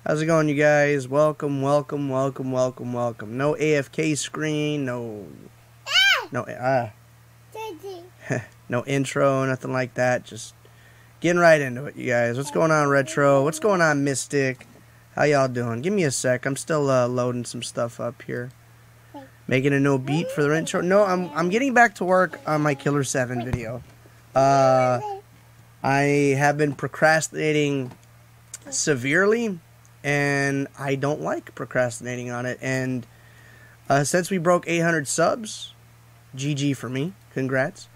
How's it going, you guys? Welcome, welcome, welcome, welcome, welcome. No AFK screen, no no intro, nothing like that. Just getting right into it, you guys. What's going on, Retro? What's going on, Mystic? How y'all doing? Give me a sec. I'm still loading some stuff up here. Making a no beat for the intro. No, I'm getting back to work on my Killer 7 video. I have been procrastinating severely, and I don't like procrastinating on it. And since we broke 800 subs, GG for me. Congrats.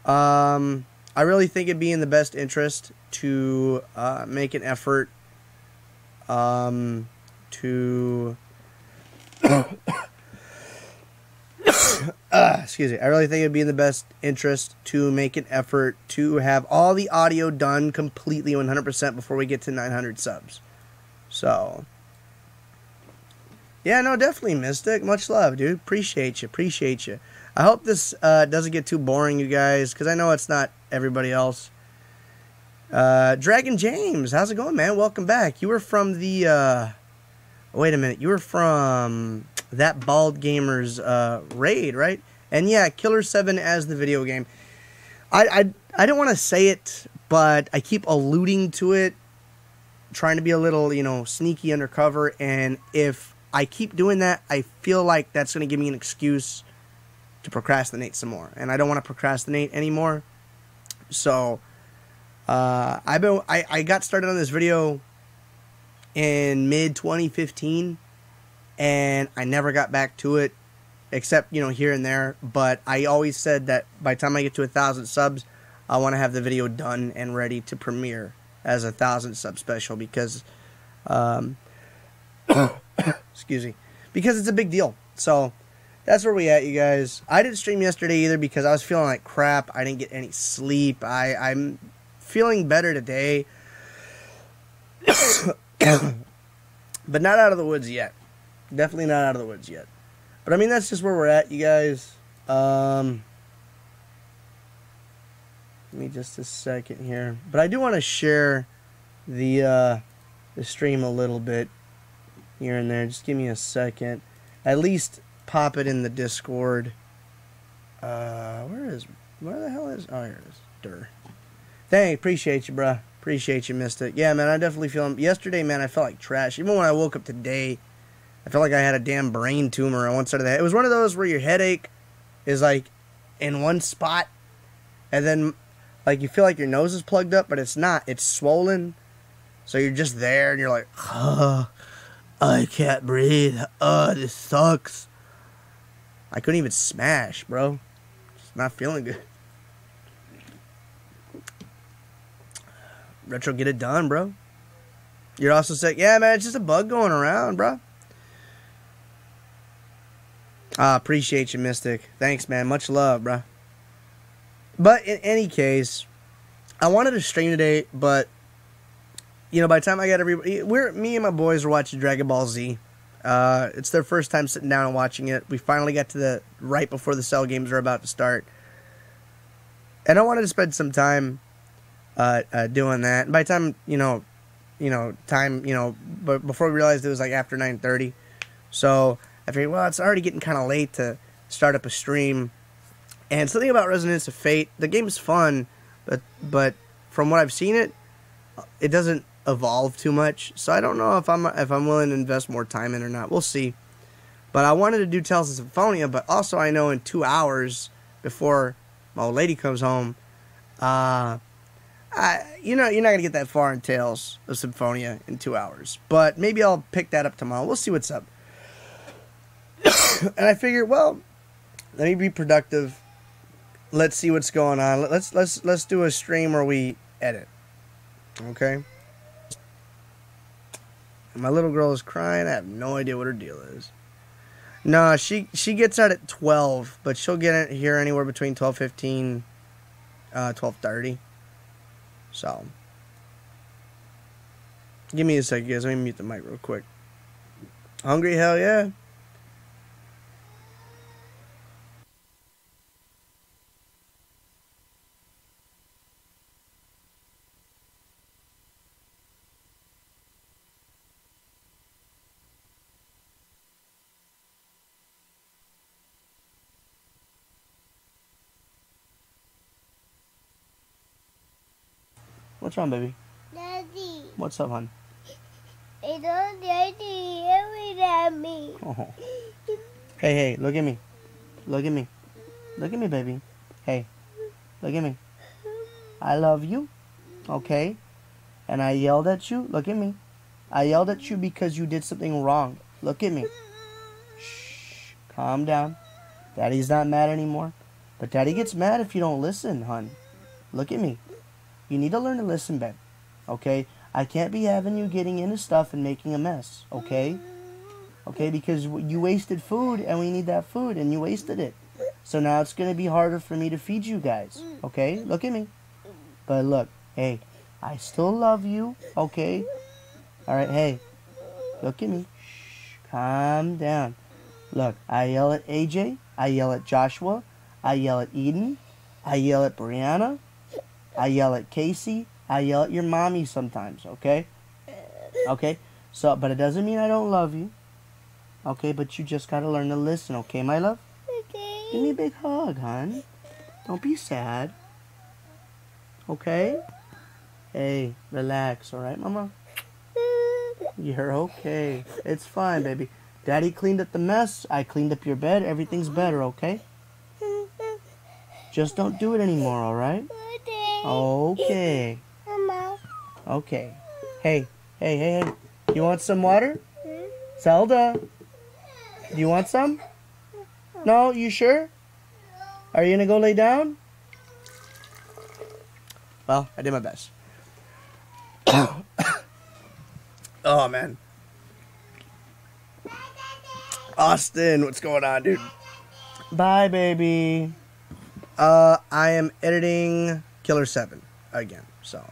I really think it'd be in the best interest to make an effort to excuse me. I really think it'd be in the best interest to make an effort to have all the audio done completely 100% before we get to 900 subs. So, yeah, no, definitely, Mystic. Much love, dude. Appreciate you. Appreciate you. I hope this doesn't get too boring, you guys, because I know it's not everybody else. Dragon James, how's it going, man? Welcome back. You were from the, wait a minute. You were from that Bald Gamer's raid, right? And yeah, Killer 7 as the video game. I don't want to say it, but I keep alluding to it, trying to be a little, you know, sneaky undercover. And if I keep doing that, I feel like that's going to give me an excuse to procrastinate some more. And I don't want to procrastinate anymore. So I got started on this video in mid 2015, and I never got back to it, except, you know, here and there. But I always said that by the time I get to 1,000 subs, I want to have the video done and ready to premiere as a 1,000 sub special, because excuse me, because it's a big deal. So that's where we at, you guys. I didn't stream yesterday either because I was feeling like crap. I didn't get any sleep. I'm feeling better today, but not out of the woods yet. Definitely not out of the woods yet. But I mean, that's just where we're at, you guys. Give me just a second here. But I do want to share the stream a little bit here and there. Just give me a second. At least pop it in the Discord. Where the hell is? Oh, here it is. Durr. Thanks. Appreciate you, bruh. Appreciate you, Mystic. Yeah, man, I definitely feel. Yesterday, man, I felt like trash. Even when I woke up today, I felt like I had a damn brain tumor on one side of the head. It was one of those where your headache is like in one spot, and then like you feel like your nose is plugged up, but it's not. It's swollen. So you're just there, and you're like, I can't breathe. This sucks. I couldn't even smash, bro. Just not feeling good. Retro, get it done, bro. You're also sick. Yeah, man, it's just a bug going around, bro. Appreciate you, Mystic. Thanks, man. Much love, bro. But in any case, I wanted to stream today, but you know, by the time I got everybody, me and my boys were watching Dragon Ball Z. It's their first time sitting down and watching it. We finally got to the right before the Cell games were about to start, and I wanted to spend some time doing that. And by the time but before we realized it was like after 9:30, so I figured, well, it's already getting kind of late to start up a stream. And something about Resonance of Fate, the game's fun, but from what I've seen, it doesn't evolve too much. So I don't know if I'm willing to invest more time in or not. We'll see. But I wanted to do Tales of Symphonia, but also I know in 2 hours before my old lady comes home, you're not gonna get that far in Tales of Symphonia in 2 hours. But maybe I'll pick that up tomorrow. We'll see what's up. And I figured, well, let me be productive. Let's see what's going on. Let's do a stream where we edit. Okay? My little girl is crying. I have no idea what her deal is. No, she gets out at 12, but she'll get here anywhere between 12:15, 12:30. So, give me a second, guys. Let me mute the mic real quick. Hungry? Hell yeah. What's wrong, baby? Daddy. What's up, hon? I don't Daddy every at me. Oh. Hey, look at me. Look at me. Look at me, baby. Hey, look at me. I love you, okay? And I yelled at you. Look at me. I yelled at you because you did something wrong. Look at me. Shh. Calm down. Daddy's not mad anymore. But Daddy gets mad if you don't listen, hon. Look at me. You need to learn to listen, babe. Okay? I can't be having you getting into stuff and making a mess. Okay? Okay? Because you wasted food and we need that food and you wasted it. So now it's going to be harder for me to feed you guys. Okay? Look at me. But look. Hey. I still love you. Okay? Alright, hey. Look at me. Shh. Calm down. Look. I yell at AJ. I yell at Joshua. I yell at Eden. I yell at Brianna. I yell at Casey. I yell at your mommy sometimes, okay? Okay? So, but it doesn't mean I don't love you. Okay, but you just gotta learn to listen, okay, my love? Okay. Give me a big hug, hon. Don't be sad. Okay? Hey, relax, alright, mama? You're okay. It's fine, baby. Daddy cleaned up the mess. I cleaned up your bed. Everything's better, okay? Just don't do it anymore, alright? Okay. Mama. Okay. Hey. You want some water? Zelda? Do you want some? No? You sure? Are you gonna go lay down? Well, I did my best. Oh, man. Austin, what's going on, dude? Bye, baby. I am editing Killer 7 again. So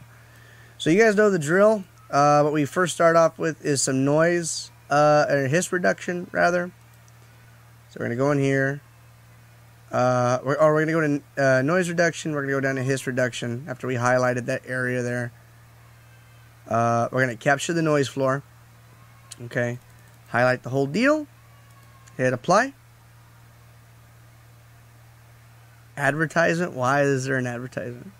you guys know the drill. What we first start off with is some noise, or hiss reduction, rather. So we're going to go in here. We're going to go to noise reduction. We're going to go down to hiss reduction after we highlighted that area there. We're going to capture the noise floor. Okay. Highlight the whole deal. Hit apply. Advertisement? Why is there an advertisement?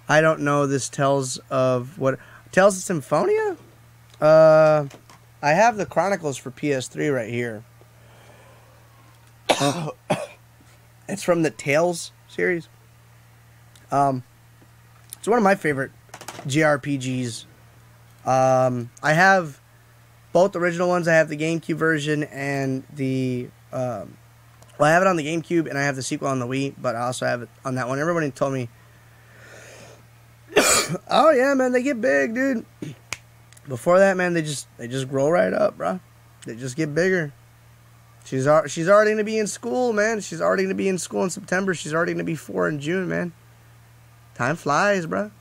I don't know. This tells of what? Tells of Symphonia? I have the Chronicles for PS3 right here. It's from the Tales series. It's one of my favorite JRPGs. I have both original ones. I have the GameCube version and the... well, I have it on the GameCube and I have the sequel on the Wii, but I also have it on that one. Everybody told me, oh yeah, man, they get big, dude. Before that, man, they just grow right up, bro. They just get bigger. She's already going to be in school, man. She's already going to be in school in September. She's already going to be 4 in June, man. Time flies, bro.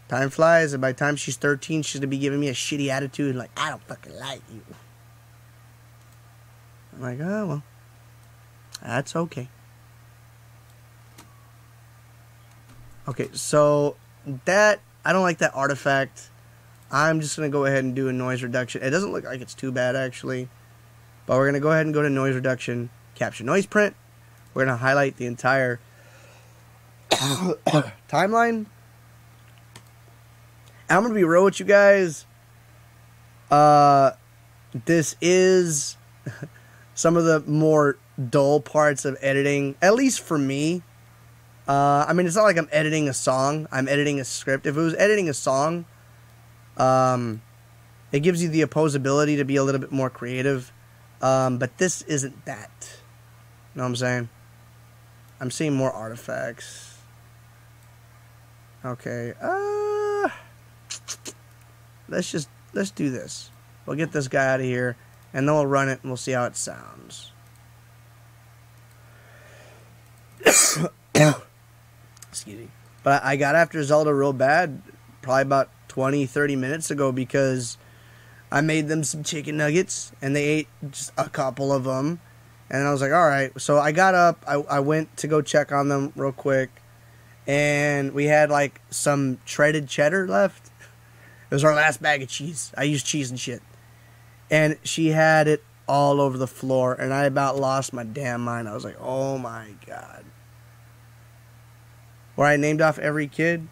Time flies, and by the time she's 13, she's going to be giving me a shitty attitude, like, I don't fucking like you. I'm like, oh, well, that's okay. Okay, so that, I don't like that artifact. I'm just going to go ahead and do a noise reduction. It doesn't look like it's too bad, actually. But we're going to go ahead and go to noise reduction, capture noise print. We're going to highlight the entire timeline. I'm going to be real with you guys. This is some of the more dull parts of editing, at least for me. I mean, it's not like I'm editing a song. I'm editing a script. If it was editing a song, it gives you the opposability to be a little bit more creative. But this isn't that. You know what I'm saying? I'm seeing more artifacts. Okay. Let's do this. We'll get this guy out of here, and then we'll run it, and we'll see how it sounds. Excuse me. But I got after Zelda real bad probably about 20-30 minutes ago because I made them some chicken nuggets, and they ate just a couple of them. And I was like, all right. So I got up. I went to go check on them real quick, and we had like some shredded cheddar left. It was our last bag of cheese. I use cheese and shit. And she had it all over the floor, and I about lost my damn mind. I was like, oh my God. where I named off every kid.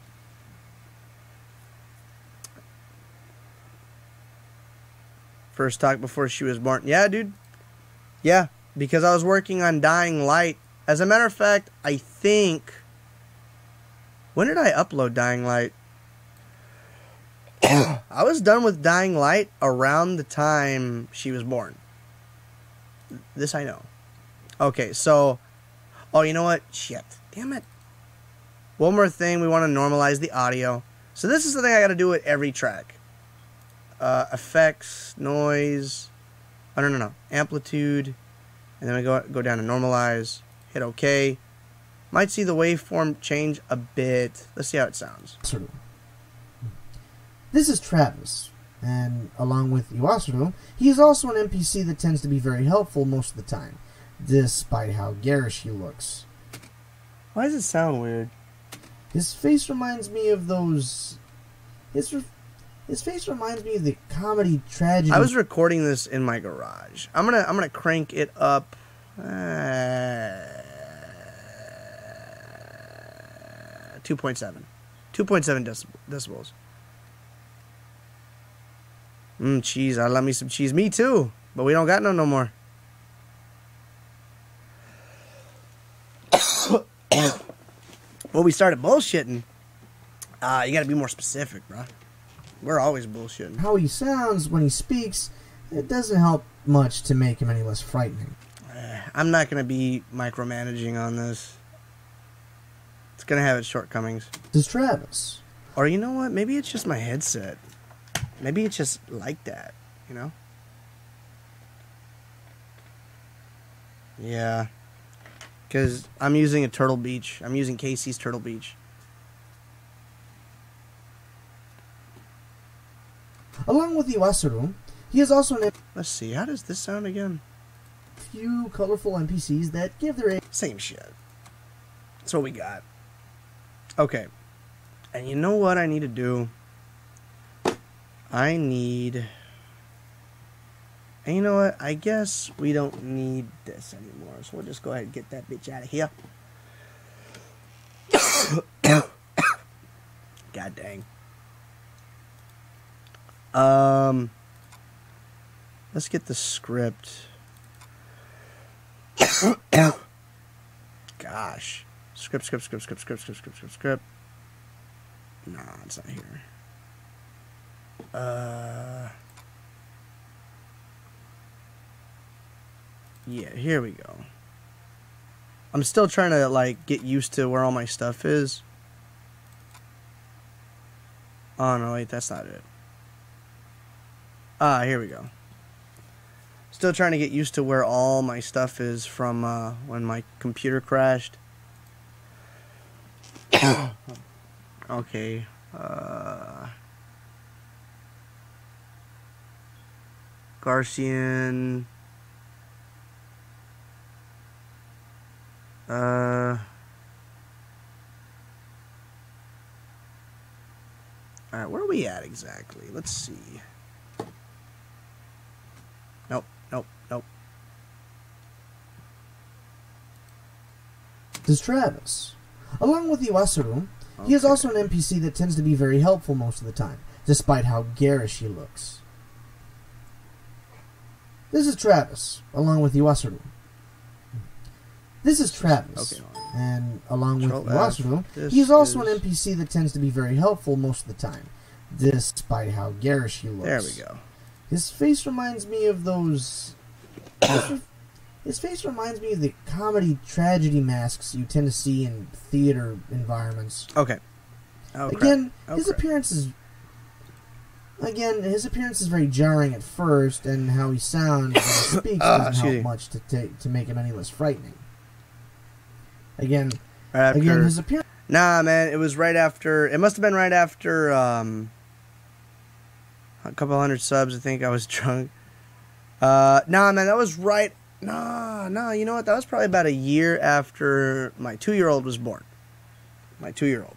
First talk before she was born. Yeah, dude. Yeah, because I was working on Dying Light. As a matter of fact, I think... When did I upload Dying Light? I was done with Dying Light around the time she was born. This I know. Okay, so... Oh, you know what? Shit. Damn it. One more thing. We want to normalize the audio. So this is the thing I got to do with every track. Effects, noise... Oh, no. Amplitude. And then we go down to normalize. Hit OK. Might see the waveform change a bit. Let's see how it sounds. This is Travis, and along with Iwasuru, he is also an NPC that tends to be very helpful most of the time, despite how garish he looks. Why does it sound weird? His face reminds me of those... His face reminds me of the comedy tragedy... I was recording this in my garage. I'm gonna crank it up... 2.7 decibels. Cheese. I love me some cheese. Me too. But we don't got no more. Well, we started bullshitting. You gotta be more specific, bro. We're always bullshitting. How he sounds when he speaks, it doesn't help much to make him any less frightening. I'm not gonna be micromanaging on this. It's gonna have its shortcomings. This is Travis. Or you know what? Maybe it's just my headset. Maybe it's just like that, you know? Yeah. Because I'm using a Turtle Beach. I'm using Casey's Turtle Beach. Along with Iwasuru, he is also an... Let's see. How does this sound again? Few colorful NPCs that give their... Same shit. That's what we got. Okay. And you know what I need to do? And you know what? I guess we don't need this anymore. So we'll just go ahead and get that bitch out of here. God dang. Let's get the script. Gosh. Script. Nah, it's not here. Yeah, here we go. I'm still trying to, like, get used to where all my stuff is. Oh, no, wait, that's not it. Here we go. Still trying to get used to where all my stuff is from, when my computer crashed. Okay, Garcian. Alright, where are we at exactly? Let's see. Nope. This is Travis. Along with Iwasuru, he is also an NPC that tends to be very helpful most of the time, despite how garish he looks. This is Travis, along with Iwasuru. This is Travis, Okay. and along with Control Iwasuru, F. he is also This an NPC that tends to be very helpful most of the time, despite how garish he looks. There we go. His face reminds me of those... His face reminds me of the comedy tragedy masks you tend to see in theater environments. Okay. Oh, Again, crap. his appearance is very jarring at first, and how he sounds when he speaks doesn't help much to make him any less frightening. Again, his appearance... Nah, man, it was right after... It must have been right after, a couple hundred subs, I think. I was drunk. Nah, man, that was right... Nah, you know what? That was probably about a year after my 2-year-old was born. My 2-year-old.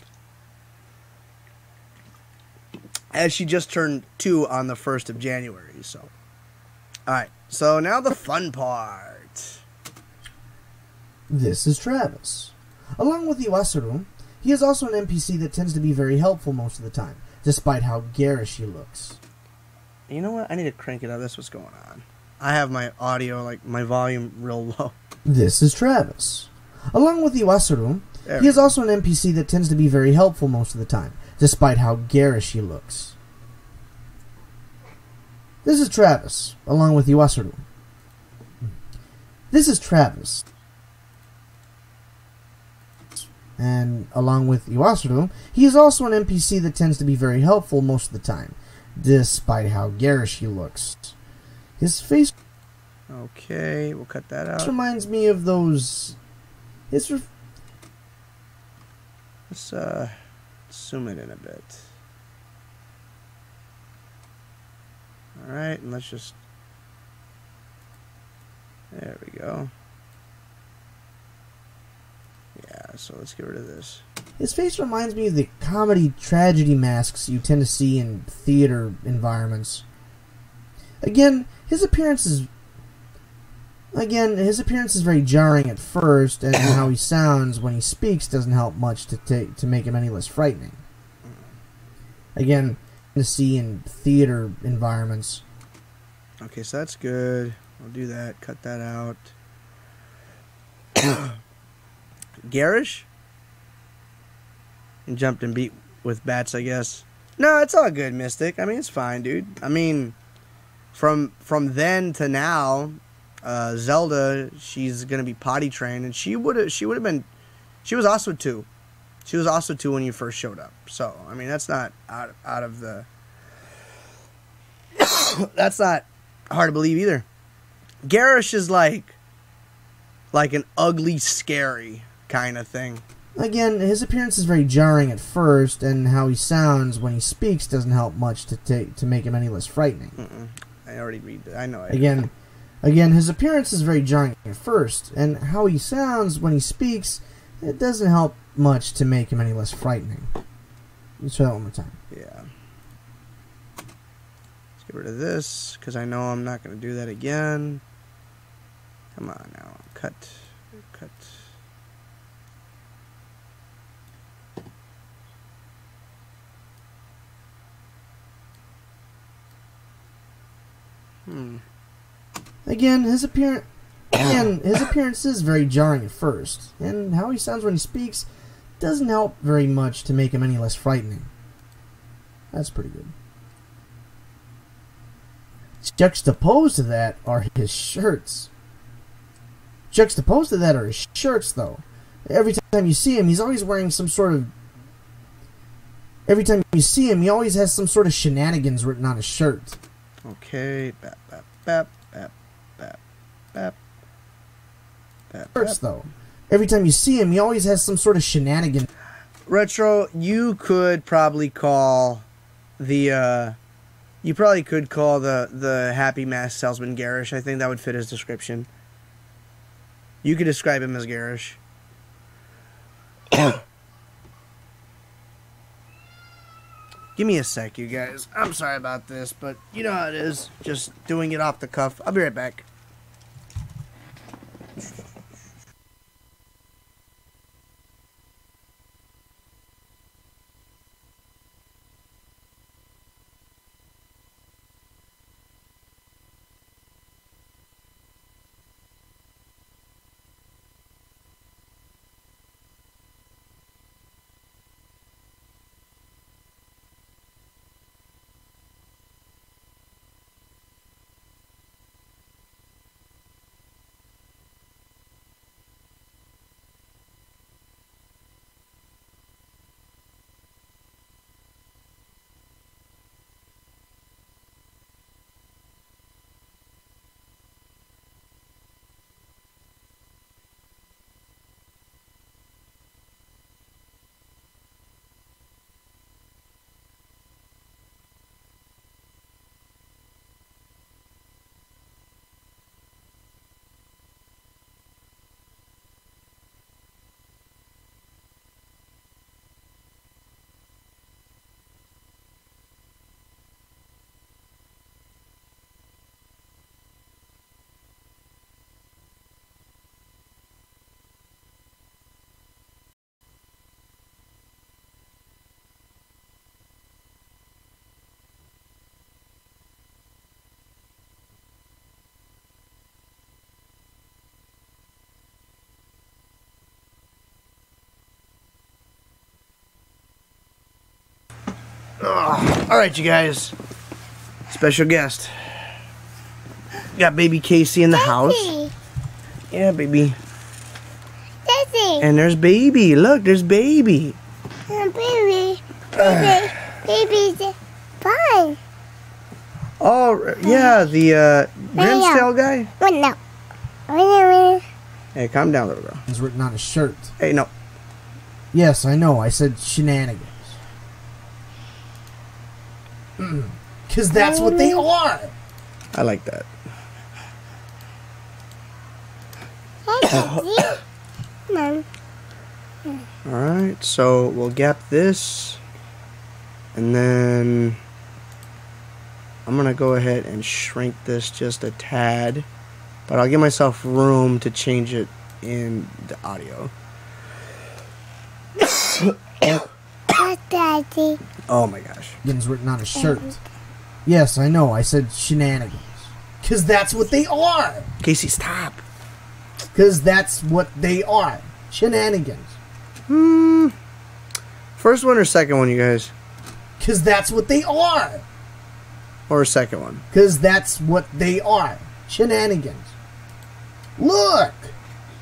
As she just turned 2 on the 1st of January, so... Alright, so now the fun part. This is Travis. Along with Iwasuru, He is also an NPC that tends to be very helpful most of the time, despite how garish he looks. You know what? I need to crank it up. That's what's going on. I have my audio, like, my volume real low. This is Travis. Along with Iwasuru, he is also an NPC that tends to be very helpful most of the time, despite how garish he looks. This is Travis, along with Iwasuru. This is Travis. And along with Iwasuru, he is also an NPC that tends to be very helpful most of the time, despite how garish he looks. His face... Okay, we'll cut that out. Reminds me of those... Let's zoom it in a bit. Alright, and let's just... There we go. Yeah, so let's get rid of this. His face reminds me of the comedy tragedy masks you tend to see in theater environments. Again, his appearance is very jarring at first, and how he sounds when he speaks doesn't help much to make him any less frightening. Again, to see in theater environments. Okay, so that's good. I'll do that. Cut that out. Garish? And jumped and beat with bats, I guess. No, it's all good, Mystic. I mean, it's fine, dude. I mean, from then to now, Zelda, she's gonna be potty trained, and she would have been. She was also 2. She was also 2 when you first showed up. So I mean, that's not out of the. That's not hard to believe either. Garish is like an ugly, scary kind of thing. Again, his appearance is very jarring at first, and how he sounds when he speaks doesn't help much to make him any less frightening. I already read that. I know. Again, his appearance is very jarring at first, and how he sounds when he speaks, it doesn't help much to make him any less frightening. Let's try that one more time. Yeah. Let's get rid of this, because I know I'm not going to do that again. Come on now. Cut. Again, his appearance is very jarring at first, and how he sounds when he speaks doesn't help very much to make him any less frightening. That's pretty good. Juxtaposed to that are his shirts. Though. Every time you see him, he's always wearing some sort of... Every time you see him, he always has some sort of shenanigans written on his shirt. Okay. Bap, bap, bap, bap, bap, bap. Shirts, though. Every time you see him, he always has some sort of shenanigan. Retro, you could probably call the... You probably could call the Happy Mask Salesman garish. I think that would fit his description. You could describe him as garish. Give me a sec, you guys. I'm sorry about this, but you know how it is. Just doing it off the cuff. I'll be right back. Alright, you guys. Special guest. Got baby Casey in the house. Yeah, baby. Daddy. And there's baby. Look, there's baby. Baby. Baby's fine. Oh, yeah, the Grimsdale guy. What now? Hey, calm down, little girl. It's written on his shirt. Hey, no. Yes, I know. I said shenanigans. Because that's what they are. I like that. Mom. Alright, so we'll gap this. And then I'm going to go ahead and shrink this just a tad. But I'll give myself room to change it in the audio. Daddy. Oh my gosh. It's written on his shirt. Yes, I know. I said shenanigans. Because that's what they are. Casey, stop. Because that's what they are. Shenanigans. First one or second one, you guys? Because that's what they are. Or second one? Because that's what they are. Shenanigans. Look!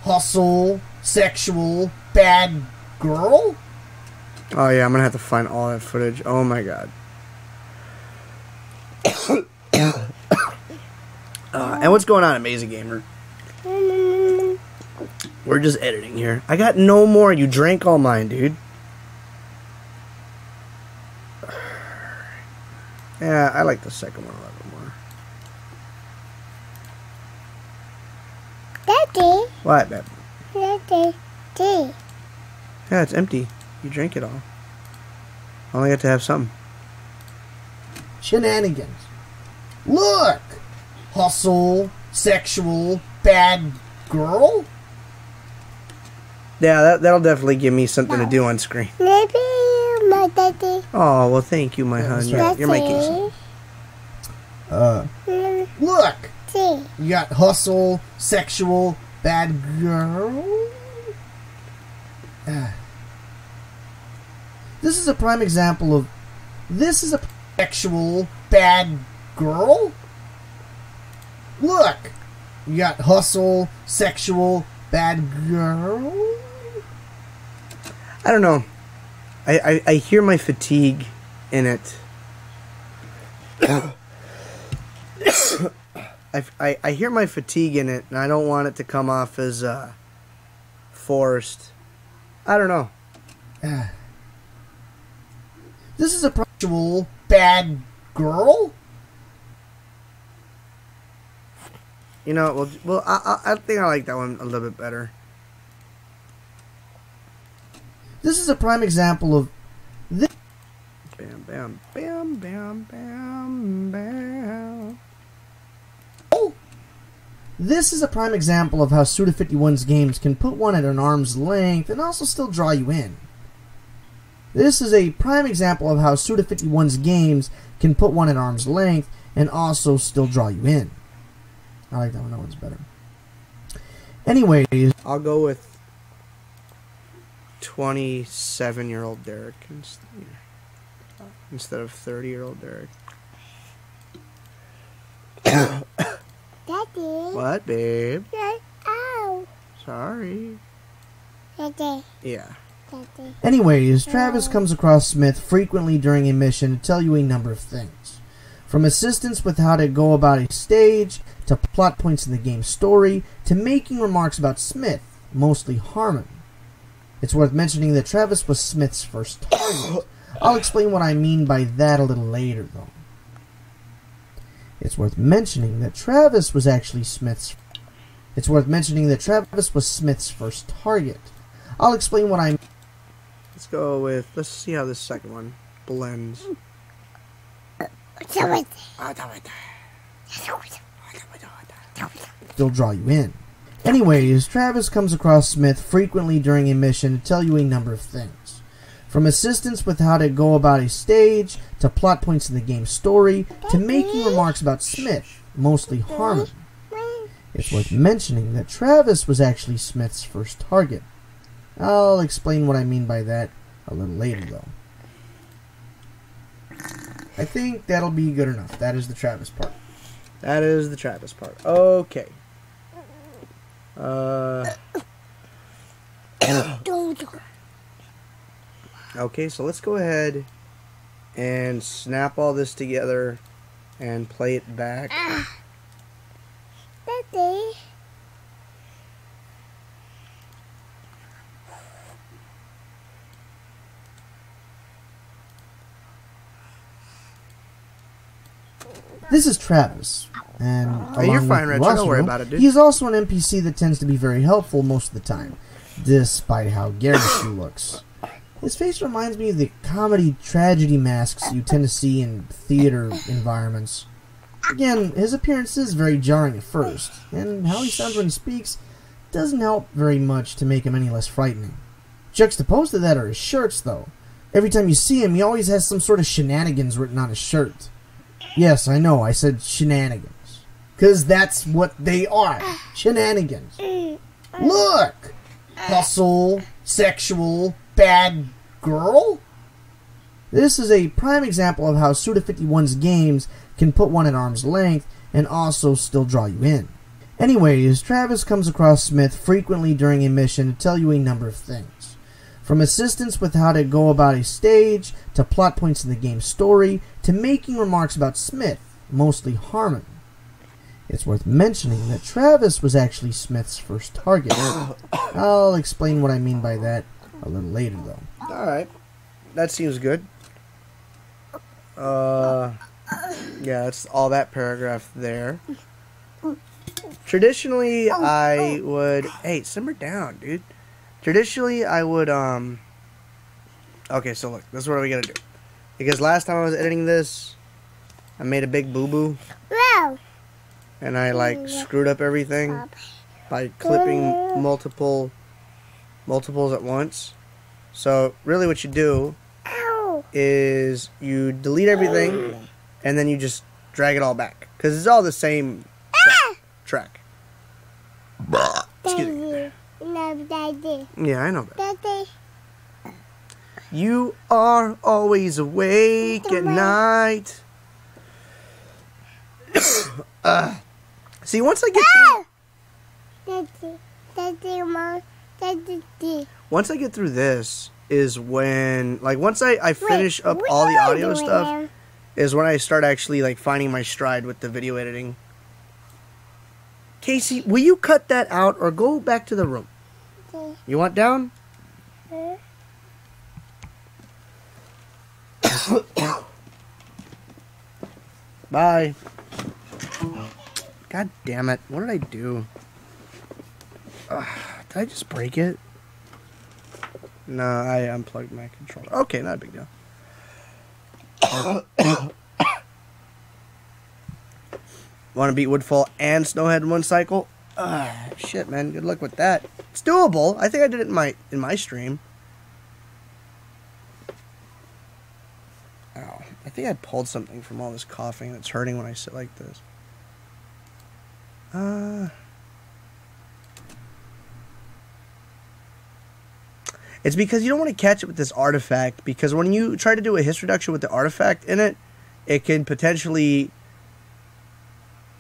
Hustle, sexual, bad girl? Oh yeah, I'm going to have to find all that footage. Oh my god. And what's going on, Amazing Gamer? We're just editing here. I got no more. You drank all mine, dude. Yeah, I like the second one a little bit more. Daddy. What, babe? Daddy. Yeah, it's empty. You drank it all. I only got to have some. Shenanigans. Look! Hustle, sexual, bad girl? Yeah, that'll definitely give me something to do on screen. Maybe my daddy. Oh, well, thank you, my Yeah, hun. that's You're my Casey. Look! Daddy. You got hustle, sexual, bad girl? This is a prime example of... This is a sexual, bad girl? Look! You got hustle, sexual, bad girl? I don't know. I hear my fatigue in it. I hear my fatigue in it, and I don't want it to come off as forced. I don't know. This is a sexual, bad girl? You know, well, I think I like that one a little bit better. This is a prime example of... This. Bam, bam, bam, bam, bam, bam. This is a prime example of how Suda51's games can put one at an arm's length and also still draw you in. This is a prime example of how Suda51's games can put one at arm's length and also still draw you in. I like that one. That one's better. Anyways, I'll go with 27-year-old Derek instead of 30-year-old Derek. Daddy. What, babe? Ow. Sorry. Daddy. Yeah. Daddy. Anyways, Travis comes across Smith frequently during a mission to tell you a number of things. From assistance with how to go about a stage, to plot points in the game's story, to making remarks about Smith, mostly Harmon. It's worth mentioning that Travis was Smith's first target. I'll explain what I mean by that a little later, though. It's worth mentioning that Travis was actually Smith's... It's worth mentioning that Travis was Smith's first target. I'll explain what I mean. Let's go with... Let's see how this second one blends. Still draw you in. Anyways, Travis comes across Smith frequently during a mission to tell you a number of things. From assistance with how to go about a stage, to plot points in the game's story, to making remarks about Smith, mostly Harmon. It's worth mentioning that Travis was actually Smith's first target. I'll explain what I mean by that a little later, though. I think that'll be good enough. That is the Travis part. That is the Travis part. Okay. Okay, so let's go ahead and snap all this together and play it back. Daddy. This is Travis, and Hey, you're along fine, with Retro. Don't worry Roscoe, about it, dude. he's also an NPC that tends to be very helpful most of the time, despite how garish he looks. His face reminds me of the comedy tragedy masks you tend to see in theater environments. Again, his appearance is very jarring at first, and how he sounds when he speaks doesn't help very much to make him any less frightening. Juxtaposed to that are his shirts, though. Every time you see him, he always has some sort of shenanigans written on his shirt. Yes, I know, I said shenanigans. 'Cause that's what they are. Shenanigans. Look! Hustle, sexual, bad girl? This is a prime example of how Suda51's games can put one at arm's length and also still draw you in. Anyways, Travis comes across Smith frequently during a mission to tell you a number of things. From assistance with how to go about a stage, to plot points in the game's story, to making remarks about Smith, mostly Harmon. It's worth mentioning that Travis was actually Smith's first target. I'll explain what I mean by that a little later, though. Alright. That seems good. Yeah, that's all that paragraph there. Traditionally, I would... Hey, simmer down, dude. Traditionally, I would, Okay, so look, this is what we gotta do. Because last time I was editing this, I made a big boo-boo. Wow. And I, like, screwed up everything by clipping multiples at once. So, really what you do is you delete everything, and then you just drag it all back. Because it's all the same track. Excuse me. Daddy. Yeah, I know that. Daddy. You are always awake at night. See, once I get through... Daddy, Mom. Daddy. Once I get through this is when... Like, once I finish up all the audio stuff is when I start actually, like, finding my stride with the video editing. Casey, will you cut that out or go back to the room? You want down? Bye. God damn it. What did I do? Did I just break it? No, I unplugged my controller. Okay, not a big deal. Want to beat Woodfall and Snowhead in one cycle? Shit, man. Good luck with that. It's doable. I think I did it in my stream. Ow. I think I pulled something from all this coughing that's hurting when I sit like this. It's because you don't want to catch it with this artifact, because when you try to do a hiss reduction with the artifact in it, it can potentially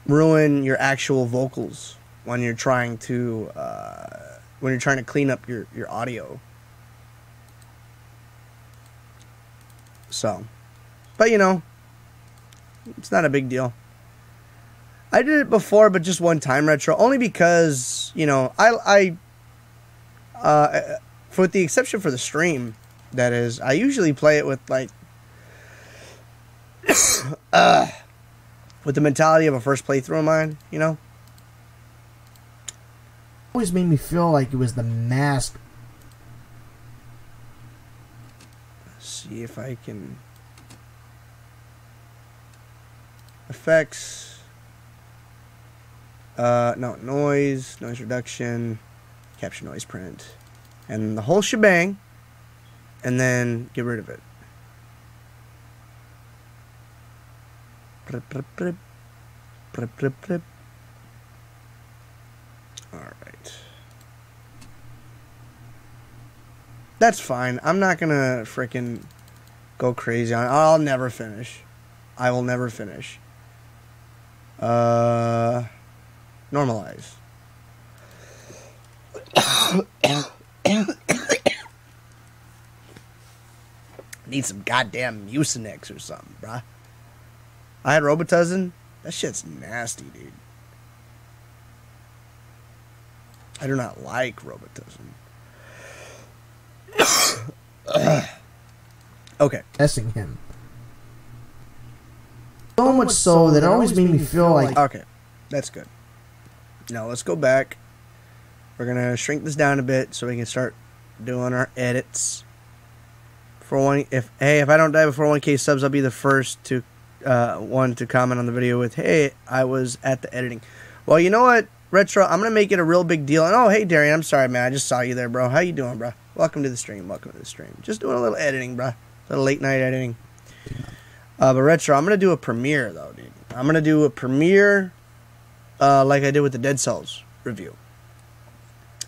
ruin your actual vocals when you're trying to clean up your audio. So, but you know, it's not a big deal. I did it before, but just one time, Retro, only because, you know, with the exception for the stream, that is, I usually play it with, like, with the mentality of a first playthrough of mine, you know? Always made me feel like it was the mask. Let's see if I can... Effects. No, noise reduction, capture noise print, and the whole shebang, and then get rid of it. Alright. That's fine. I'm not gonna frickin' go crazy on it. I'll never finish. I will never finish. Normalize. Need some goddamn Mucinex or something, bruh. I had Robitussin. That shit's nasty, dude. I do not like Robitussin. Okay. Messing him. So much so that it always made me feel like... Okay, that's good. Now let's go back. We're gonna shrink this down a bit so we can start doing our edits. If I don't die before 1K subs, I'll be the first to one to comment on the video with, "Hey, I was at the editing." Well, you know what, Retro? I'm gonna make it a real big deal. And oh, hey, Darian, I'm sorry, man. I just saw you there, bro. How you doing, bro? Welcome to the stream. Welcome to the stream. Just doing a little editing, bro. A little late night editing. But Retro, I'm gonna do a premiere though, dude. I'm gonna do a premiere like I did with the Dead Cells review.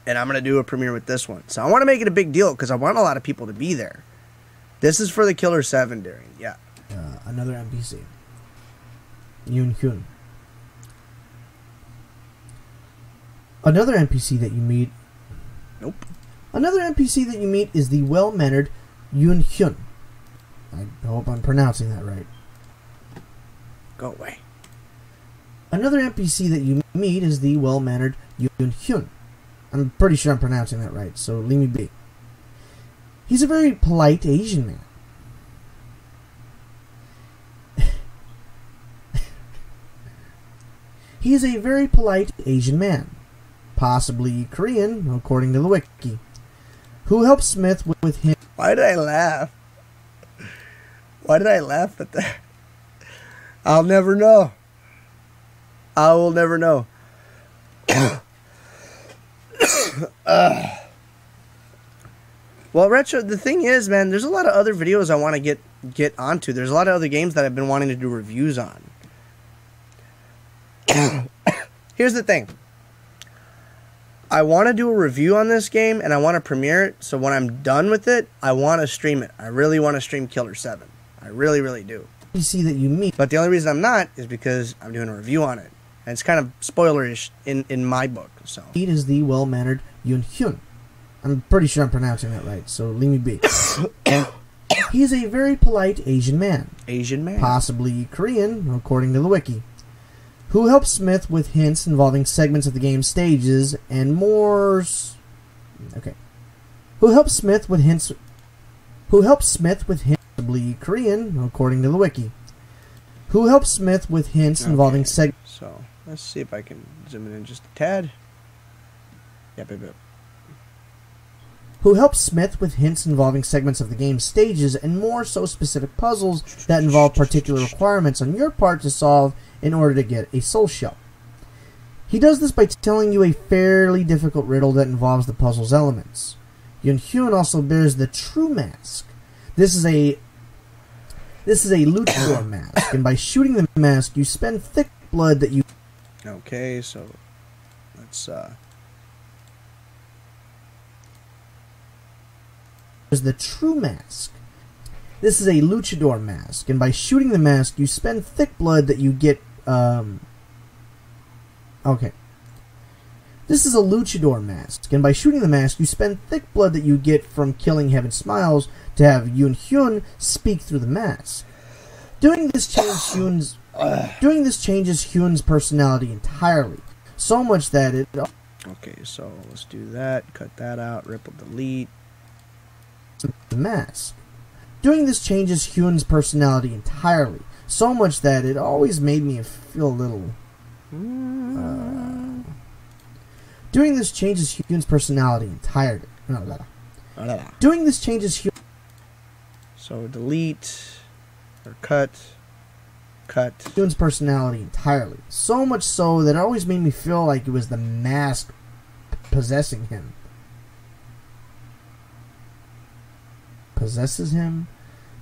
And I'm gonna do a premiere with this one. So I want to make it a big deal because I want a lot of people to be there. This is for the Killer 7, Darian. Yeah. Another NPC. Yoon Hyun. Another NPC that you meet. Nope. Another NPC that you meet is the well-mannered Yoon Hyun. I hope I'm pronouncing that right. Go away. Another NPC that you meet is the well-mannered Yoon Hyun. I'm pretty sure I'm pronouncing that right, so leave me be. He's a very polite Asian man. He is a very polite Asian man, possibly Korean, according to the wiki, who helps Smith with him. Why did I laugh? Why did I laugh at that? I'll never know. I will never know. Well, Retro, the thing is, man, there's a lot of other videos I want to get onto. There's a lot of other games that I've been wanting to do reviews on. Here's the thing. I want to do a review on this game, and I want to premiere it, so when I'm done with it, I want to stream it. I really want to stream Killer 7. I really, really do. You see that you meet. But the only reason I'm not is because I'm doing a review on it. And it's kind of spoilerish in my book. So He is the well-mannered Yoon Hyun. I'm pretty sure I'm pronouncing that right, so leave me be. He is a very polite Asian man. Asian man. Possibly Korean, according to the wiki, who helps Smith with hints involving segments of the game's stages and more... Okay. Who helps Smith with hints... Possibly Korean, according to the wiki, who helps Smith with hints involving segments... So, let's see if I can zoom in just a tad. Yep. Who helps Smith with hints involving segments of the game's stages and more so specific puzzles that involve particular requirements on your part to solve in order to get a soul shell. He does this by telling you a fairly difficult riddle that involves the puzzle's elements. Yoon Hyun also bears the true mask. This is a luchador mask, and by shooting the mask, you spend thick blood that you... Okay, so let's is the true mask. This is a luchador mask, and by shooting the mask, you spend thick blood that you get, Okay. This is a luchador mask, and by shooting the mask, you spend thick blood that you get from killing Heaven Smiles to have Yoon Hyun speak through the mask. Doing this changes Hyun's personality entirely, so much that it... Okay, so let's do that. Cut that out. Ripple delete. The mask. Doing this changes Hyun's personality entirely, so much that it always made me feel a little... Doing this changes Hyun's personality entirely. Doing this changes Hyun... So delete or cut. Hyun's personality entirely, so much so that it always made me feel like it was the mask possessing him. Possesses him?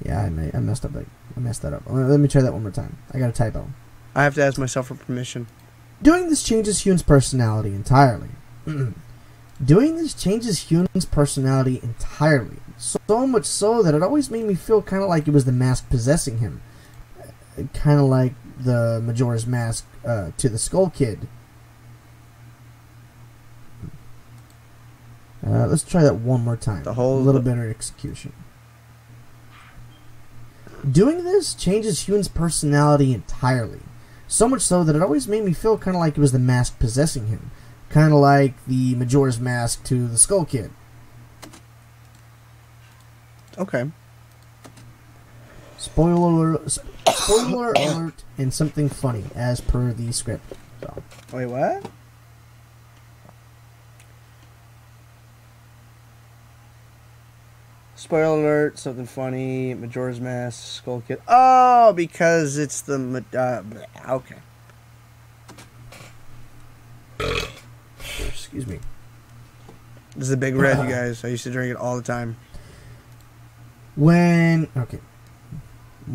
Yeah, I messed up. I messed that up. Let me try that one more time. I got a typo. I have to ask myself for permission. Doing this changes Hyun's personality entirely. Doing this changes Hyun's personality entirely, so much so that it always made me feel kind of like it was the mask possessing him. kind of like the Majora's Mask to the Skull Kid. Let's try that one more time. The whole a little better execution. Doing this changes Hyun's personality entirely. So much so that it always made me feel kind of like it was the mask possessing him. Kind of like the Majora's Mask to the Skull Kid. Okay. Spoiler alert, and something funny, as per the script. So. Wait, what? Spoiler alert, something funny, Majora's Mask, Skull Kid. Oh, because it's the... okay. Excuse me. This is a Big Red, you guys. I used to drink it all the time. When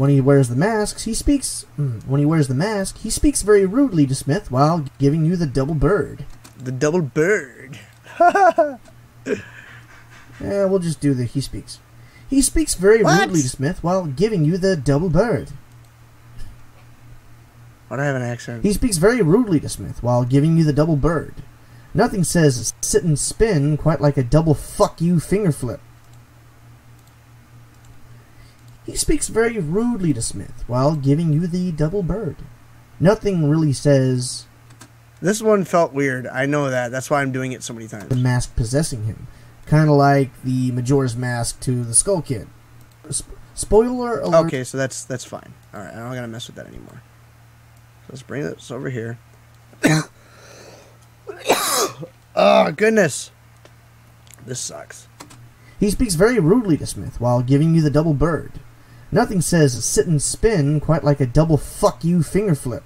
he wears the mask, he speaks very rudely to Smith while giving you the double bird. The double bird. Yeah, we'll just do the he speaks. He speaks very rudely to Smith while giving you the double bird. Why do I have an accent? He speaks very rudely to Smith while giving you the double bird. Nothing says sit and spin quite like a double fuck you finger flip. He speaks very rudely to Smith while giving you the double bird. Nothing really says... This one felt weird. I know that. That's why I'm doing it so many times. The mask possessing him. Kind of like the Majora's Mask to the Skull Kid. Spoiler alert. Okay, so that's fine. Alright, I don't gotta mess with that anymore. So let's bring this over here. Oh, goodness. This sucks. He speaks very rudely to Smith while giving you the double bird. Nothing says sit and spin quite like a double fuck you finger flip.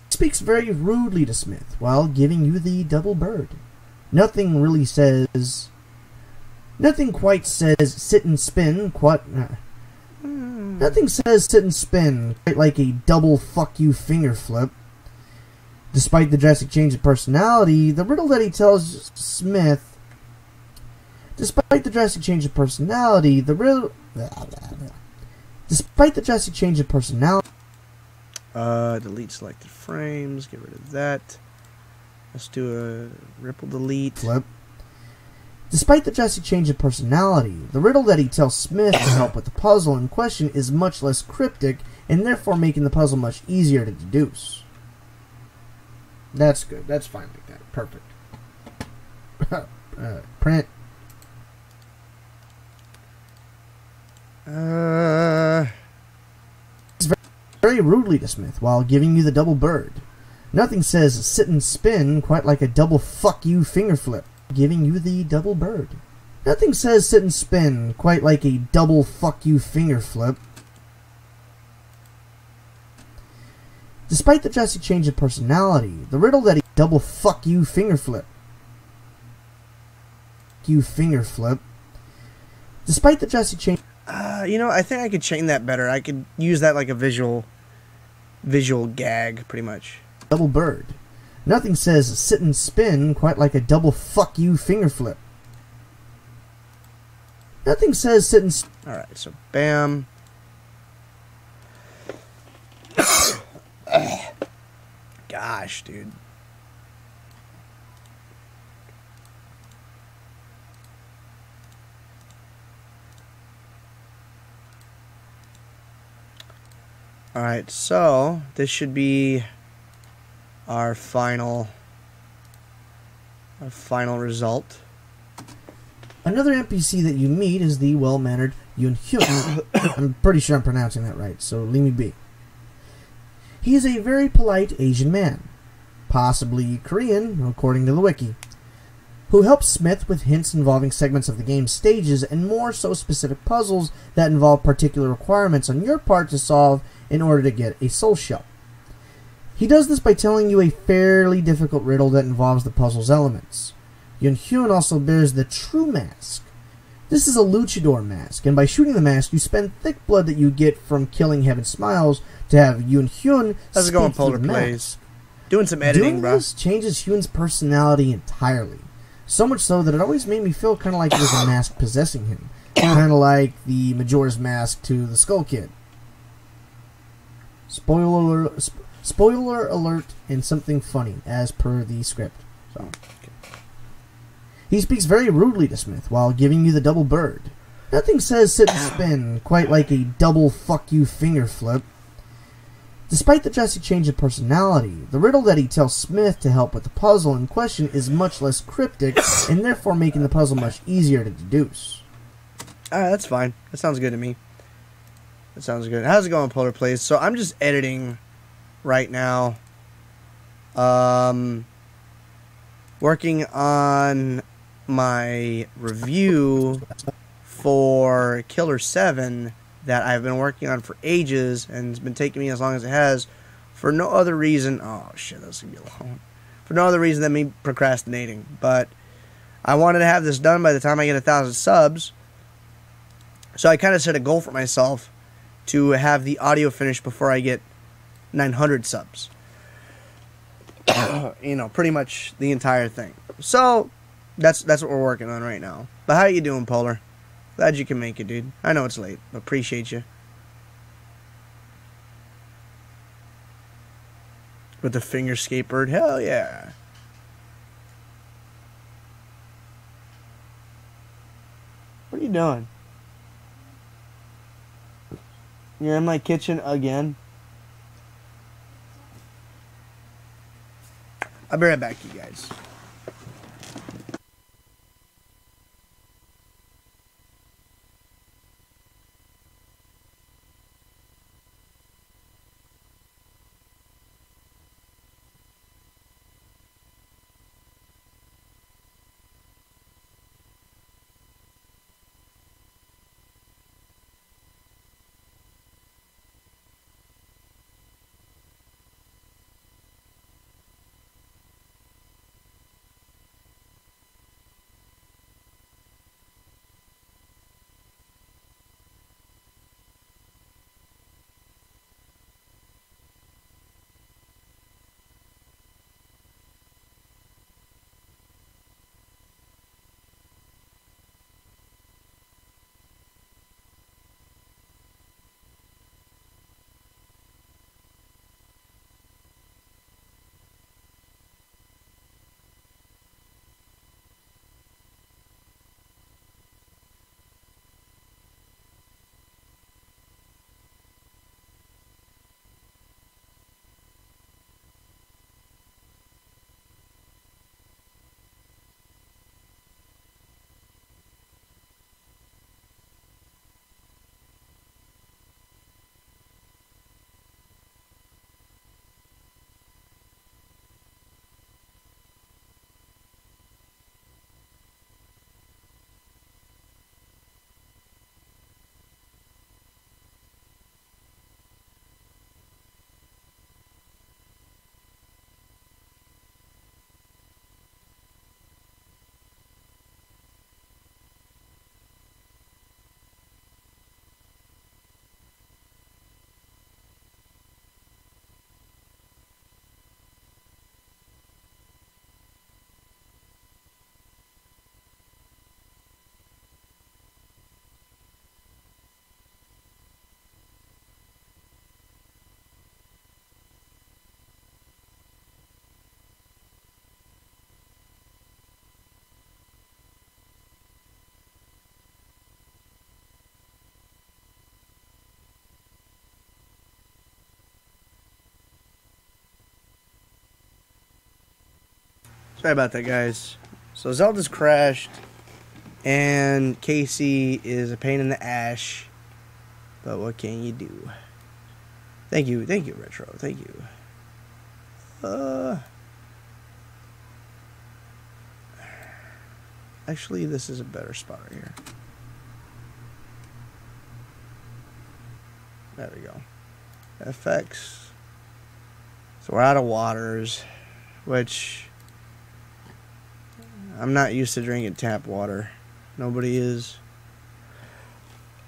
He speaks very rudely to Smith while giving you the double bird. Nothing really says... Nothing quite says sit and spin quite... Nothing says sit and spin quite like a double fuck you finger flip. Despite the drastic change of personality, the riddle that he tells Smith... Despite the drastic change of personality, the riddle... Despite the drastic change of personality... Delete selected frames. Get rid of that. Let's do a ripple delete. Flip. Despite the drastic change of personality, the riddle that he tells Smith to help with the puzzle in question is much less cryptic, and therefore making the puzzle much easier to deduce. That's good. That's fine like that. Perfect. Print. Very rudely to Smith while giving you the double bird. Nothing says sit and spin quite like a double fuck you finger flip. Giving you the double bird. Nothing says sit and spin quite like a double fuck you finger flip. Despite the drastic change of personality, the riddle that he double fuck you finger flip. You finger flip. Despite the drastic change... You know, I think I could chain that better. I could use that like a visual gag, pretty much. Double bird. Nothing says sit and spin quite like a double fuck you finger flip. Nothing says sit and... Alright, so bam. Gosh, dude. Alright, so this should be our final result. Another NPC that you meet is the well-mannered Yoon Hyun. I'm pretty sure I'm pronouncing that right, so leave me be. He is a very polite Asian man, possibly Korean, according to the wiki, who helps Smith with hints involving segments of the game's stages and more so specific puzzles that involve particular requirements on your part to solve in order to get a soul shell. He does this by telling you a fairly difficult riddle that involves the puzzle's elements. Yoon Hyun also bears the true mask. This is a luchador mask, and by shooting the mask, you spend thick blood that you get from killing Heaven Smiles to have Yoon Hyun How's it going, Polar Plays? Doing some editing, bro. Doing this changes Hyun's personality entirely. So much so that it always made me feel kind of like it was a mask possessing him. Kind of like the Majora's Mask to the Skull Kid. Spoiler alert and something funny, as per the script. So, he speaks very rudely to Smith while giving you the double bird. Nothing says sit and spin quite like a double fuck you finger flip. Despite the drastic change of personality, the riddle that he tells Smith to help with the puzzle in question is much less cryptic, and therefore making the puzzle much easier to deduce. Alright, that's fine. That sounds good to me. That sounds good. How's it going, Polar Plays? So I'm just editing right now. Working on my review for Killer 7 that I've been working on for ages, and it's been taking me as long as it has for no other reason. Oh shit, that's gonna be long. For no other reason than me procrastinating. But I wanted to have this done by the time I get 1,000 subs. So I kind of set a goal for myself to have the audio finished before I get 900 subs. You know, pretty much the entire thing. So that's what we're working on right now. But how you doing, Polar? Glad you can make it, dude. I know it's late. Appreciate you. With the finger skateboard. Hell yeah. What are you doing? You're in my kitchen again? I'll be right back, you guys. Sorry about that, guys. So Zelda's crashed, and Casey is a pain in the ash. But what can you do? Thank you, Retro. Thank you. Actually, this is a better spot right here. There we go. FX. So we're out of waters, which I'm not used to drinking tap water. Nobody is.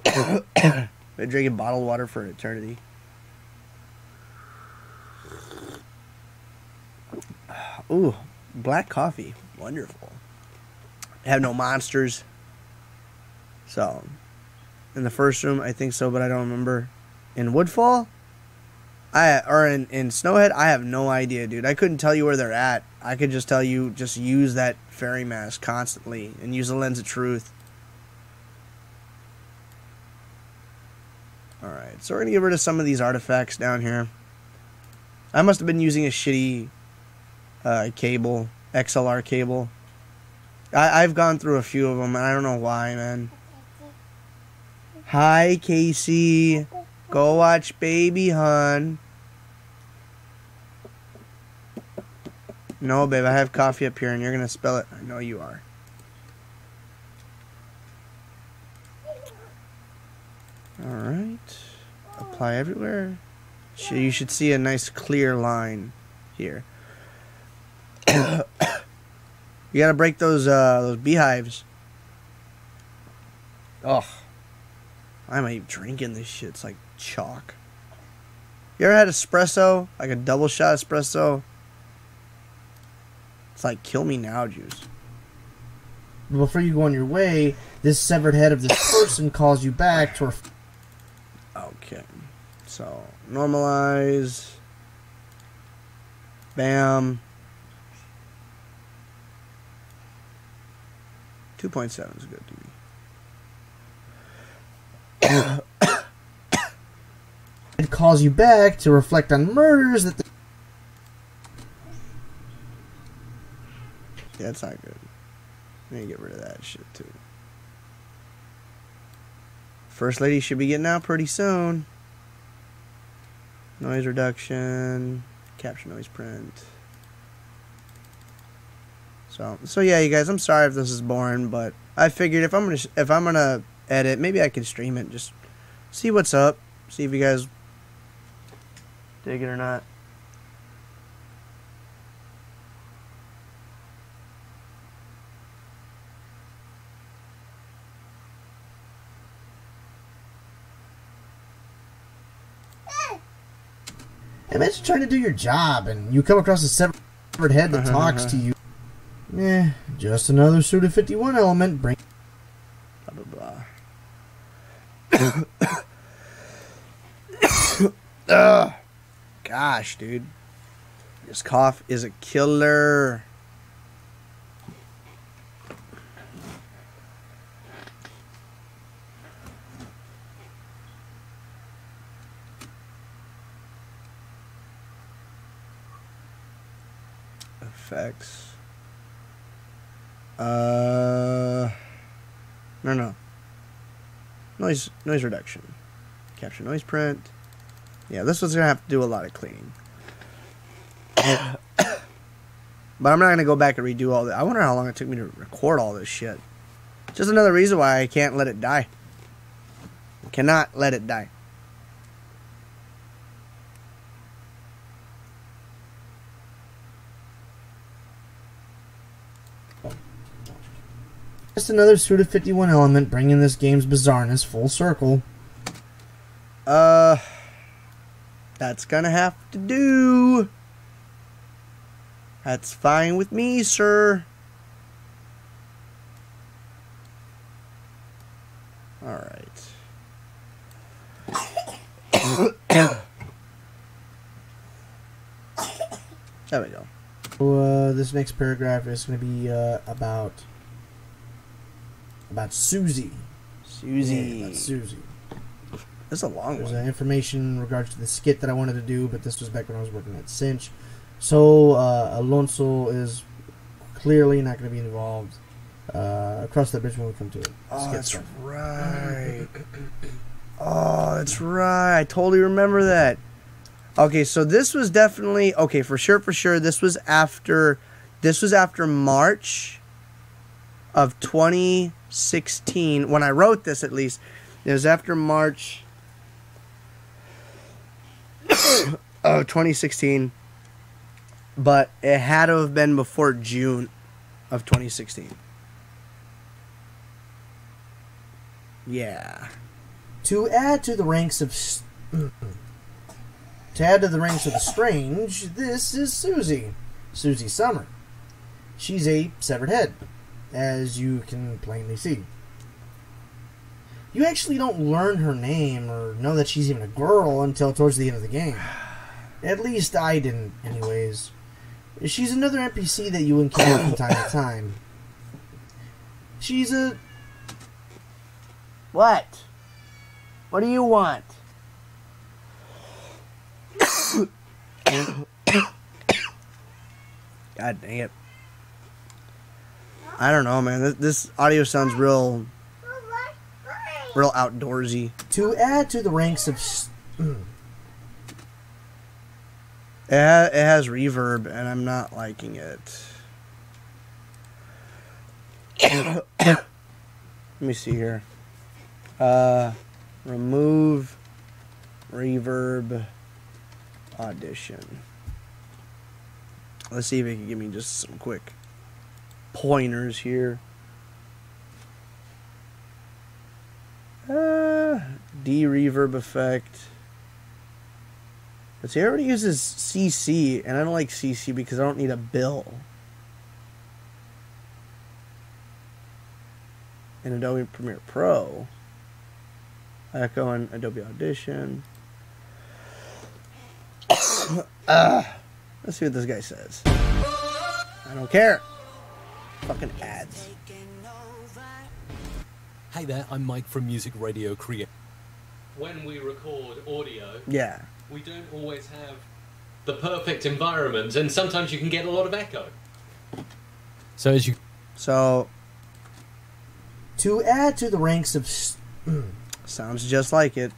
Been drinking bottled water for an eternity. Ooh, black coffee. Wonderful. I have no monsters. So, in the first room, I think so, but I don't remember. In Woodfall? Or in Snowhead, I have no idea, dude. I couldn't tell you where they're at. I could just tell you, just use that fairy mask constantly and use the lens of truth. Alright, so we're going to get rid of some of these artifacts down here. I must have been using a shitty cable, XLR cable. I've gone through a few of them, and I don't know why, man. Hi, Casey. Go watch Baby, hon. No, babe, I have coffee up here, and you're going to spill it. I know you are. Alright. Apply everywhere. You should see a nice clear line here. You gotta break those beehives. Ugh. Why am I drinking this shit? It's like chalk. You ever had espresso? Like a double shot espresso? It's like kill me now juice. Before you go on your way, this severed head of this person calls you back to... Okay. So, normalize. Bam. 2.7 is good to me. It calls you back to reflect on murders that... Yeah, that's not good. I need to get rid of that shit, too. First lady should be getting out pretty soon. Noise reduction. Capture noise print. So yeah, you guys, I'm sorry if this is boring, but I figured if I'm gonna edit, maybe I could stream it, just see what's up, see if you guys dig it or not. Imagine trying to do your job and you come across a severed head that talks to you. Just another Suda 51 element. Bring. Blah blah blah. Gosh, dude, this cough is a killer. Effects. No. Noise reduction. Capture noise print. Yeah, this one's gonna have to do a lot of cleaning. But I'm not gonna go back and redo all that. I wonder how long it took me to record all this shit. Just another reason why I can't let it die. Cannot let it die. Just another Suda 51 element, bringing this game's bizarreness full circle. That's gonna have to do. That's fine with me, sir. Alright. There we go. So, this next paragraph is going to be about Susie. Susie. About Susie. This is a long There's one. information in regards to the skit that I wanted to do, but this was back when I was working at Cinch. So, Alonso is clearly not going to be involved. Cross that bridge when we come to it. Oh, that's right. Oh, that's right. I totally remember that. Okay, so this was definitely... Okay, for sure. This was after March of 2016. When I wrote this, at least. It was after March of 2016. But it had to have been before June of 2016. Yeah. To add to the ranks of the strange, this is Susie. Susie Summer. She's a severed head, as you can plainly see. You actually don't learn her name or know that she's even a girl until towards the end of the game. At least I didn't, anyways. She's another NPC that you encounter from time to time. She's a... What? What do you want? God dang it. I don't know, man. This audio sounds real outdoorsy. To add to the ranks of... It has reverb, and I'm not liking it. Let me see here. Remove reverb audition. Let's see if it can give me just some quick pointers here. De-reverb effect. But see, it already uses CC, and I don't like CC because I don't need a bill. In Adobe Premiere Pro. Echo and Adobe Audition. Let's see what this guy says. I don't care. Fucking ads. Hey there, I'm Mike from Music Radio Create. When we record audio, Yeah. we don't always have the perfect environment, and sometimes you can get a lot of echo. So as you... So, To add to the ranks of... sounds just like it.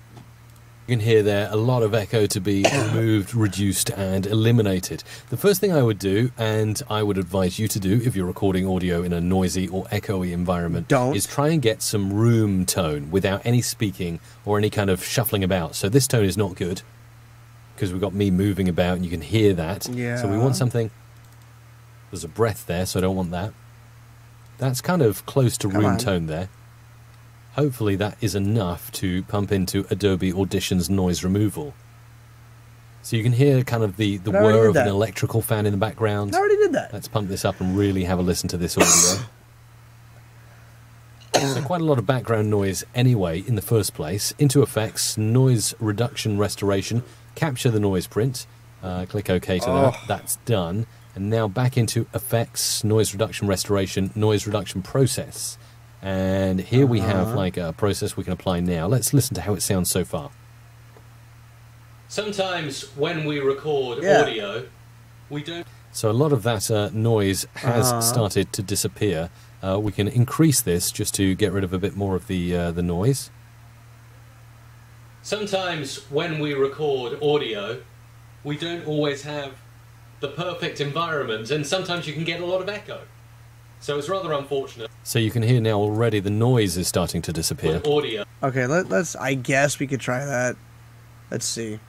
You can hear there a lot of echo to be removed, reduced, and eliminated. The first thing I would do, and I would advise you to do if you're recording audio in a noisy or echoey environment, is try and get some room tone without any speaking or any kind of shuffling about. So this tone is not good, because we've got me moving about and you can hear that. Yeah. So we want something... There's a breath there, so I don't want that. That's kind of close to room tone there. Hopefully that is enough to pump into Adobe Audition's noise removal. So you can hear kind of the whir of an electrical fan in the background. I already did that. Let's pump this up and really have a listen to this audio. So quite a lot of background noise anyway in the first place. Into Effects, Noise Reduction Restoration, capture the noise print. Click OK to that. That's done. And now back into Effects, Noise Reduction Restoration, Noise Reduction Process. And here we have like a process we can apply now. Let's listen to how it sounds so far. Sometimes when we record audio, we don't... So a lot of that noise has started to disappear. We can increase this just to get rid of a bit more of the noise. Sometimes when we record audio, we don't always have the perfect environment, and sometimes you can get a lot of echo. So it's rather unfortunate. So you can hear now already the noise is starting to disappear. With audio. Okay, let's. I guess we could try that. Let's see.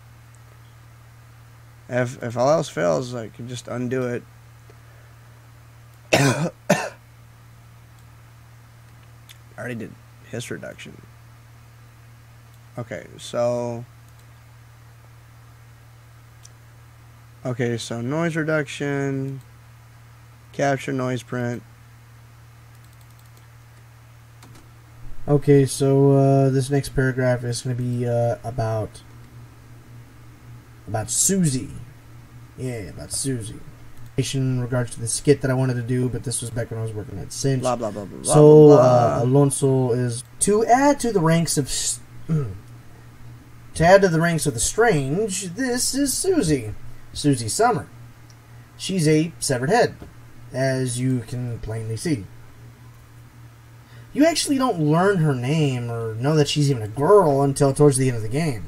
If all else fails, I can just undo it. I already did hiss reduction. Okay, so noise reduction, capture noise print. Okay, so this next paragraph is going to be about Susie. Yeah, about Susie. In regards to the skit that I wanted to do, but this was back when I was working at Cinch. Blah blah blah blah. So blah. Alonso is to add to the ranks of the strange. This is Susie, Susie Summer. She's a severed head, as you can plainly see. You actually don't learn her name or know that she's even a girl until towards the end of the game.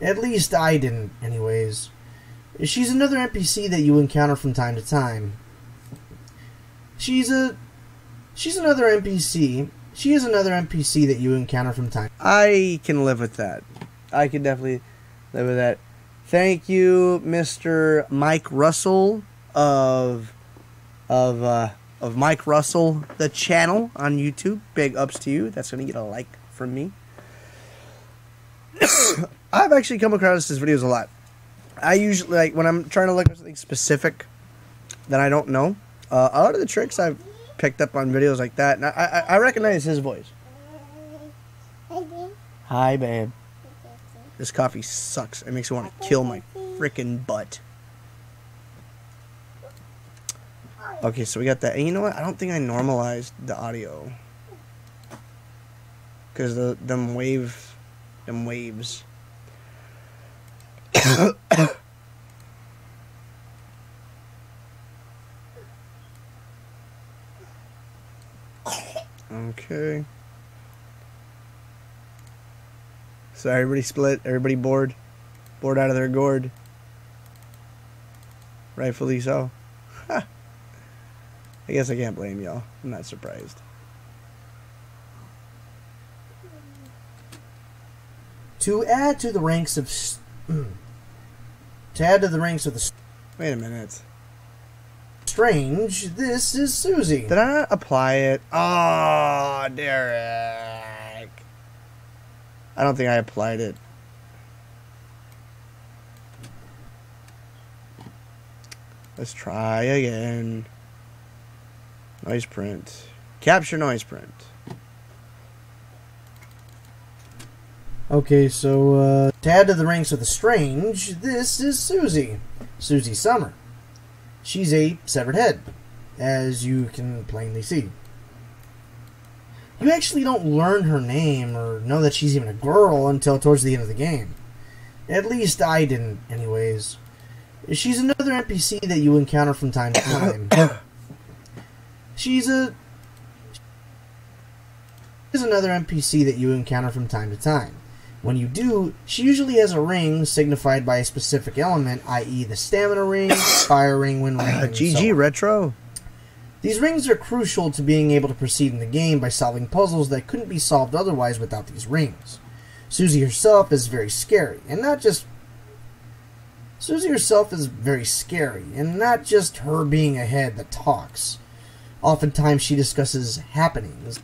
At least I didn't, anyways. She's another NPC that you encounter from time to time. She's another NPC. She is another NPC that you encounter from time. I can live with that. I can definitely live with that. Thank you, Mr. Mike Russell of Mike Russell, the channel on YouTube. Big ups to you. That's going to get a like from me. I've actually come across his videos a lot. I usually, like, when I'm trying to look at something specific that I don't know, a lot of the tricks I've picked up on videos like that, and I recognize his voice. Hi, babe. This coffee sucks. It makes me want to kill my frickin' butt. Okay, so we got that. And you know what? I don't think I normalized the audio. Because them waves. Okay. So everybody split. Everybody bored. Bored out of their gourd. Rightfully so. I guess I can't blame y'all. I'm not surprised. To add to the ranks of the Wait a minute. strange, this is Susie. Did I not apply it? Oh, Derek. I don't think I applied it. Let's try again. Noise print. Capture noise print. Okay, so to add to the ranks of the strange, this is Susie. Susie Summer. She's a severed head, as you can plainly see. You actually don't learn her name or know that she's even a girl until towards the end of the game. At least I didn't, anyways. She's another NPC that you encounter from time to time. She's another NPC that you encounter from time to time. When you do, she usually has a ring signified by a specific element, i.e. the stamina ring, fire ring, wind ring, and GG so on. Retro. These rings are crucial to being able to proceed in the game by solving puzzles that couldn't be solved otherwise without these rings. Susie herself is very scary, and not just her being a head that talks. Oftentimes she discusses happenings.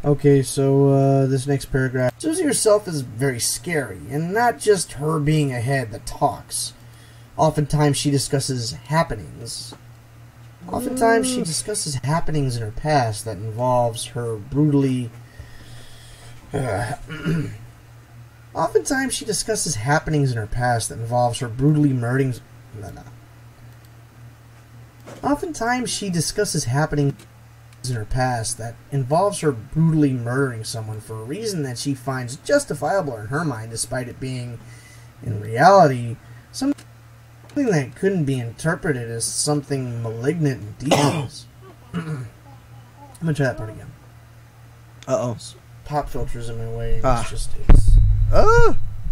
Okay, so this next paragraph. Susie herself is very scary, and not just her being a head that talks. Oftentimes she discusses happenings. Oftentimes she discusses happenings in her past that involves her brutally... Oftentimes she discusses happenings in her past that involves her brutally murdering... Oftentimes she discusses happenings in her past that involves her brutally murdering someone for a reason that she finds justifiable in her mind, despite it being, in reality, something that couldn't be interpreted as something malignant in details. I'm gonna try that part again. Uh-oh. Pop filters in my way. Ah.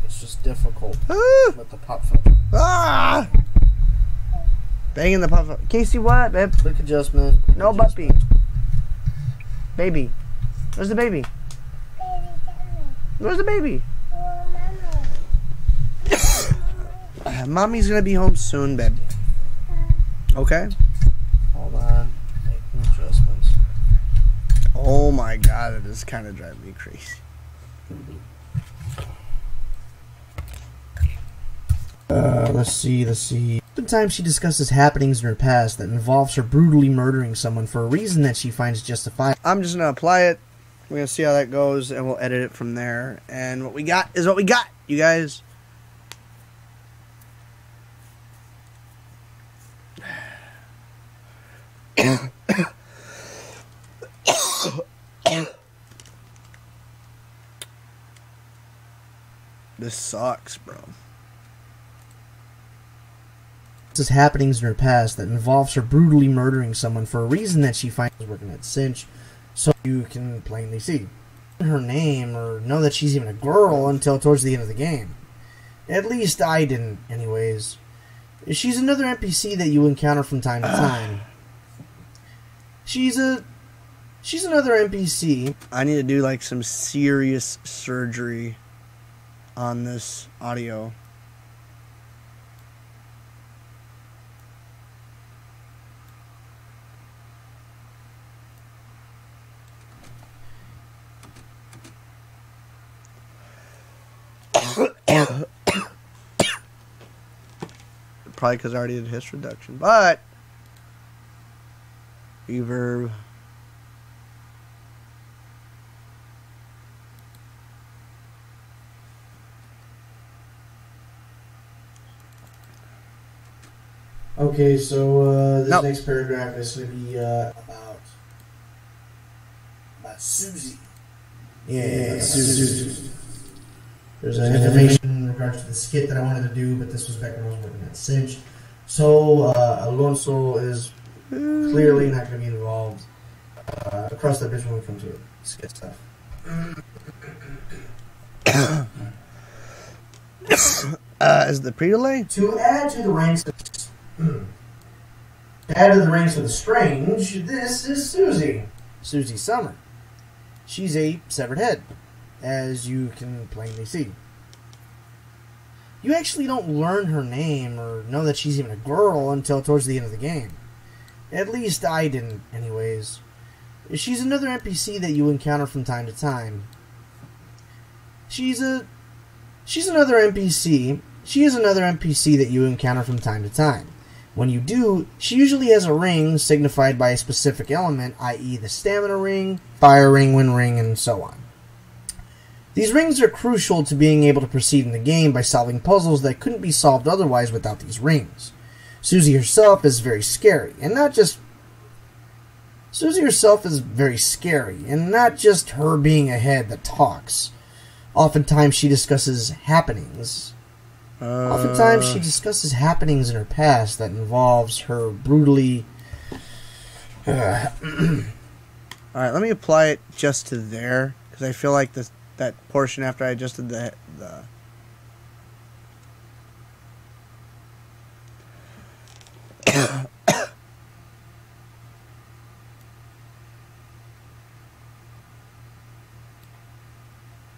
It's just difficult with the pop filter. Ah! Banging the pop. Can you see what, babe? Quick adjustment. No puppy. Baby. Where's the baby? Where's the baby? Mommy's gonna be home soon, babe. Okay? Hold on. Making adjustments. Oh my god, it is kind of driving me crazy. Let's see. Sometimes she discusses happenings in her past that involves her brutally murdering someone for a reason that she finds justifiable. I'm just gonna apply it. We're gonna see how that goes, and we'll edit it from there. And what we got is what we got, you guys. This sucks, bro. This happenings in her past that involves her brutally murdering someone for a reason that she finds working at Cinch, so you can plainly see her name or know that she's even a girl until towards the end of the game. At least I didn't, anyways. She's another NPC that you encounter from time to time. She's another NPC. I need to do like some serious surgery on this audio. Probably because I already did hiss reduction, but Reverb. Okay, so this Nope. next paragraph is going to be about Susie. Yeah, Susie. There's information in regards to the skit that I wanted to do, but this was back when I was working at Cinch. So Alonso is clearly not going to be involved. Across the bridge when we come to it. Skit stuff. Is the pre-delay? To add to the ranks of the strange, this is Susie. Susie Summer. She's a severed head, as you can plainly see. You actually don't learn her name or know that she's even a girl until towards the end of the game. At least I didn't, anyways. She's another NPC that you encounter from time to time. She's another NPC. She is another NPC that you encounter from time to time. When you do, she usually has a ring signified by a specific element, i.e. the stamina ring, fire ring, wind ring, and so on. These rings are crucial to being able to proceed in the game by solving puzzles that couldn't be solved otherwise without these rings. Susie herself is very scary, and not just her being a head that talks. Oftentimes she discusses happenings. in her past that involves her brutally... Alright, let me apply it just to there, because I feel like that portion after I adjusted the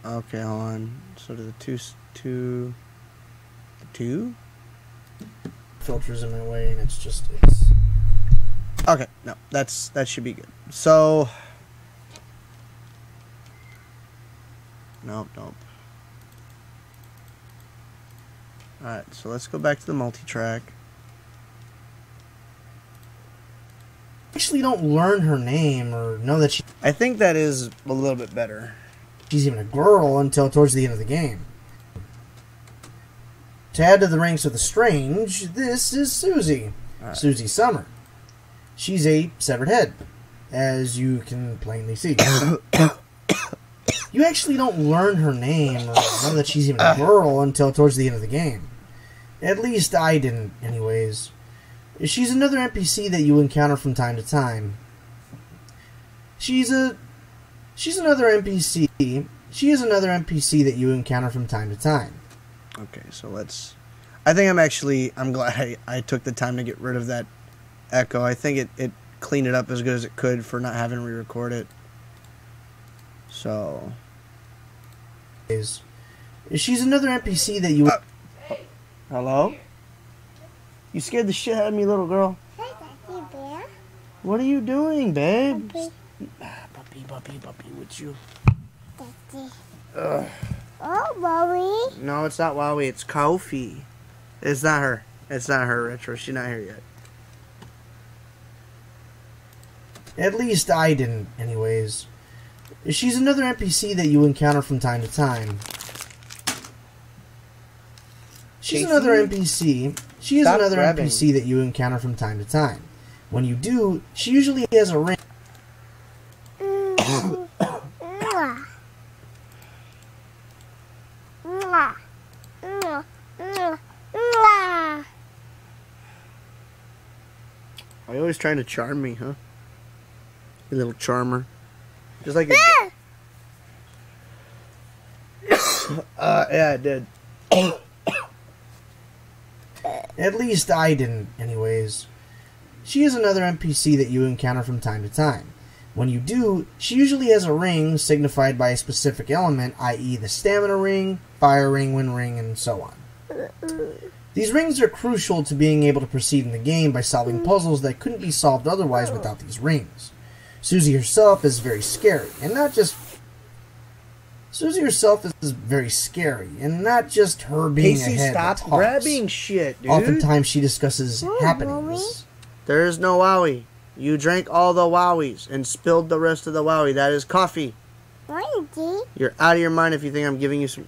okay, hold on. So the two filters in my way, and it's okay. No, that should be good. So nope. Alright, so let's go back to the multi-track. Actually don't learn her name or know that I think that is a little bit better. She's even a girl until towards the end of the game. To add to the ranks of the strange, this is Susie. Right. Susie Summer. She's a severed head, as you can plainly see. You actually don't learn her name or know that she's even a girl until towards the end of the game. At least I didn't, anyways. She's another NPC that you encounter from time to time. She's another NPC. She is another NPC that you encounter from time to time. Okay, so I'm glad I took the time to get rid of that echo. I think it cleaned it up as good as it could for not having to re-record it. So she's another NPC that you... Hello? You scared the shit out of me, little girl. Hey, Daddy Bear. What are you doing, babe? Puppy. Puppy, with you. Daddy. Ugh. Oh, Mommy. No, it's not Wowie, it's Kofi. It's not her, Retro. She's not here yet. At least I didn't, anyways. She's another NPC that you encounter from time to time. She's Casey? another NPC. She is Stop another grabbing. NPC that you encounter from time to time. When you do, she usually has a ring. Are you always trying to charm me, huh? You little charmer. Just like yeah, I did. At least I didn't, anyways. She is another NPC that you encounter from time to time. When you do, she usually has a ring signified by a specific element, i.e. the stamina ring, fire ring, wind ring, and so on. These rings are crucial to being able to proceed in the game by solving puzzles that couldn't be solved otherwise without these rings. Susie herself is very scary, and not just... Susie herself is very scary, and not just her being Casey, a head that stop talks. grabbing shit, dude. Oftentimes she discusses happenings. There is no Wowie. You drank all the wowies and spilled the rest of the wowie. That is coffee. You're out of your mind if you think I'm giving you some.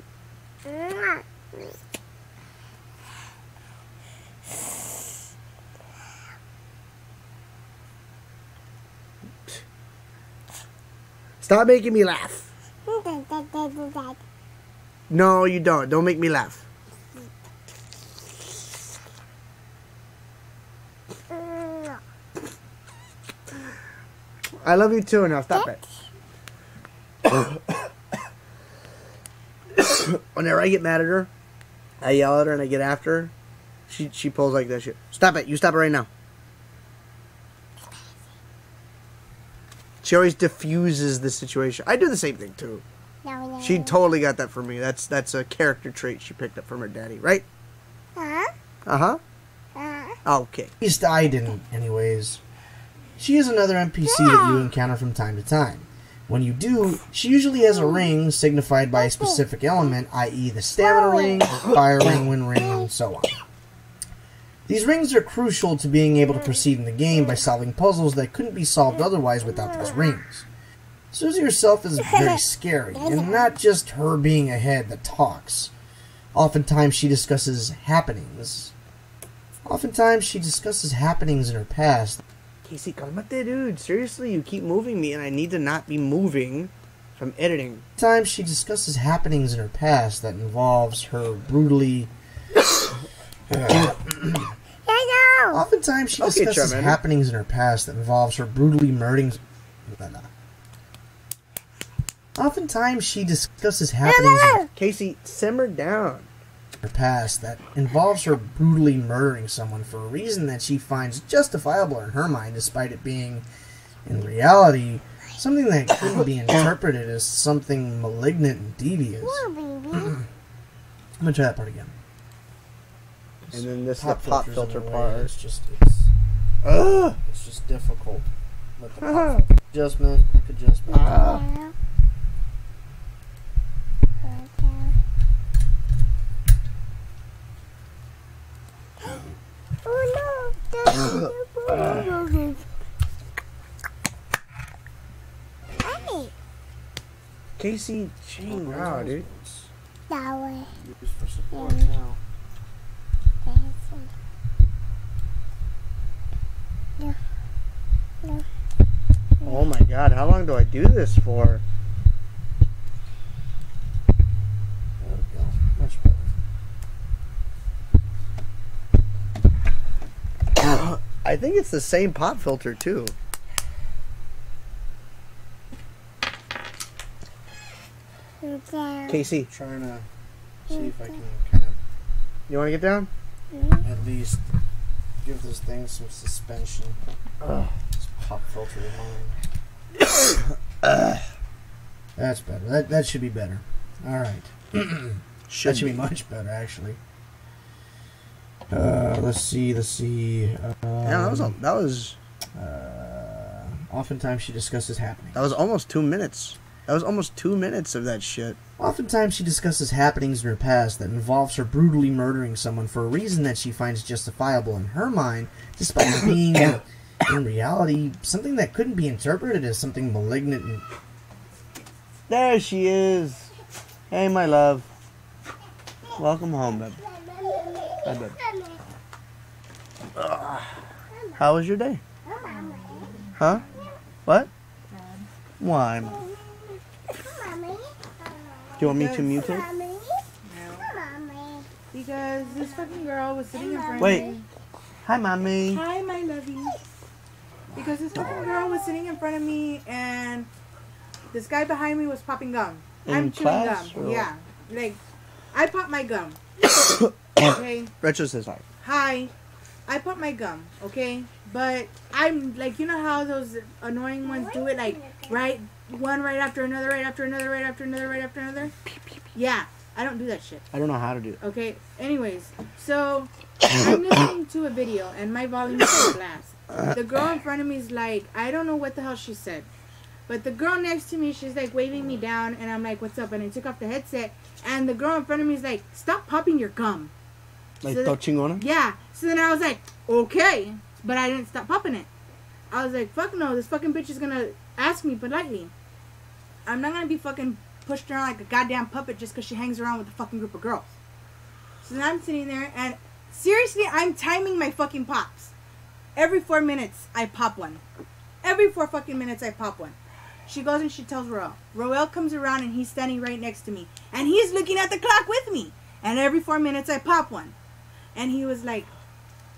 Stop making me laugh. No, you don't. Don't make me laugh. I love you too. Now stop it. Whenever I get mad at her, I yell at her and I get after her. She pulls like that shit. Stop it. You stop it right now. She always diffuses the situation. I do the same thing too. She totally got that from me. That's a character trait she picked up from her daddy, right? Uh-huh. Okay. At least I didn't, anyways. She is another NPC that you encounter from time to time. When you do, she usually has a ring signified by a specific element, i.e. the stamina ring, fire ring, wind ring, and so on. These rings are crucial to being able to proceed in the game by solving puzzles that couldn't be solved otherwise without these rings. Susie herself is very scary, and not just her being a head that talks. Oftentimes she discusses happenings. In her past. Casey, calmate, dude. Seriously, you keep moving me, and I need to not be moving from editing. Sometimes she discusses happenings in her past that involves her brutally... Oftentimes she discusses happenings in her past that involves her brutally murdering... Oftentimes she discusses happenings in Casey, simmer down. her past that involves her brutally murdering someone for a reason that she finds justifiable in her mind, despite it being, in reality, something that couldn't be interpreted as something malignant and devious. I'm gonna try that part again. And then this pop filter part. It's just difficult. Let the pop adjustment. Casey, ching out, dude. Used for support now. Oh my god, how long do I do this for? There we go. Much better. I think it's the same pop filter too. Casey, Trying to see if I can kind of you want to get down? at least give this thing some suspension. This pop filter of mine. That's better. That should be better. Alright. That should be much better, actually. Let's see. Yeah, that was Oftentimes she discusses happenings. that was almost 2 minutes. That was almost 2 minutes of that shit. Oftentimes she discusses happenings in her past that involves her brutally murdering someone for a reason that she finds justifiable in her mind, despite it being, in reality, something that couldn't be interpreted as something malignant and... There she is. Hey, my love. Welcome home, babe. Hi, babe. How was your day? Huh? What? Why? Mom? Do you want me to mute it? No. Because this fucking girl was sitting in front of Wait. me. Hi, mommy. Hi, my lovey. Because this fucking girl was sitting in front of me and this guy behind me was popping gum. I'm chewing class, gum. or- Yeah. Like, I pop my gum. Okay? Retro says hi. Hi. I pop my gum, okay? But I'm like, you know how those annoying ones do it? Like, one right after another, right after another, right after another, right after another? Yeah. I don't do that shit. I don't know how to do it. Okay, anyways, so I'm listening to a video and my volume is on blast. The girl in front of me is like, I don't know what the hell she said. But the girl next to me, she's like waving me down and I'm like, what's up? And I took off the headset and the girl in front of me is like, stop popping your gum. Like, So chingona? Yeah. So then I was like, okay. But I didn't stop popping it. I was like, fuck no, this fucking bitch is gonna ask me politely. I'm not gonna be fucking pushed around like a goddamn puppet just because she hangs around with a fucking group of girls. So then I'm sitting there, and seriously, I'm timing my fucking pops. Every 4 minutes, I pop one. Every 4 fucking minutes, I pop one. She goes and she tells Roel. Roel comes around, and he's standing right next to me. And he's looking at the clock with me. And every 4 minutes, I pop one. And he was like,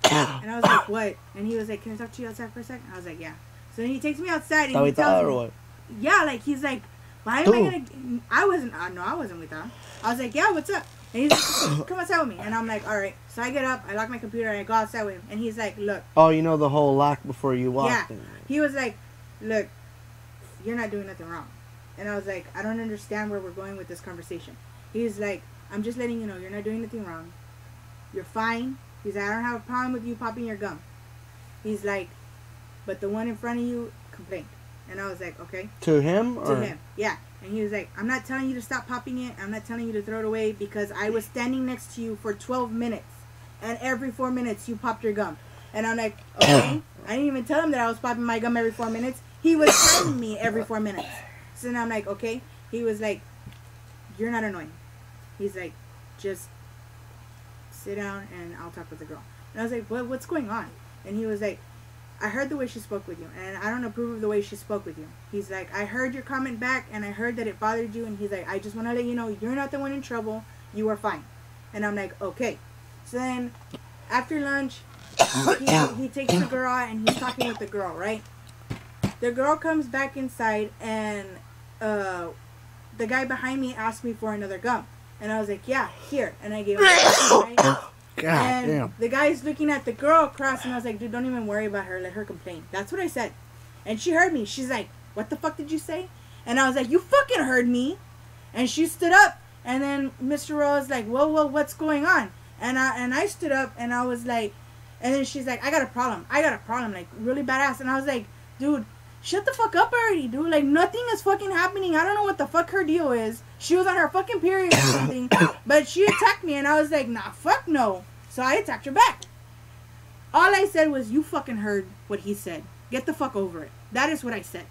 and I was like, what? And he was like, can I talk to you outside for a second? I was like, yeah. So then he takes me outside, and he tells me, yeah, like, he's like, why am I gonna, I wasn't with her. I was like, yeah, what's up? And he's like, come outside with me. And I'm like, all right. So I get up, I lock my computer, and I go outside with him. And he's like, look. Oh, you know the whole lock before you walk. Yeah. He was like, look, you're not doing nothing wrong. And I was like, I don't understand where we're going with this conversation. He's like, I'm just letting you know you're not doing anything wrong. You're fine. He's like, I don't have a problem with you popping your gum. He's like, but the one in front of you complained. And I was like, okay. To him? Or? To him, yeah. And he was like, I'm not telling you to stop popping it. I'm not telling you to throw it away because I was standing next to you for 12 minutes. And every 4 minutes you popped your gum. And I'm like, okay. I didn't even tell him that I was popping my gum every 4 minutes. He was telling me every 4 minutes. So then I'm like, okay. He was like, you're not annoying. He's like, just sit down and I'll talk with the girl. And I was like, what's going on? And he was like, I heard the way she spoke with you, and I don't approve of the way she spoke with you. He's like, I heard your comment back, and I heard that it bothered you, and he's like, I just want to let you know you're not the one in trouble. You are fine. And I'm like, okay. So then, after lunch, he takes the girl out, and he's talking with the girl, right? The girl comes back inside, and the guy behind me asked me for another gum. And I was like, yeah, here. And I gave him right? God and damn. the guy's looking at the girl across, and I was like, dude, don't even worry about her. Let her complain. That's what I said. And she heard me. She's like, what the fuck did you say? And I was like, you fucking heard me. And she stood up. And then Mr. Rowe was like, whoa, what's going on? And I stood up, and I was like, and then she's like, I got a problem, like, really badass. And I was like, dude, shut the fuck up already, dude. Like, nothing is fucking happening. I don't know what the fuck her deal is. She was on her fucking period or something. But she attacked me, and I was like, nah, fuck no. So I attacked her back. All I said was, you fucking heard what he said. Get the fuck over it. That is what I said.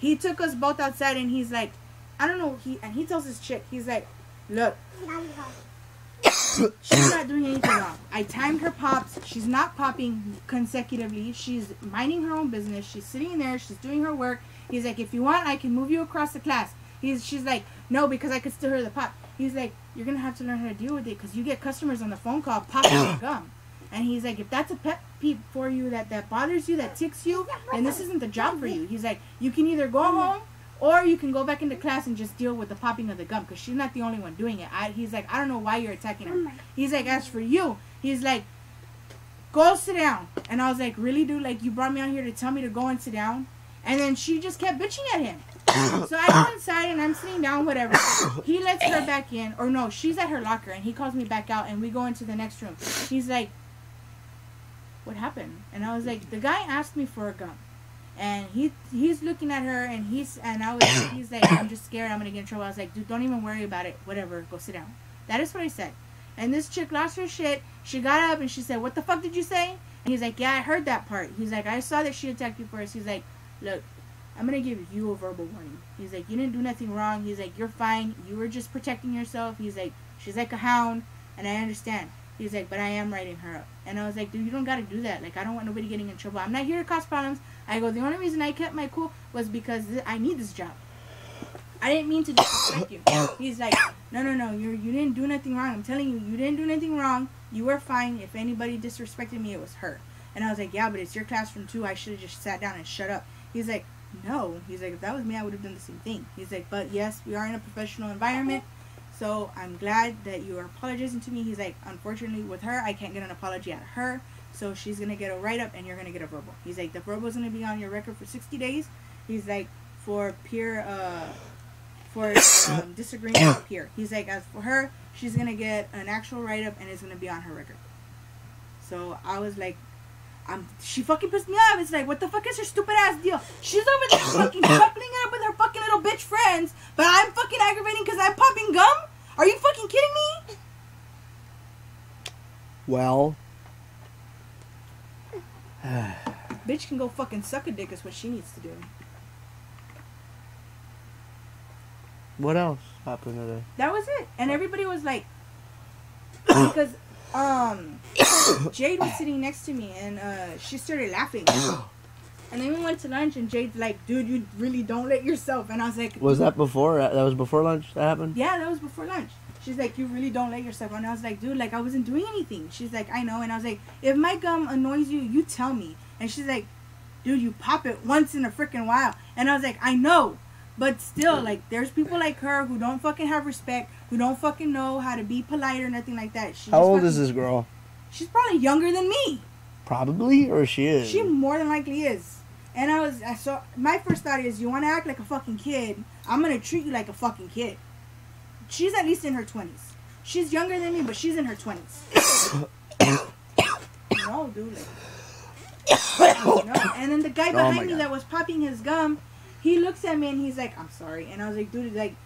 He took us both outside, and he's like, I don't know. He tells his chick, he's like, look, she's not doing anything wrong. I timed her pops. She's not popping consecutively. She's minding her own business. She's sitting there. She's doing her work. He's like, if you want, I can move you across the class. She's like, no, because I could still hear the pop. He's like, you're going to have to learn how to deal with it because you get customers on the phone call popping your gum. And he's like, if that's a pet peeve for you, that bothers you, that ticks you, then this isn't the job for you. He's like, you can either go home or you can go back into class and just deal with the popping of the gum because she's not the only one doing it. He's like, I don't know why you're attacking her. He's like, as for you, he's like, go sit down. And I was like, really, dude? Like, you brought me out here to tell me to go and sit down? And then she just kept bitching at him. So I go inside and I'm sitting down, whatever. He lets her back in. Or no, she's at her locker and he calls me back out and we go into the next room. He's like, what happened? And I was like, the guy asked me for a gum. And he's looking at her and he's like, I'm just scared, I'm gonna get in trouble. I was like, dude, don't even worry about it. Whatever, go sit down. That is what I said. And this chick lost her shit. She got up and she said, what the fuck did you say? And he's like, yeah, I heard that part. He's like, I saw that she attacked you first. He's like, look, I'm gonna give you a verbal warning. He's like, you didn't do nothing wrong. He's like, you're fine. You were just protecting yourself. He's like, she's like a hound, and I understand. He's like, but I am writing her up. And I was like, dude, you don't gotta do that. Like, I don't want nobody getting in trouble. I'm not here to cause problems. I go, the only reason I kept my cool was because I need this job. I didn't mean to disrespect you. He's like, no, you didn't do nothing wrong. I'm telling you, you didn't do anything wrong. You were fine. If anybody disrespected me, it was her. And I was like, yeah, but it's your classroom too. I should have just sat down and shut up. He's like, no. He's like, if that was me, I would have done the same thing. He's like, but yes, we are in a professional environment. So I'm glad that you are apologizing to me. He's like, unfortunately with her, I can't get an apology out of her. So she's going to get a write-up and you're going to get a verbal. He's like, the verbal is going to be on your record for 60 days. He's like, for peer, disagreeing with peer. He's like, as for her, she's going to get an actual write-up and it's going to be on her record. So I was like, she fucking pissed me off. It's like, what the fuck is her stupid ass deal? She's over there fucking coupling it up with her fucking little bitch friends, but I'm fucking aggravating because I'm popping gum? Are you fucking kidding me? Well, Bitch can go fucking suck a dick is what she needs to do. What else happened today? That was it. And everybody was like, because Jade was sitting next to me and she started laughing. And then we went to lunch and Jade's like, dude, you really don't let yourself. And I was like, Was that before? That was before lunch that happened? yeah, that was before lunch. She's like, you really don't let yourself. And I was like, dude, like, I wasn't doing anything. She's like, I know. And I was like, if my gum annoys you, you tell me. And she's like, dude, you pop it once in a freaking while. And I was like, I know. But still, like, there's people like her who don't fucking have respect, who don't fucking know how to be polite or nothing like that. How old is this girl? She's probably younger than me. Probably, or she is? She more than likely is. And so my first thought is, you want to act like a fucking kid, I'm going to treat you like a fucking kid. She's at least in her 20s. She's younger than me, but she's in her 20s. No, dude. Like, no. And then the guy behind me that was popping his gum, he looks at me and he's like, I'm sorry. And I was like, dude, like,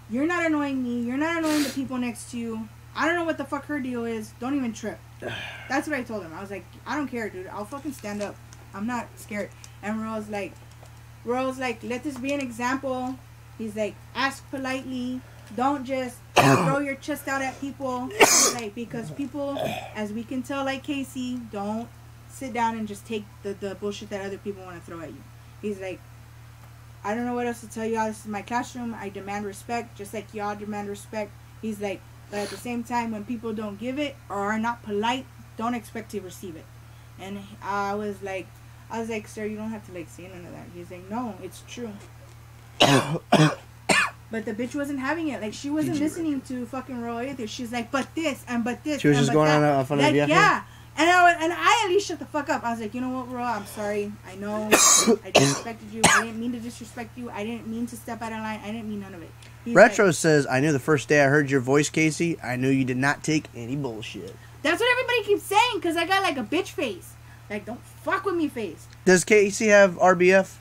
you're not annoying me. You're not annoying the people next to you. I don't know what the fuck her deal is. Don't even trip. That's what I told him. I was like, I don't care, dude. I'll fucking stand up. I'm not scared. And Royal's like, let this be an example. He's like, ask politely. Don't just throw your chest out at people. Like, because people, as we can tell, like Casey, don't sit down and just take the bullshit that other people want to throw at you. He's like, I don't know what else to tell y'all. This is my classroom. I demand respect, just like y'all demand respect. He's like, but at the same time, when people don't give it or are not polite, don't expect to receive it. And I was like, sir, you don't have to like say none of that. He's like, no, it's true. But the bitch wasn't having it. Like, she wasn't listening to fucking Royal either. She's like, but this and but this. She was just going on a fun of yeah. And I at least shut the fuck up. I was like, you know what, Royal, I'm sorry. I know I disrespected you. I didn't mean to disrespect you. I didn't mean to step out of line. I didn't mean none of it. Retro says, I knew the first day I heard your voice, Casey, I knew you did not take any bullshit. That's what everybody keeps saying, because I got like a bitch face. Like, don't fuck with me face. Does Casey have RBF?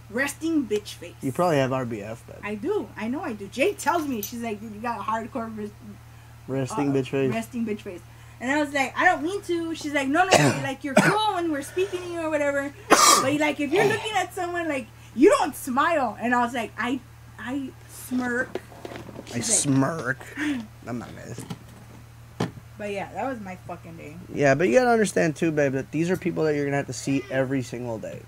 Resting bitch face. You probably have RBF, but I do. I know I do. Jade tells me, she's like, dude, you got a hardcore resting bitch face. Resting bitch face. And I was like, I don't mean to. She's like, no, like, you're cool when we're speaking to you or whatever. But like, if you're looking at someone, like, you don't smile. And I was like, I smirk. I smirk. I'm not mad. But yeah, that was my fucking day. Yeah, but you gotta understand too, babe, that these are people that you're gonna have to see every single day.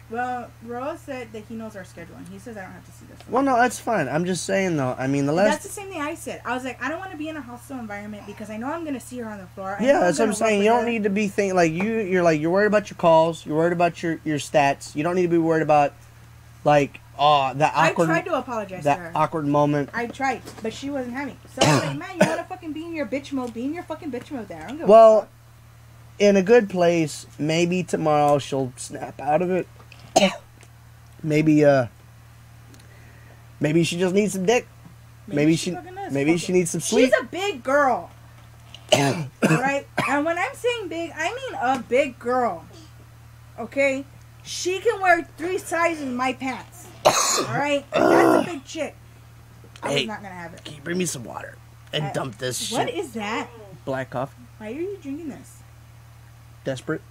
Well, Roa said that he knows our schedule, and he says I don't have to see this. Well, no, that's fine. I'm just saying, though. I mean, that's the same thing I said. I was like, I don't want to be in a hostile environment because I know I'm going to see her on the floor. Yeah, that's what I'm saying. You don't need to be thinking like you're worried about your calls. You're worried about your stats. You don't need to be worried about like that awkward. I tried to apologize to her. That awkward moment. I tried, but she wasn't having it. So I was like, man, you want to fucking be in your bitch mode? Be in your fucking bitch mode there. I don't give a fuck. In a good place, maybe tomorrow she'll snap out of it. Maybe she just needs some dick. Maybe she needs some sleep. She's a big girl. Right? And when I'm saying big, I mean a big girl. Okay? She can wear 3 sizes in my pants. Alright? That's a big chick. I was not gonna have it. Can you bring me some water and dump this shit? What is that? Black coffee. Why are you drinking this? Desperate?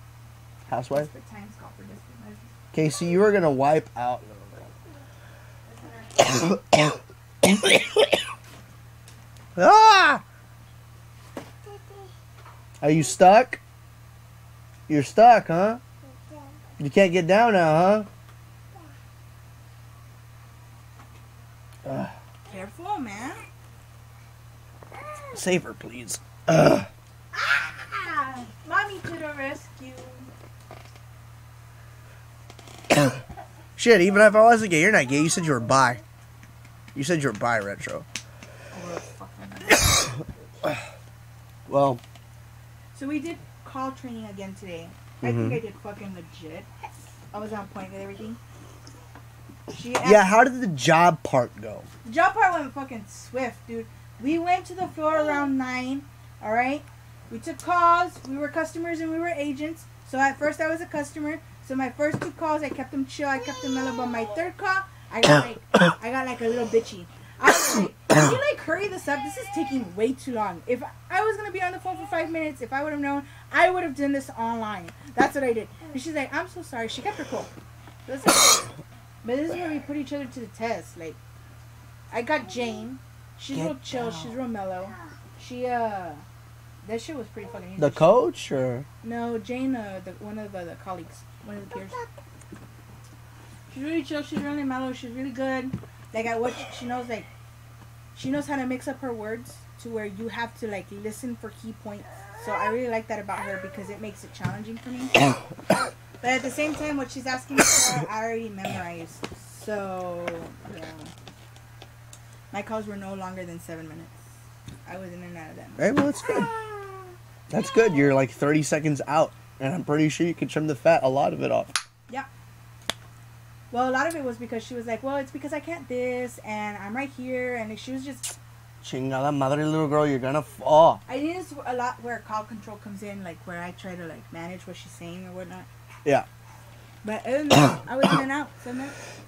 Housewife? Desperate times call for desperate measures. Casey, you are gonna wipe out. Ah! Are you stuck? You're stuck, huh? You can't get down now, huh? Careful, man. Save her, please. Ah! Mommy to the rescue. Shit, even if I wasn't gay, you're not gay. You said you were bi. You said you were bi, Retro. Well. So we did call training again today. I think I did fucking legit. I was on point with everything. Yeah, how did the job part go? The job part went fucking swift, dude. We went to the floor around 9, alright? We took calls. We were customers and we were agents. So at first I was a customer. So my first 2 calls, I kept them chill. I kept them mellow. But my 3rd call, I got like a little bitchy. I was like, can you like hurry this up? This is taking way too long. If I was gonna be on the phone for 5 minutes, if I would have known, I would have done this online. That's what I did. And she's like, I'm so sorry. She kept her cool. But this is where we put each other to the test. Like, I got Jane. She's real chill. She's real mellow. She that shit was pretty fucking easy. The coach or no, Jane, one of the colleagues, one of the peers. She's really chill. She's really mellow. She's really good. Like at what she knows, like she knows how to mix up her words to where you have to like listen for key points. So I really like that about her because it makes it challenging for me. But at the same time, what she's asking me for, I already memorized. So yeah, my calls were no longer than 7 minutes. I was in and out of them. Hey, well, that's good. That's good. You're like 30 seconds out, and I'm pretty sure you can trim the fat, a lot of it off. Yeah. Well, a lot of it was because she was like, well, it's because I can't this, and I'm right here, and she was just... Chingada madre, little girl, you're gonna fall. I think it's a lot where call control comes in, like where I try to like manage what she's saying or whatnot. Yeah. But other than that, I was in and out. 7 minutes.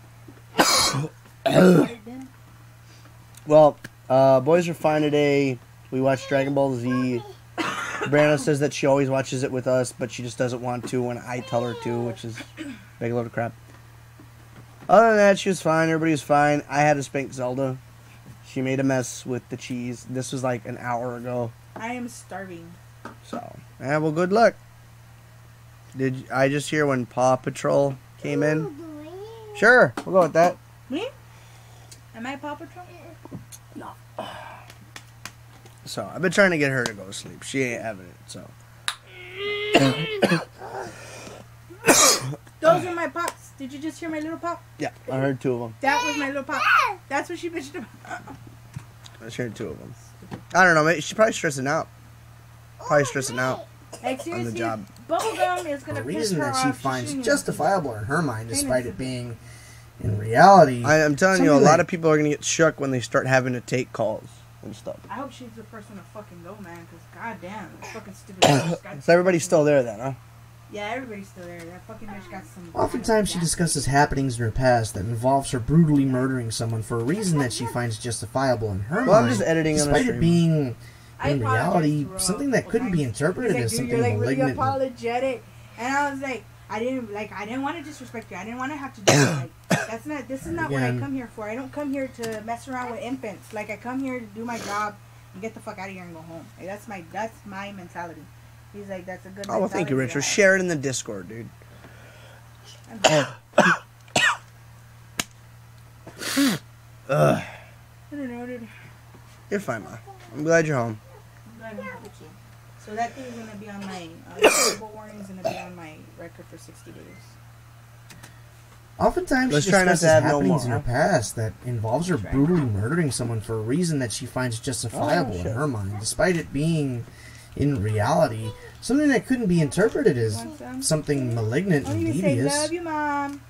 Well, boys are fine today. We watched Dragon Ball Z. Brianna says that she always watches it with us, but she just doesn't want to when I tell her to, which is a big load of crap. Other than that, she was fine. Everybody was fine. I had to spank Zelda. She made a mess with the cheese. This was like an hour ago. I am starving. So, yeah, well, good luck. Did I just hear when Paw Patrol came in? Sure, we'll go with that. Me? Am I Paw Patrol? No. So, I've been trying to get her to go to sleep. She ain't having it, so. Those are my pops. Did you just hear my little pop? Yeah, I heard 2 of them. That was my little pop. That's what she bitched about. I just heard 2 of them. I don't know, maybe she's probably stressing out. Like, seriously, on the job. Bubblegum is going The to piss reason her that she off. finds justifiable in her mind, despite it being in reality. I'm telling you, a something lot like- of people are going to get shook when they start having to take calls and stuff. I hope she's the person to fucking go, man, because goddamn, that fucking stupid bitch got So everybody's still there then, huh? Yeah, everybody's still there. That fucking bitch got some... Oftentimes she discusses happenings in her past that involves her brutally murdering someone for a reason that she finds justifiable in her mind. Well, I'm just editing on a despite stream. it being, I in apologize reality, to her something that couldn't be interpreted He's as like, something dude, you're like really malignant. apologetic. And I was like, I didn't want to disrespect you. I didn't want to have to do it. Like, this is not what I Again. come here for. I don't come here to mess around with infants. Like, I come here to do my job and get the fuck out of here and go home. Like, that's my mentality. He's like, that's a good Oh, well, thank you, mentality Richard. to have. Share it in the Discord, dude. Ugh. I don't know, dude. You're fine, Ma. I'm glad you're home. I'm glad I'm with you. So that thing's gonna be on my terrible warning's gonna be on my record for 60 days. Oftentimes Let's she try not to discusses add no happenings in more, her past that involves her brutally murdering someone for a reason that she finds justifiable in her mind, despite it being, in reality, something that couldn't be interpreted as Want some? something malignant Oh, and you say devious. love you, mom.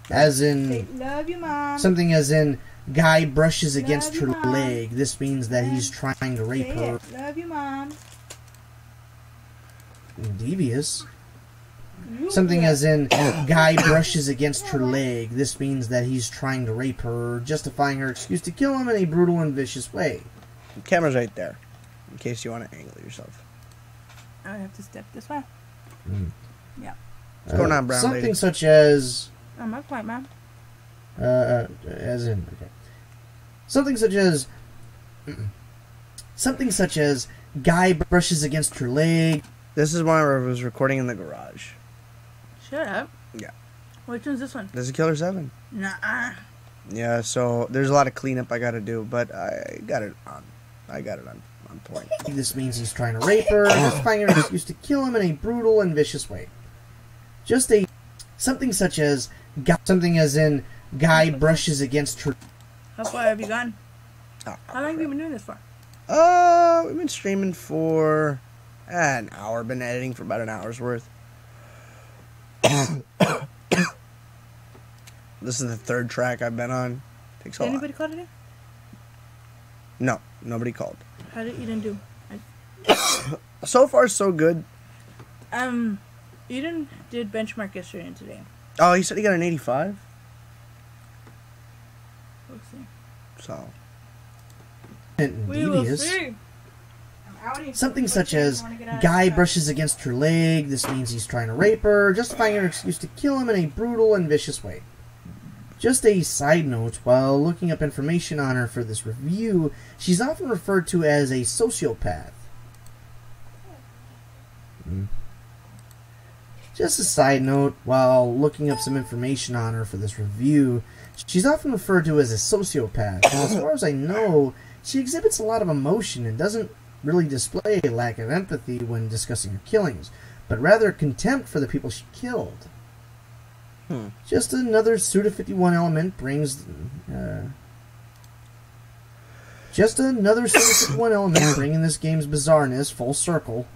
As Say in, love you, mom. something as in, guy brushes against her Love you, Mom. leg. This means that he's trying to rape Say her. it. Love you, mom. Devious. You Something will. as in, guy brushes against her leg. This means that he's trying to rape her, justifying her excuse to kill him in a brutal and vicious way. The camera's right there, in case you want to angle yourself. I would have to step this way. Yeah. What's going on, brown Something lady? such as, I'm not quite, mom. as in, okay. Something such as, guy brushes against her leg. This is one I was recording in the garage. Shut up. Yeah. Which one's this one? This is Killer 7. Nuh-uh. Yeah, so there's a lot of cleanup I gotta do, but I got it on point. This means he's trying to rape her, justifying her excuse to kill him in a brutal and vicious way. Something such as, something as in, guy brushes against her. How far have you gone? Oh, How long have you been doing this for? We've been streaming for an hour. Been editing for about an hour's worth. This is the 3rd track I've been on. Takes a Did lot. anybody call today? No, nobody called. How did Eden do? So far, so good. Eden did benchmark yesterday and today. Oh, he said he got an 85. Let's see. So, and We will devious. see. Something such as, guy brushes against her leg, this means he's trying to rape her, justifying her excuse to kill him in a brutal and vicious way. Just a side note, while looking up information on her for this review, she's often referred to as a sociopath. Just a side note, while looking up some information on her for this review, she's often referred to as a sociopath. And as far as I know, she exhibits a lot of emotion and doesn't really display a lack of empathy when discussing her killings, but rather contempt for the people she killed. Just another Suda51 element brings... just another Suda51 element bringing this game's bizarreness full circle.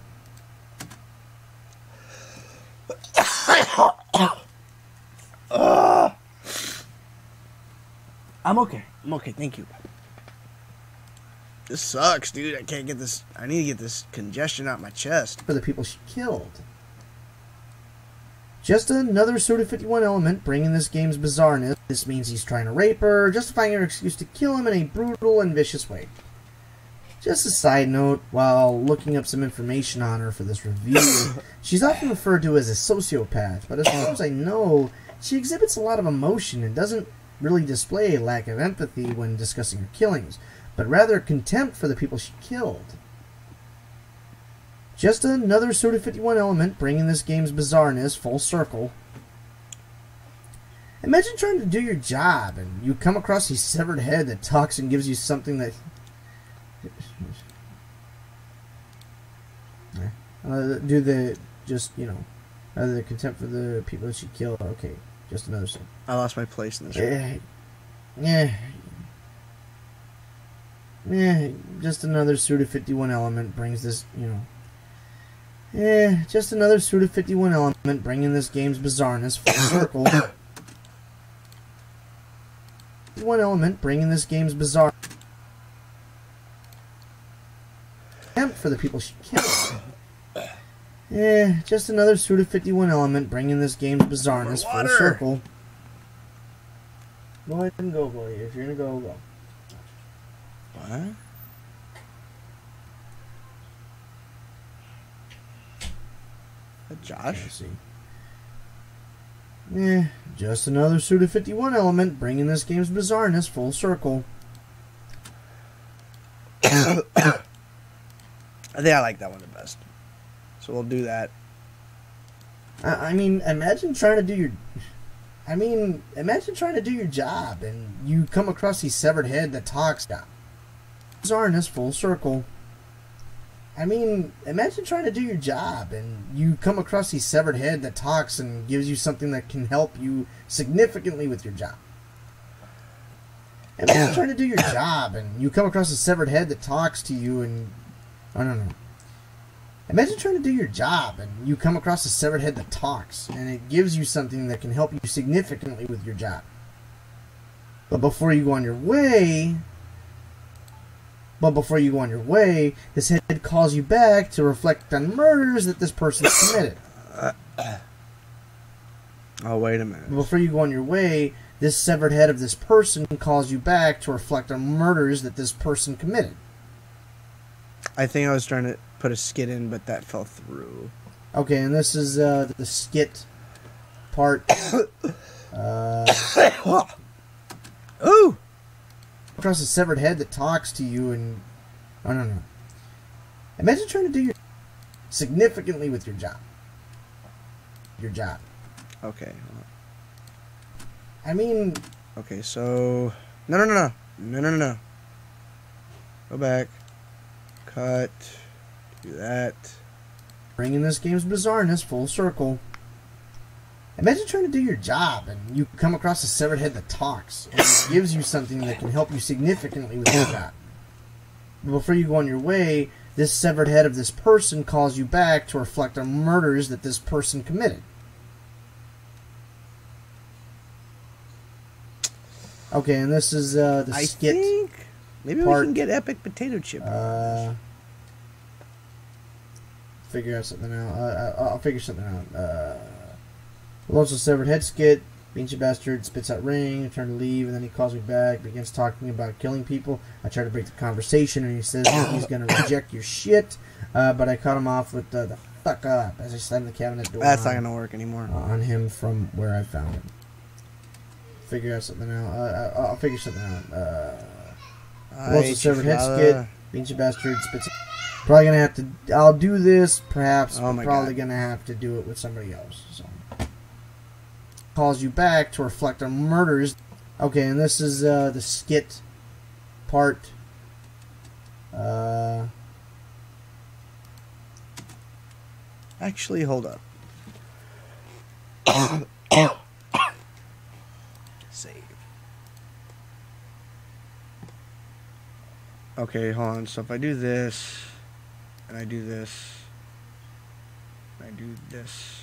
I'm okay. I'm okay, thank you. This sucks, dude. I can't get this. I need to get this congestion out my chest. For the people she killed. Just another Suda51 element bringing this game's bizarreness. This means he's trying to rape her, justifying her excuse to kill him in a brutal and vicious way. Just a side note, while looking up some information on her for this review, she's often referred to as a sociopath, but as far as I know, she exhibits a lot of emotion and doesn't really display a lack of empathy when discussing her killings, but rather contempt for the people she killed. Just another Suda51 element bringing this game's bizarreness full circle. Imagine trying to do your job and you come across a severed head that talks and gives you something that... do the, just, you know, the contempt for the people that she killed. Okay, just another thing. I lost my place in this. Just another Suda51 element brings this, you know. Just another Suda51 element bringing this game's bizarreness full circle. One element bringing this game's bizarre for the people she killed. Just another Suda51 element bringing this game's bizarreness full circle. Go ahead and go, boy. If you're gonna go, go. What? Josh? Let's see. Just another Suda51 element bringing this game's bizarreness full circle. I think I like that one the best. So we'll do that. I mean, imagine trying to do your... imagine trying to do your job and you come across a severed head that talks down. Bizarreness full circle. Imagine trying to do your job and you come across a severed head that talks and gives you something that can help you significantly with your job. Imagine trying to do your job and you come across a severed head that talks to you and... I don't know. Imagine trying to do your job and you come across a severed head that talks and it gives you something that can help you significantly with your job. But before you go on your way... this head calls you back to reflect on murders that this person committed. Oh, wait a minute. Before you go on your way, this severed head of this person calls you back to reflect on murders that this person committed. I think I was trying to put a skit in, but that fell through. Okay, and this is the skit part. Ooh! Across a severed head that talks to you and... I don't know. Imagine trying to do your... significantly with your job. Your job. Okay. Okay, so... No. Go back. Cut. Do that. Bringing this game's bizarreness full circle. Imagine trying to do your job and you come across a severed head that talks and it gives you something that can help you significantly with your job. But before you go on your way, this severed head of this person calls you back to reflect on murders that this person committed. Okay, and this is the skit. I think maybe part. we can get epic potato chip. Figure out something out. I'll figure something out. Lots of severed head skit. Beans you bastard, spits out ring, I turn to leave, and then he calls me back, begins talking about killing people. I try to break the conversation, and he says that he's going to reject your shit, but I cut him off with the fuck up as I slam the cabinet door. That's not going to work anymore. On him from where I found him. Figure out something out. I'll figure something out. Close the server head skid, Beans you bastard, spits. Probably going to have to, I'll do this, perhaps, oh my probably God. going to have to do it with somebody else, so. Calls you back to reflect on murders. Okay, and this is the skit part. Actually, hold up. Save. Okay, hold on. So if I do this, and I do this, and I do this.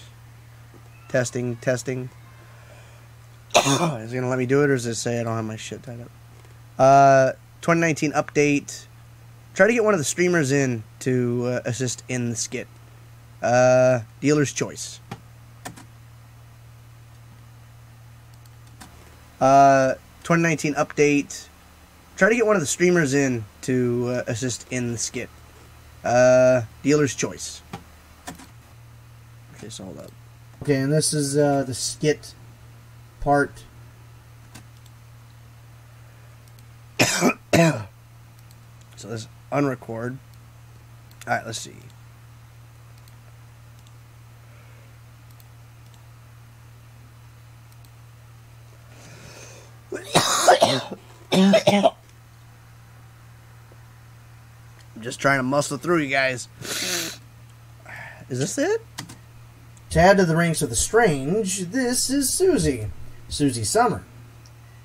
Testing, testing. Is it gonna let me do it, or does it say I don't have my shit tied up? 2019 update. Try to get one of the streamers in to assist in the skit. Dealer's choice. 2019 update. Try to get one of the streamers in to assist in the skit. Dealer's choice. Okay, so hold up. Okay, and this is the skit part. So this unrecord. Alright, let's see. I'm just trying to muscle through, you guys. Is this it? To add to the ranks of the strange, this is Susie. Susie Summer.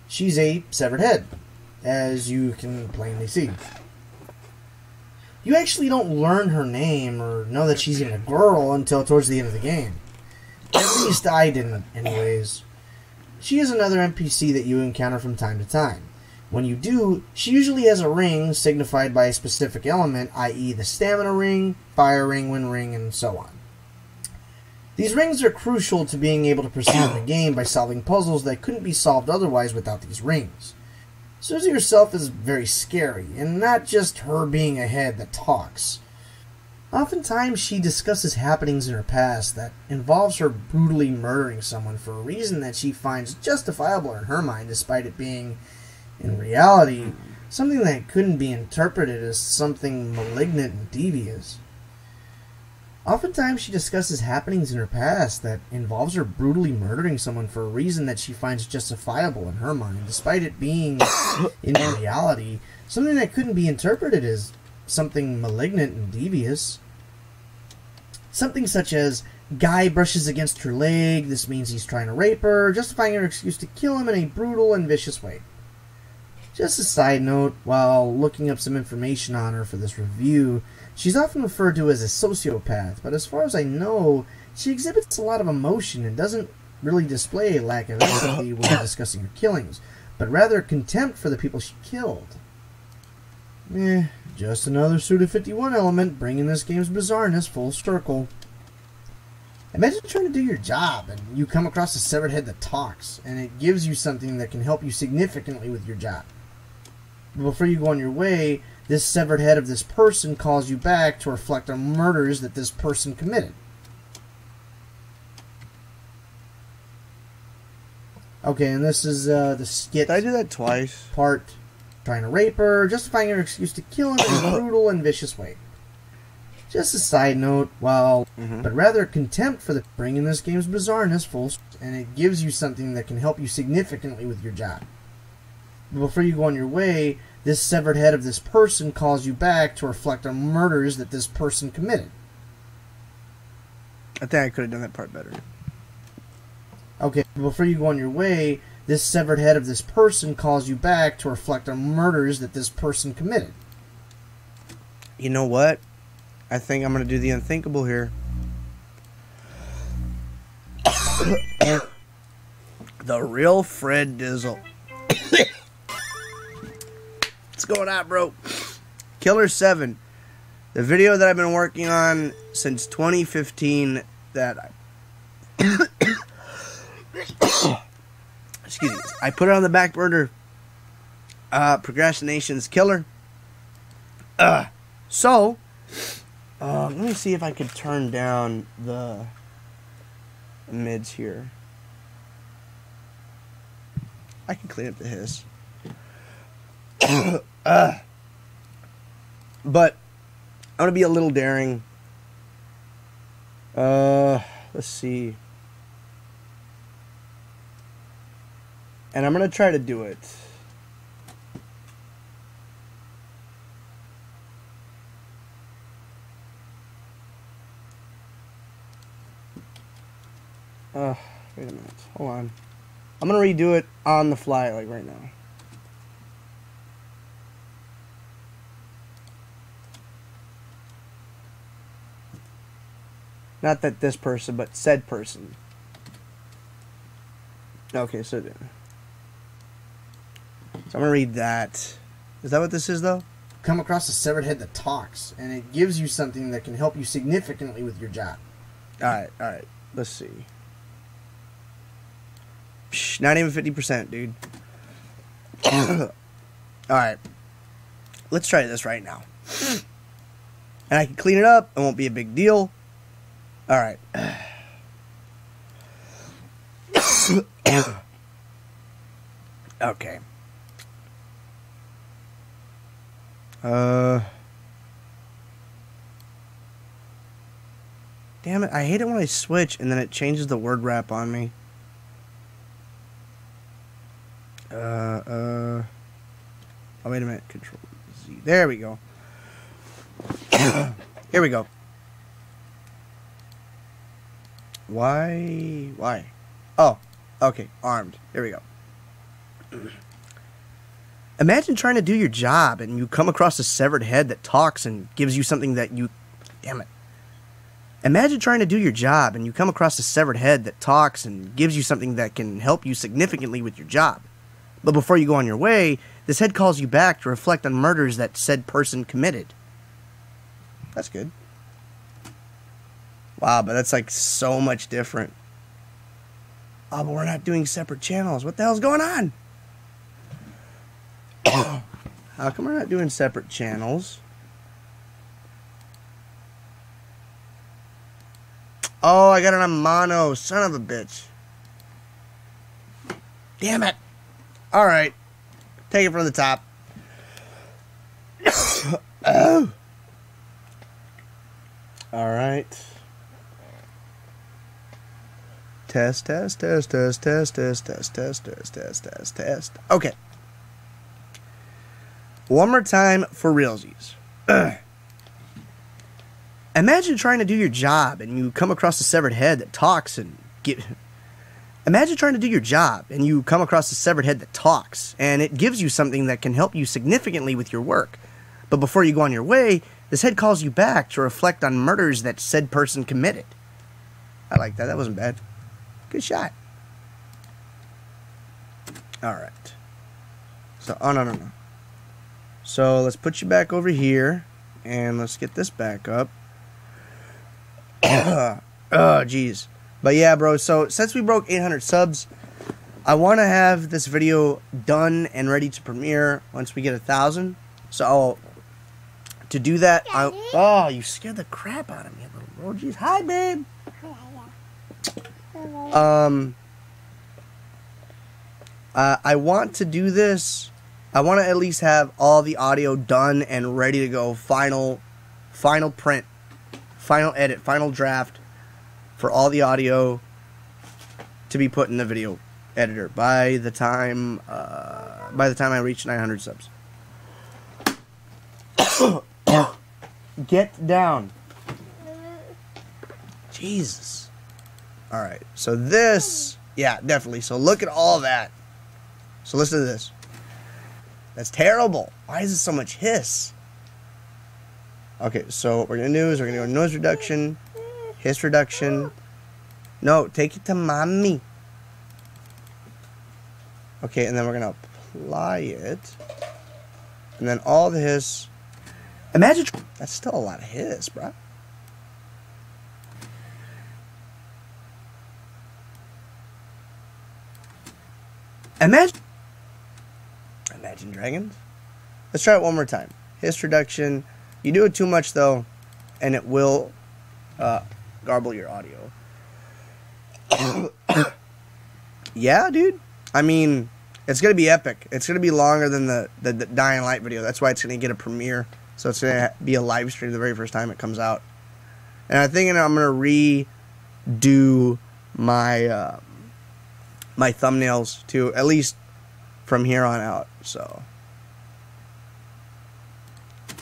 She's a severed head, as you can plainly see. You actually don't learn her name or know that she's even a girl until towards the end of the game. At least I didn't, anyways. She is another NPC that you encounter from time to time. When you do, she usually has a ring signified by a specific element, i.e. the stamina ring, fire ring, wind ring, and so on. These rings are crucial to being able to proceed in the game by solving puzzles that couldn't be solved otherwise without these rings. Susie herself is very scary, and not just her being a head that talks. Oftentimes she discusses happenings in her past that involves her brutally murdering someone for a reason that she finds justifiable in her mind, despite it being, in reality, something that couldn't be interpreted as something malignant and devious. Oftentimes she discusses happenings in her past that involves her brutally murdering someone for a reason that she finds justifiable in her mind, despite it being, in reality, something that couldn't be interpreted as something malignant and devious. Something such as, guy brushes against her leg, this means he's trying to rape her, justifying her excuse to kill him in a brutal and vicious way. Just a side note, while looking up some information on her for this review, she's often referred to as a sociopath, but as far as I know, she exhibits a lot of emotion and doesn't really display a lack of empathy when discussing her killings, but rather contempt for the people she killed. Just another Suda 51 element, bringing this game's bizarreness full circle. Imagine trying to do your job, and you come across a severed head that talks, and it gives you something that can help you significantly with your job. But before you go on your way, this severed head of this person calls you back to reflect on murders that this person committed. Okay, and this is the skit. Did I do that twice? Part. Trying to rape her, justifying her excuse to kill him in a brutal and vicious way. Just a side note, while, but rather contempt for the bringing this game's bizarreness full, and it gives you something that can help you significantly with your job. But before you go on your way, this severed head of this person calls you back to reflect on murders that this person committed. I think I could have done that part better. Okay, before you go on your way, this severed head of this person calls you back to reflect on murders that this person committed. You know what? I think I'm going to do the unthinkable here. The real Fred Dizzle. What's going on, bro? Killer 7. The video that I've been working on since 2015 that excuse me, I put it on the back burner. Procrastination's killer. So, let me see if I could turn down the mids here. I can clean up the hiss. But I'm gonna be a little daring. Let's see. And I'm gonna try to do it. Wait a minute. Hold on. I'm gonna redo it on the fly, like right now. Not that this person, but said person. Okay, so I'm gonna read that. Is that what this is, though? Come across a severed head that talks, and it gives you something that can help you significantly with your job. Alright. Let's see. Psh, not even 50%, dude. Alright. Let's try this right now. And I can clean it up. It won't be a big deal. Alright. Okay. Damn it, I hate it when I switch and then it changes the word wrap on me. Oh, wait a minute. Control Z. There we go. Here we go. Why? Oh, okay. Armed. Here we go. Imagine trying to do your job and you come across a severed head that talks and gives you something that you... Damn it. Imagine trying to do your job and you come across a severed head that talks and gives you something that can help you significantly with your job. But before you go on your way, this head calls you back to reflect on murders that said person committed. That's good. Wow, but that's like so much different. Oh, but we're not doing separate channels. What the hell's going on? How come we're not doing separate channels? Oh, I got it on mono. Son of a bitch. Damn it. Alright. Take it from the top. Oh. Alright. Test. Okay. One more time for realsies. Imagine trying to do your job and you come across a severed head that talks and Imagine trying to do your job and you come across a severed head that talks and it gives you something that can help you significantly with your work. But before you go on your way, this head calls you back to reflect on murders that said person committed. I like that. That wasn't bad. Good shot. Alright. So, oh, no. So, let's put you back over here. And let's get this back up. Oh, jeez. But yeah, bro. So, since we broke 800 subs, I want to have this video done and ready to premiere once we get 1,000. So, to do that, oh, you scared the crap out of me, little bro. Jeez. Hi, babe. I want to do this. I want to at least have all the audio done and ready to go. Final print, final edit, final draft for all the audio to be put in the video editor by the time I reach 900 subs. Get down. Jesus. Alright, so this, yeah, definitely. So look at all that. So listen to this. That's terrible. Why is it so much hiss? Okay, so what we're going to do is we're going to go noise reduction, hiss reduction. No, take it to mommy. Okay, and then we're going to apply it. And then all the hiss. Imagine, that's still a lot of hiss, bro. Imagine Dragons? Let's try it one more time. Hiss reduction. You do it too much, though, and it will garble your audio. Yeah, dude. I mean, it's going to be epic. It's going to be longer than the Dying Light video. That's why it's going to get a premiere. So it's going to be a live stream the very first time it comes out. And I think I'm going to redo my my thumbnails too, at least from here on out. So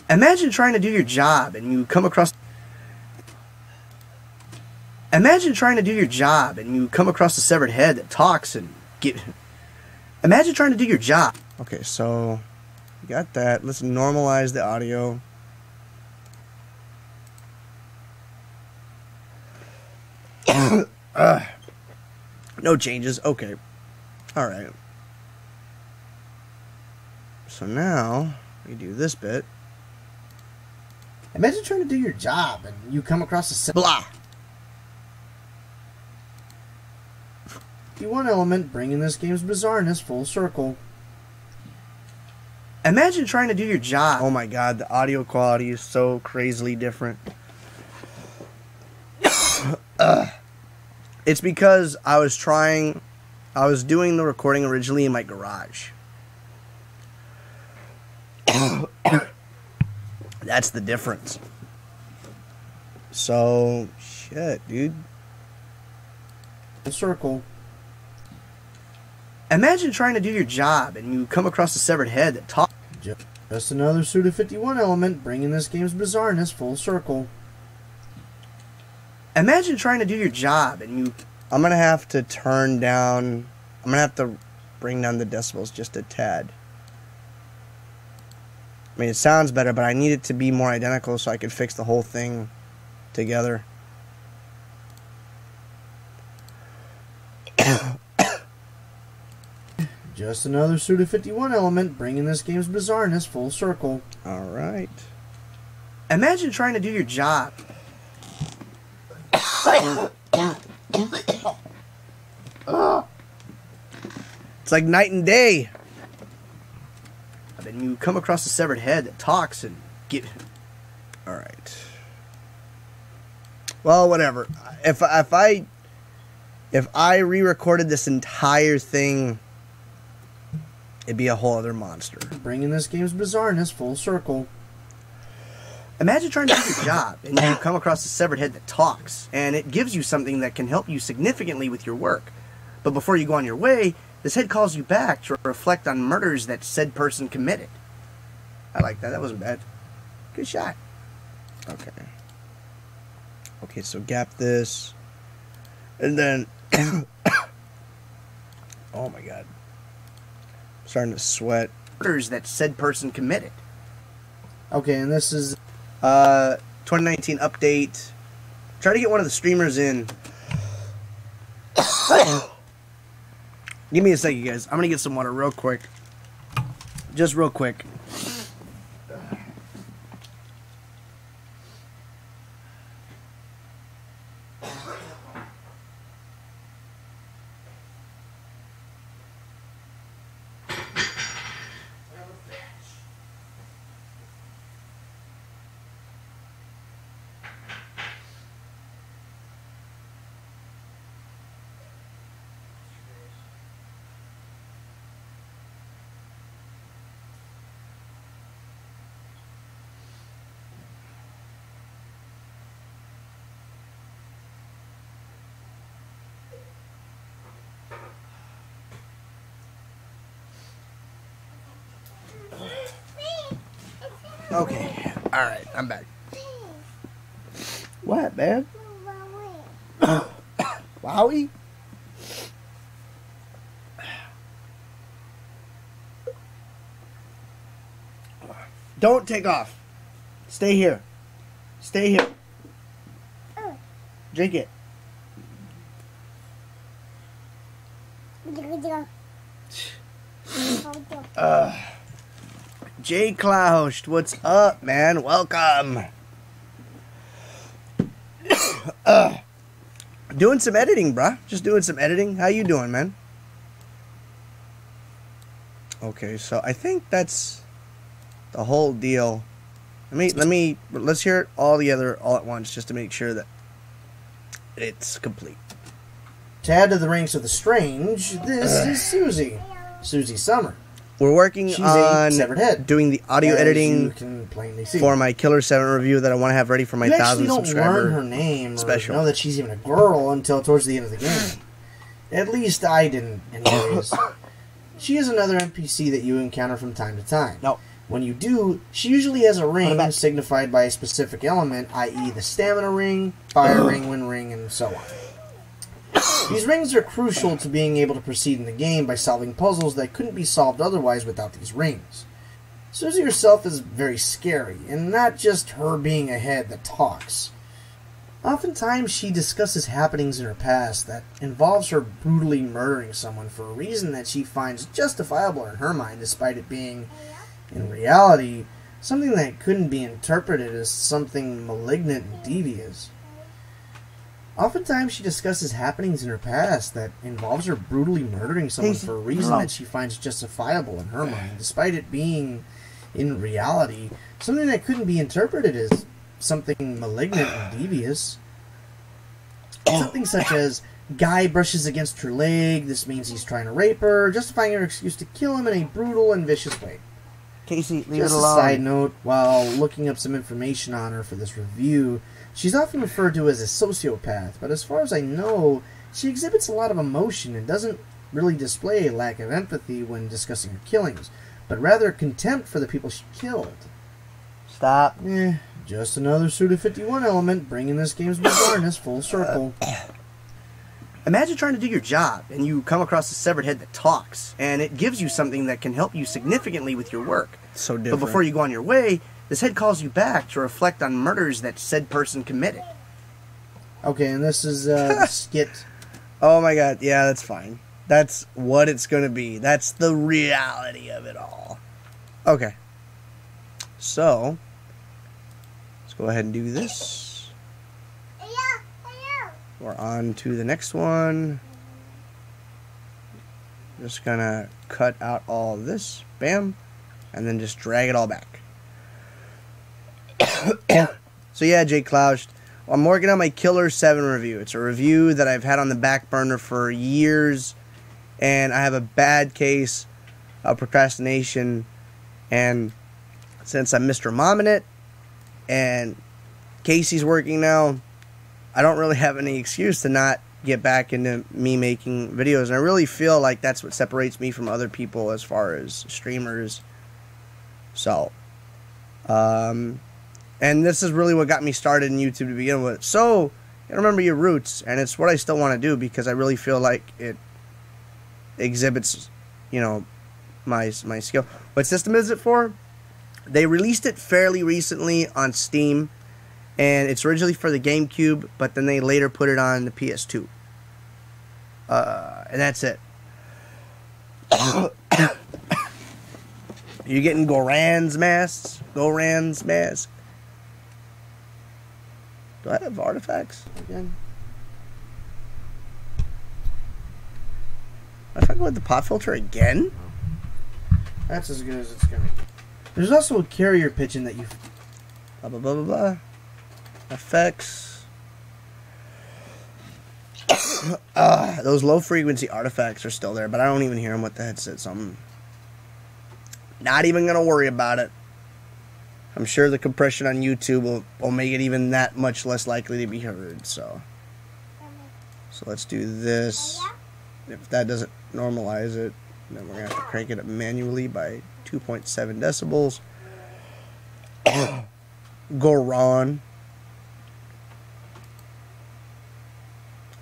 imagine trying to do your job and you come across a severed head that talks and imagine trying to do your job. Okay, so you got that. Let's normalize the audio. No changes. Okay. Alright. So now we do this bit. Imagine trying to do your job and you come across a blah. One element bringing this game's bizarreness full circle. Imagine trying to do your job. Oh my god, the audio quality is so crazily different. It's because I was doing the recording originally in my garage. That's the difference. So, shit, dude. Circle. Imagine trying to do your job and you come across a severed head that talks. Just another Suda 51 element bringing this game's bizarreness full circle. Imagine trying to do your job and you... I'm going to have to turn down... I'm going to have to bring down the decibels just a tad. I mean, it sounds better, but I need it to be more identical so I could fix the whole thing together. Just another Suda 51 element bringing this game's bizarreness full circle. Alright. Imagine trying to do your job. It's like night and day. Then you come across a severed head that talks and Alright. Well, whatever. If I re-recorded this entire thing, it'd be a whole other monster. Bringing this game's bizarreness full circle. Imagine trying to do your job and you come across a severed head that talks, and it gives you something that can help you significantly with your work. But before you go on your way, this head calls you back to reflect on murders that said person committed. I like that. That wasn't bad. Good shot. Okay. Okay, so gap this. And then... oh my god. I'm starting to sweat. Murders that said person committed. Okay, and this is... 2019 update. Try to get one of the streamers in. Give me a second, guys. I'm gonna get some water real quick. Just real quick. Okay, alright, I'm back. What, man? Wowie? Don't take off. Stay here. Stay here. Drink it. Jay Klaus, what's up, man? Welcome. Doing some editing, bruh. Just doing some editing. How you doing, man? Okay, so I think that's the whole deal. Let's hear it all together all at once just to make sure that it's complete. To add to the ranks of the strange, this is Susie. Susie Summer. We're working She's on a severed head, doing the audio as editing you can plainly see. for my Killer 7 review that I want to have ready for my 1,000 You actually don't learn her subscriber name or special. know that she's even a girl until towards the end of the game. At least I didn't, anyways. She is another NPC that you encounter from time to time. No. When you do, she usually has a ring signified by a specific element, i.e. the stamina ring, fire ring, wind ring, and so on. These rings are crucial to being able to proceed in the game by solving puzzles that couldn't be solved otherwise without these rings. Susie herself is very scary, and not just her being a head that talks. Oftentimes she discusses happenings in her past that involves her brutally murdering someone for a reason that she finds justifiable in her mind, despite it being, in reality, something that couldn't be interpreted as something malignant and devious. Oftentimes she discusses happenings in her past that involves her brutally murdering someone for a reason that she finds justifiable in her mind, despite it being, in reality, something that couldn't be interpreted as something malignant and devious. Something such as, guy brushes against her leg, this means he's trying to rape her, justifying her excuse to kill him in a brutal and vicious way. Casey, leave Just it a alone. side note, while looking up some information on her for this review, she's often referred to as a sociopath, but as far as I know, she exhibits a lot of emotion and doesn't really display a lack of empathy when discussing her killings, but rather contempt for the people she killed. Stop. Just another Suda 51 element, bringing this game's bizarreness full circle. Imagine trying to do your job, and you come across a severed head that talks, and it gives you something that can help you significantly with your work. So different. But before you go on your way, this head calls you back to reflect on murders that said person committed. Okay, and this is the skit. Oh my god, yeah, that's fine. That's what it's gonna be. That's the reality of it all. Okay. So, let's go ahead and do this. We're on to the next one. Just gonna cut out all this. Bam. And then just drag it all back. So yeah, Jake Klaus, I'm working on my Killer 7 review. It's a review that I've had on the back burner for years. And I have a bad case of procrastination. And since I'm Mr. Mom in it, and Casey's working now, I don't really have any excuse to not get back into me making videos. And I really feel like that's what separates me from other people as far as streamers. So, and this is really what got me started in YouTube to begin with. So, remember your roots, and it's what I still want to do because I really feel like it exhibits, you know, my skill. What system is it for? They released it fairly recently on Steam, and it's originally for the GameCube, but then they later put it on the PS2. And that's it. You're getting Goran's mask. Goran's mask. Do I have artifacts again? If I go with the pop filter again? That's as good as it's gonna be. There's also a carrier pigeon that you... Blah, blah, blah, blah, blah. Effects. Those low frequency artifacts are still there, but I don't even hear them with the headset, so I'm not even going to worry about it. I'm sure the compression on YouTube will make it even that much less likely to be heard, so let's do this. If that doesn't normalize it, then we're going to have to crank it up manually by 2.7 decibels. Goron.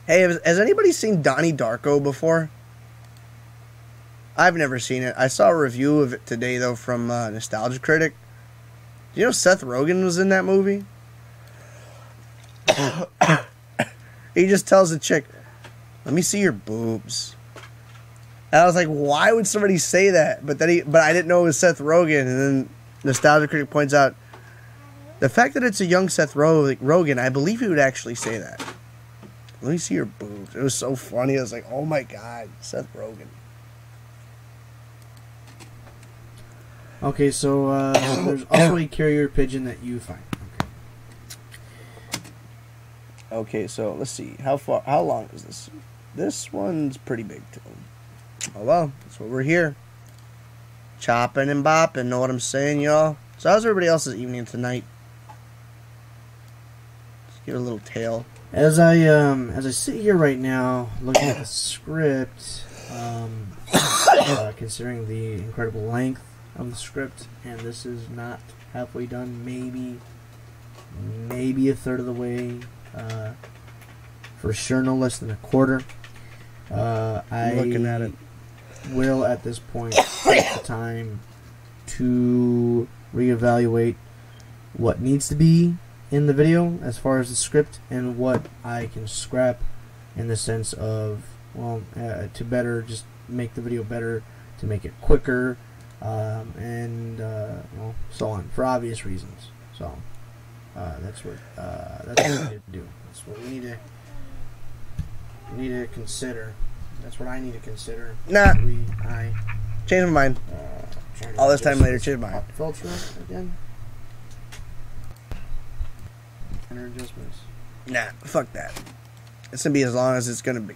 Hey, has anybody seen Donnie Darko before? I've never seen it. I saw a review of it today, though, from Nostalgia Critic. Do you know Seth Rogen was in that movie? He just tells the chick, "Let me see your boobs." And I was like, why would somebody say that? But I didn't know it was Seth Rogen. And then Nostalgia Critic points out, the fact that it's a young Seth Rogen, I believe he would actually say that. Let me see your boobs. It was so funny. I was like, oh my god, Seth Rogen. Okay, so there's also a carrier pigeon that you find. Okay, so let's see. How long is this? This one's pretty big too. Oh well, that's what we're here. Chopping and bopping, know what I'm saying, y'all? So how's everybody else's evening tonight? Just give it a little tail. As I sit here right now, looking at the script, considering the incredible length of the script, and this is not halfway done, maybe a third of the way, for sure no less than a quarter. I'm looking at it. Will at this point take the time to reevaluate what needs to be in the video as far as the script and what I can scrap in the sense of, well, to better just make the video better, to make it quicker, and well, so on, for obvious reasons. So that's what we need to do. That's what we need to consider. That's what I need to consider. Nah. I change my mind. All this time later, change my mind. Filter again. Minor adjustments. Nah, fuck that. It's gonna be as long as it's gonna be.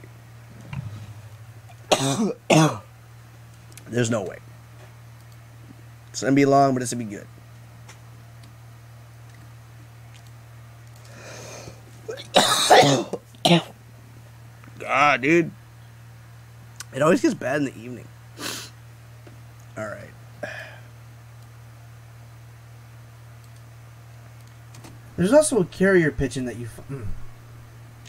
There's no way. It's gonna be long, but it's gonna be good. God, dude. It always gets bad in the evening. Alright. There's also a carrier pigeon that you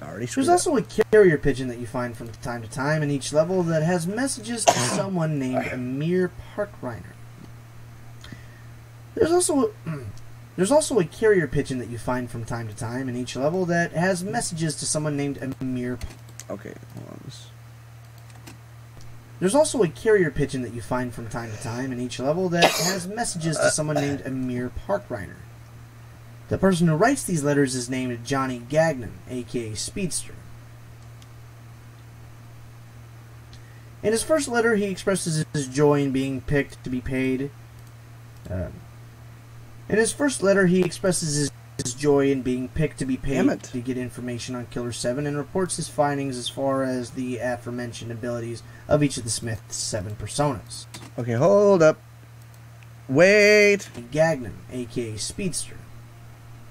Already There's also a carrier pigeon that you find from time to time in each level that has messages to someone named Amir Parkriner. There's also a carrier pigeon that you find from time to time in each level that has messages to someone named Amir. Okay, hold on. There's also a carrier pigeon that you find from time to time in each level that has messages to someone named Amir Parkriner. The person who writes these letters is named Johnny Gagnon, aka Speedster. In his first letter, he expresses his joy in being picked to be paid. In his first letter, he expresses his joy in being picked to be paid to get information on Killer 7 and reports his findings as far as the aforementioned abilities of each of the Smith's 7 personas. Okay, hold up. Wait. Gagnon, aka Speedster.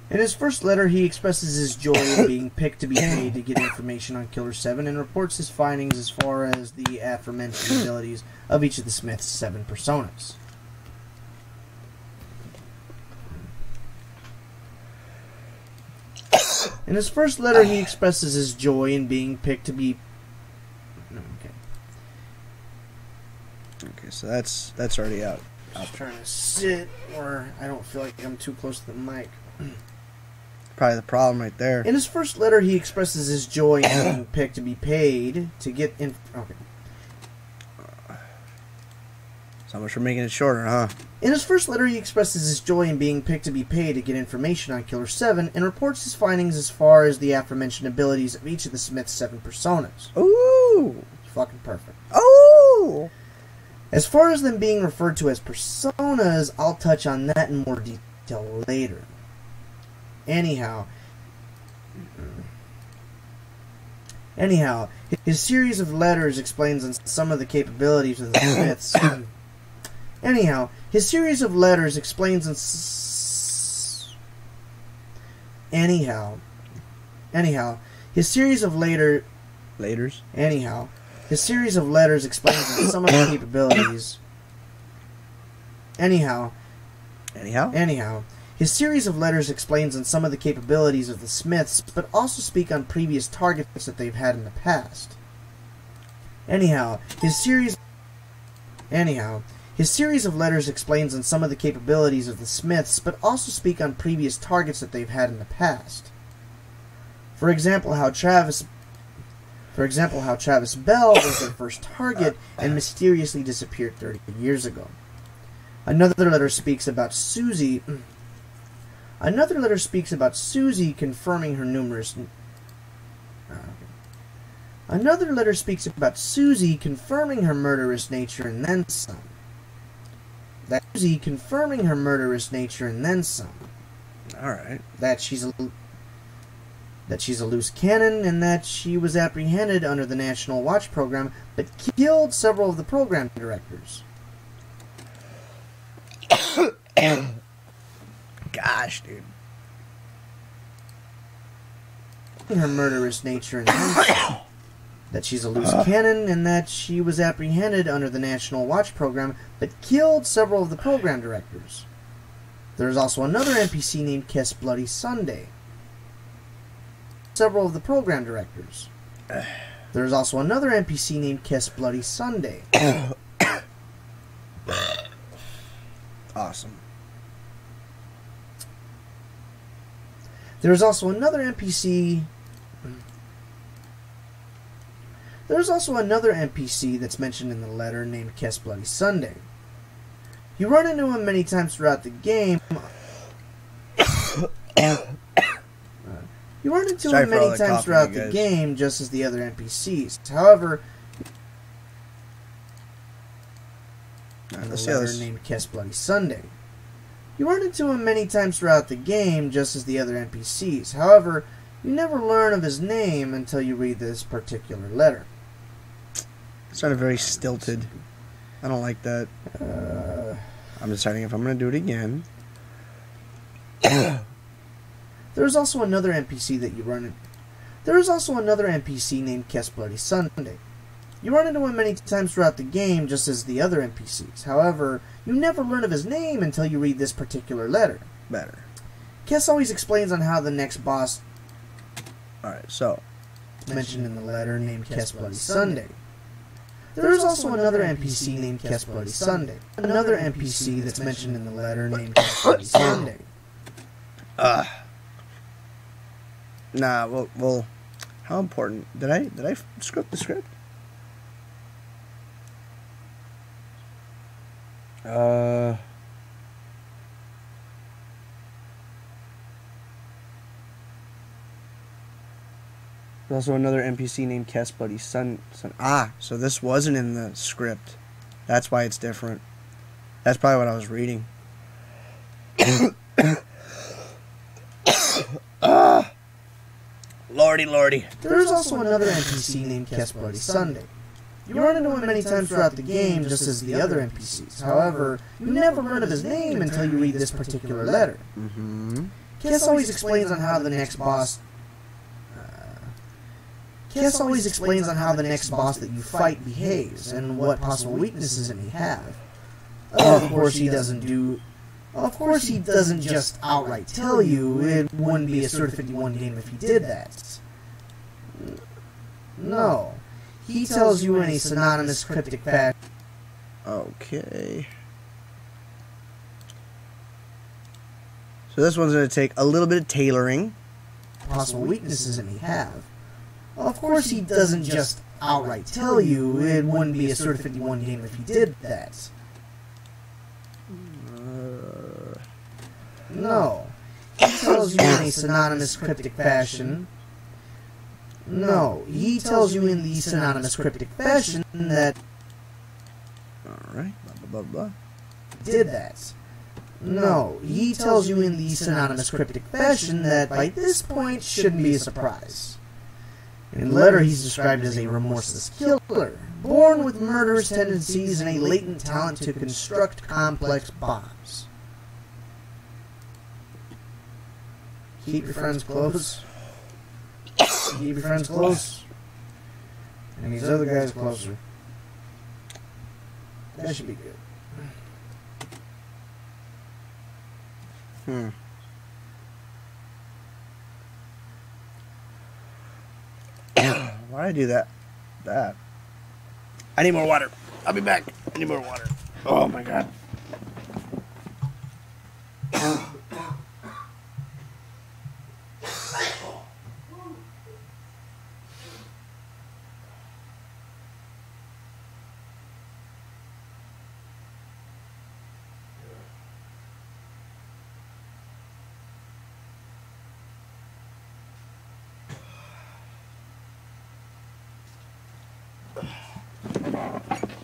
In his first letter, he expresses his joy in being picked to be paid to get information on Killer 7 and reports his findings as far as the aforementioned abilities of each of the Smith's 7 personas. In his first letter, he expresses his joy in being picked to be... Okay, so that's already out. I'm trying to sit where I don't feel like I'm too close to the mic. Probably the problem right there. In his first letter, he expresses his joy in being picked to be paid to get in... Okay. So much for making it shorter, huh? In his first letter, he expresses his joy in being picked to be paid to get information on Killer 7 and reports his findings as far as the aforementioned abilities of each of the Smith's 7 personas. Ooh! Fucking perfect. Ooh! As far as them being referred to as personas, I'll touch on that in more detail later. Anyhow, his series of letters explains on some of the capabilities of the Smiths. His series of letters explains on his series of letters explains on some of the capabilities. His series of letters explains on some of the capabilities of the Smiths, but also speak on previous targets that they've had in the past. His series of letters explains on some of the capabilities of the Smiths, but also speak on previous targets that they've had in the past. For example, how Travis Bell was their first target and mysteriously disappeared 30 years ago. Another letter speaks about Susie confirming her numerous... Another letter speaks about Susie confirming her murderous nature and then some. That Susie confirming her murderous nature and then some. Alright. That she's a loose cannon and that she was apprehended under the National Watch program but killed several of the program directors. Gosh, dude. Her murderous nature and that she's a loose cannon and that she was apprehended under the National Watch program but killed several of the program directors. There's also another NPC named Kiss Bloody Sunday. Several of the program directors. There's also another NPC named Kiss Bloody Sunday. Awesome. There's also another NPC. There's also another NPC that's mentioned in the letter named Kiss Bloody Sunday. You run into him many times throughout the game. You run into him many times throughout the game, just as the other NPCs. However, the letter named Kiss Bloody Sunday. You run into him many times throughout the game, just as the other NPCs. However, you never learn of his name until you read this particular letter. It sounded very stilted. I don't like that. I'm deciding if I'm going to do it again. There's also another NPC that you run into. There is also another NPC named Kiss Bloody Sunday. You run into him many times throughout the game, just as the other NPCs. However, you never learn of his name until you read this particular letter. Better. Kiss always explains on how the next boss... Alright, so... mentioned in the letter named Kiss Bloody Sunday. There is also another NPC named Kiss Bloody Sunday. Another NPC that's mentioned in the letter named Kiss Bloody Sunday. Nah, well, how important? Did I script the script? There's also another NPC named Kiss Bloody Sun. So this wasn't in the script. That's why it's different. That's probably what I was reading. Lordy. There is also another NPC named Kiss Bloody Sunday. You run into him many times throughout the game, just as the other NPCs. However, you never learn of his name until you read this particular letter. Kiss always explains on how the next boss... Kiss always explains on how the next boss that you fight behaves, and what possible weaknesses it may have. Of course he doesn't just outright tell you. It wouldn't be a Suda 51 game if he did that. No. He tells you in a synonymous cryptic fashion. Okay. So this one's going to take a little bit of tailoring. Possible weaknesses it may have. Of course he doesn't just outright tell you. It wouldn't be a Suda 51 game if he did that. No. He tells you in a synonymous cryptic fashion. No. He tells you in the synonymous cryptic fashion that... Alright. Blah, blah, blah. Did that. No. He tells you in the synonymous cryptic fashion that by this point shouldn't be a surprise. In the letter he's described as a remorseless killer, born with murderous tendencies and a latent talent to construct complex bombs. Keep your friends close. Keep your friends close. And these other guys closer. That should be good. Why'd I do that? I need more water. I'll be back. I need more water. Oh my god.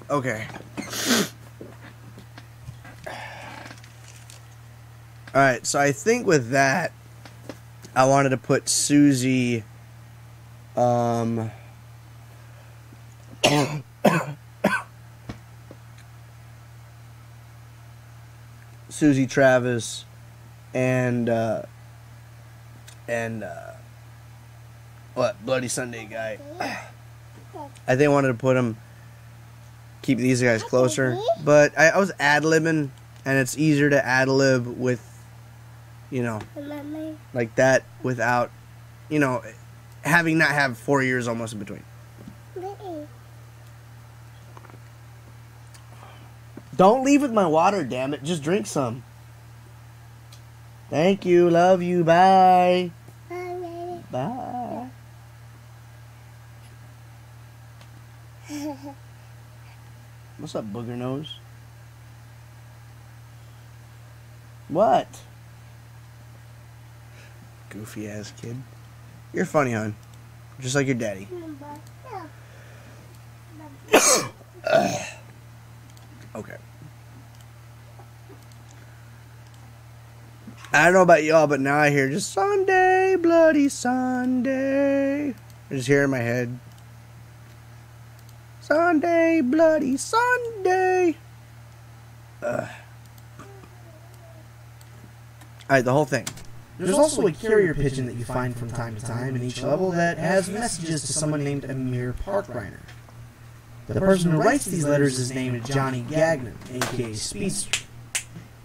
Okay. Alright, so I think with that, I wanted to put Susie, Susie Travis, and what, Bloody Sunday guy. I think I wanted to put him, keep these guys closer, but I was ad-libbing, and it's easier to ad-lib with, you know, like that without, you know, having not have 4 years almost in between. Don't leave with my water, damn it. Just drink some. Thank you. Love you. Bye. Bye. What's up, booger nose? What? Goofy ass kid. You're funny, hon. Just like your daddy. Okay. I don't know about y'all, but now I hear just Sunday, bloody Sunday. I just hear it in my head. Sunday, bloody Sunday. Alright, the whole thing. There's also a carrier pigeon that you find from time to time in each level that has messages to someone named Amir Parkriner. The person who writes these letters is named Johnny Gagnon, aka Speedster.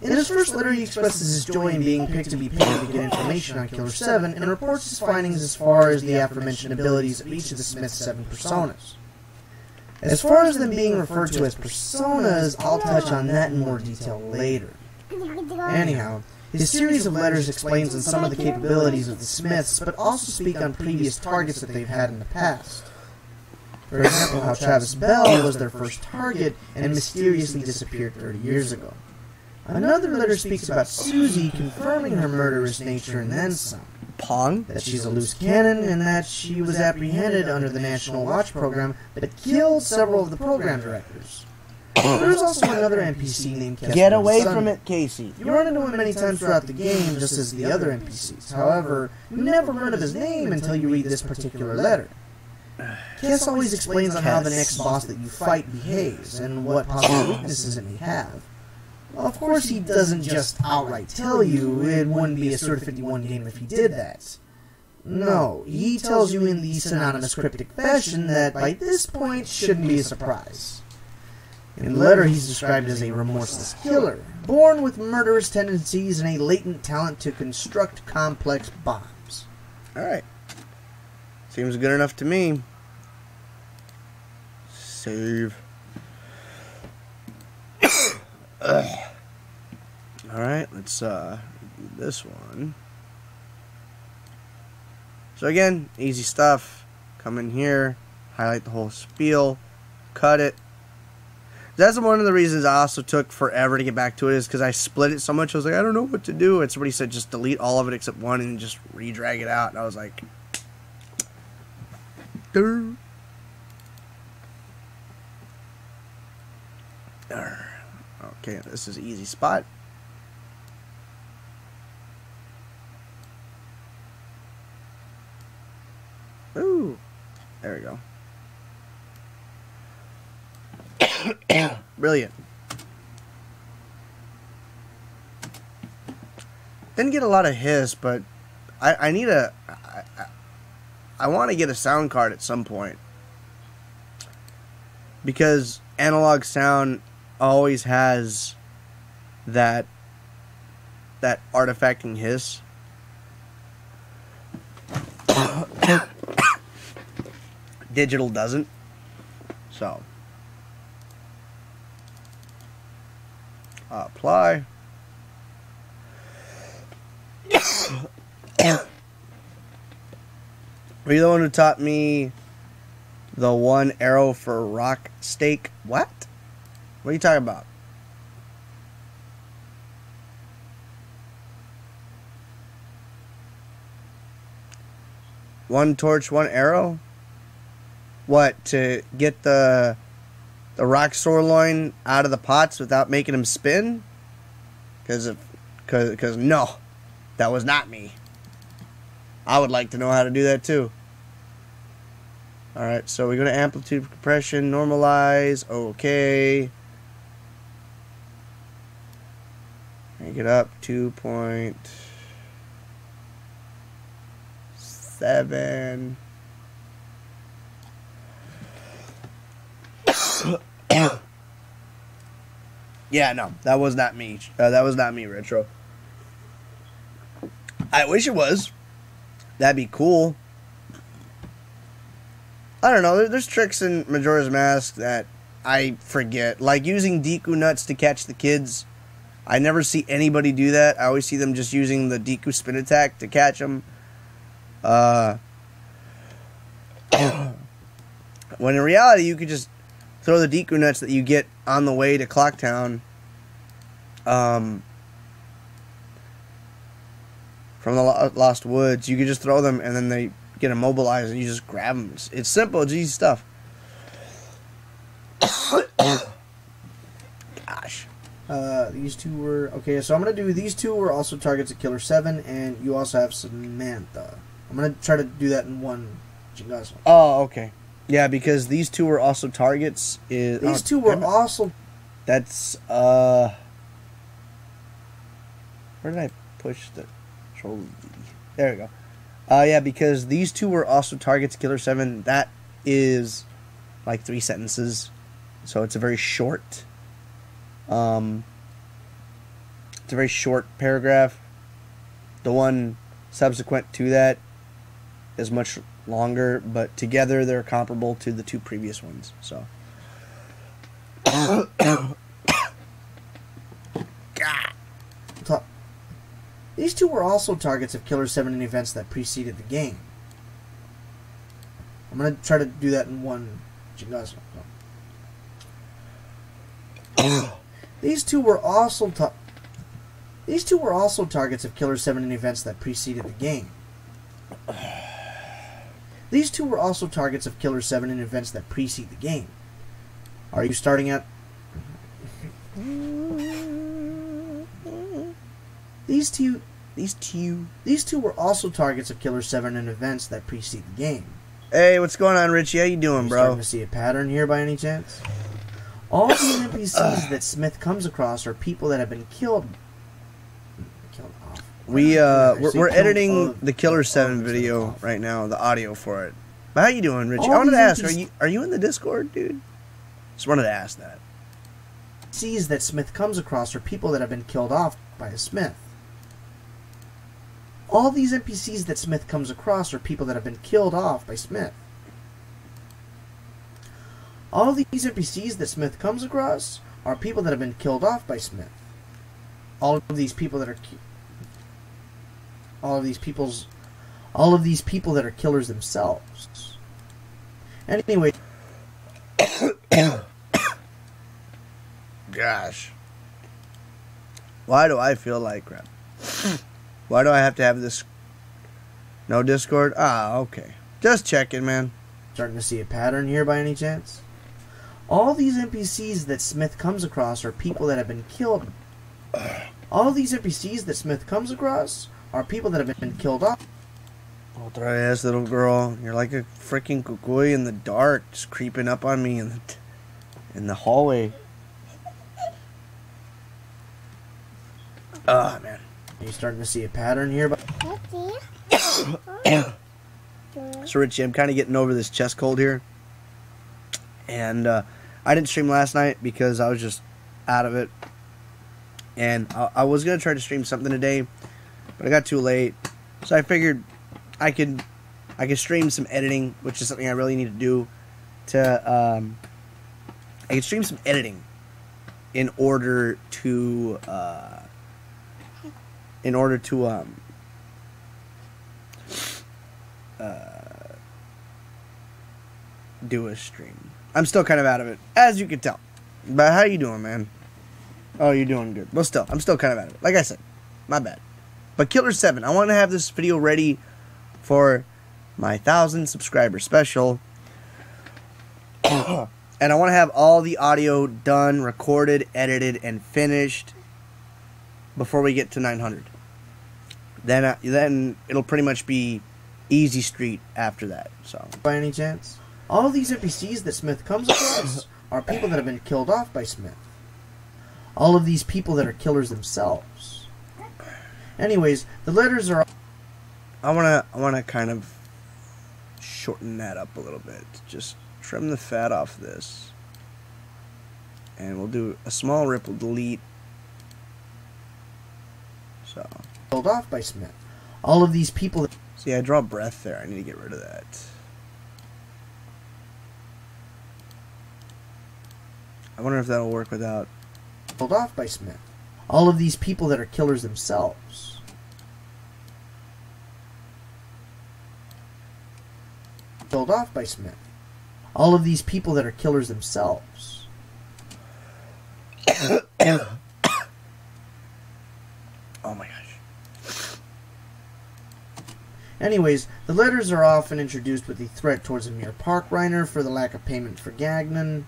In his first letter, he expresses his joy in being picked to be paid to get information on Killer 7 and reports his findings as far as the aforementioned abilities of each of the Smith's 7 personas. As far as them being referred to as personas, I'll touch on that in more detail later. Anyhow, his series of letters explains on some of the capabilities of the Smiths, but also speak on previous targets that they've had in the past. For example, how Travis Bell was their first target and mysteriously disappeared 30 years ago. Another letter speaks about Susie confirming her murderous nature and then some. Pong? That she's a loose cannon and that she was apprehended under the National Watch program but killed several of the program directors. There's also another NPC named Kessler. Get away from it, Casey. You run into him many times throughout the game, just as the other NPCs. However, you never learn of his name until you read this particular letter. Kess always explains on how the next boss that you fight behaves, and what possible weaknesses it may have. Well, of course he doesn't just outright tell you. It wouldn't be a Suda 51 game if he did that. No, he tells you in the synonymous cryptic fashion that by this point shouldn't be a surprise. In the letter, he's described as a remorseless killer, born with murderous tendencies and a latent talent to construct complex bombs. Alright. Seems good enough to me. Save. Alright, let's do this one. So again, easy stuff. Come in here, highlight the whole spiel, cut it. That's one of the reasons I also took forever to get back to it, is because I split it so much. I was like, I don't know what to do. And somebody said just delete all of it except one and just re-drag it out. And I was like, Durr. Okay, this is an easy spot. Ooh, there we go. Brilliant. Didn't get a lot of hiss, but I need a... I want to get a sound card at some point. Because analog sound always has that artifacting hiss. Digital doesn't. So apply. Were you the one who taught me the one arrow for rock stake? What? What are you talking about? One torch, one arrow? What, to get the rock sirloin out of the pots without making them spin? Because Because no, that was not me. I would like to know how to do that too. Alright, so we go to amplitude compression, normalize, okay. Make it up 2.7. Yeah, no, that was not me. That was not me, Retro. I wish it was. That'd be cool. I don't know. There's tricks in Majora's Mask that I forget. Like using Deku nuts to catch the kids. I never see anybody do that. I always see them just using the Deku spin attack to catch them. When in reality, you could just throw the Deku nuts that you get on the way to Clocktown. From the Lost Woods. You could just throw them and then they get immobilized and you just grab them. It's simple, it's easy stuff. Gosh. These two were... Okay, so I'm going to do... These two were also targets of Killer 7, and you also have Samantha. I'm going to try to do that in one. Oh, okay. Yeah, because these two were also targets. These two were also... That's, Where did I push the... Control D. There we go. Yeah, because these two were also targets, Killer 7. That is like 3 sentences. So it's a very short... it's a very short paragraph. The one subsequent to that is much longer, but together they're comparable to the 2 previous ones. So, God. These two were also targets of Killer 7 in events that preceded the game. I'm going to try to do that in one. These two were also targets of Killer 7 in events that preceded the game. These two were also targets of Killer 7 in events that precede the game. Are you starting at... These two were also targets of Killer 7 in events that precede the game. Hey, what's going on, Richie? How you doing, bro? Starting to see a pattern here by any chance? All the NPCs that Smith comes across are people that have been killed off. We're editing the Killer 7 video right now, the audio for it. But how you doing, Richie? I wanted to ask, are you in the Discord, dude? Just wanted to ask that. NPCs that Smith comes across are people that have been killed off by a Smith. All these NPCs that Smith comes across are people that have been killed off by Smith. All these NPCs that Smith comes across are people that have been killed off by Smith. All of these people that are killers themselves. Anyway, gosh, why do I feel like crap? Why do I have to have this? No Discord? Ah, okay. Just checking, man. Starting to see a pattern here by any chance? All these NPCs that Smith comes across are people that have been killed. All these NPCs that Smith comes across are people that have been killed off. Oh, dry-ass little girl. You're like a freaking kukui in the dark, just creeping up on me in the hallway. Ah, man. Are you starting to see a pattern here? So, Richie, I'm kind of getting over this chest cold here. And I didn't stream last night because I was just out of it. And I was going to try to stream something today, but I got too late. So I figured I could stream some editing, which is something I really need to do. I could stream some editing in order to do a stream. I'm still kind of out of it, as you can tell. But how you doing, man? Oh, you're doing good. Well, still, I'm still kind of out of it. Like I said, my bad. But Killer 7, I want to have this video ready for my 1,000 subscriber special. And I want to have all the audio done, recorded, edited, and finished before we get to 900. Then it'll pretty much be easy street after that. So, by any chance, all of these NPCs that Smith comes across are people that have been killed off by Smith. All of these people that are killers themselves. Anyways, the letters are... I wanna kind of shorten that up a little bit. Just trim the fat off this. And we'll do a small ripple delete. So, killed off by Smith. All of these people... See, I draw breath there. I need to get rid of that. I wonder if that'll work without... killed off by Smith. All of these people that are killers themselves. Killed off by Smith. All of these people that are killers themselves. Oh my gosh. Anyways, the letters are often introduced with the threat towards Amir Parkriner for the lack of payment for Gagnon.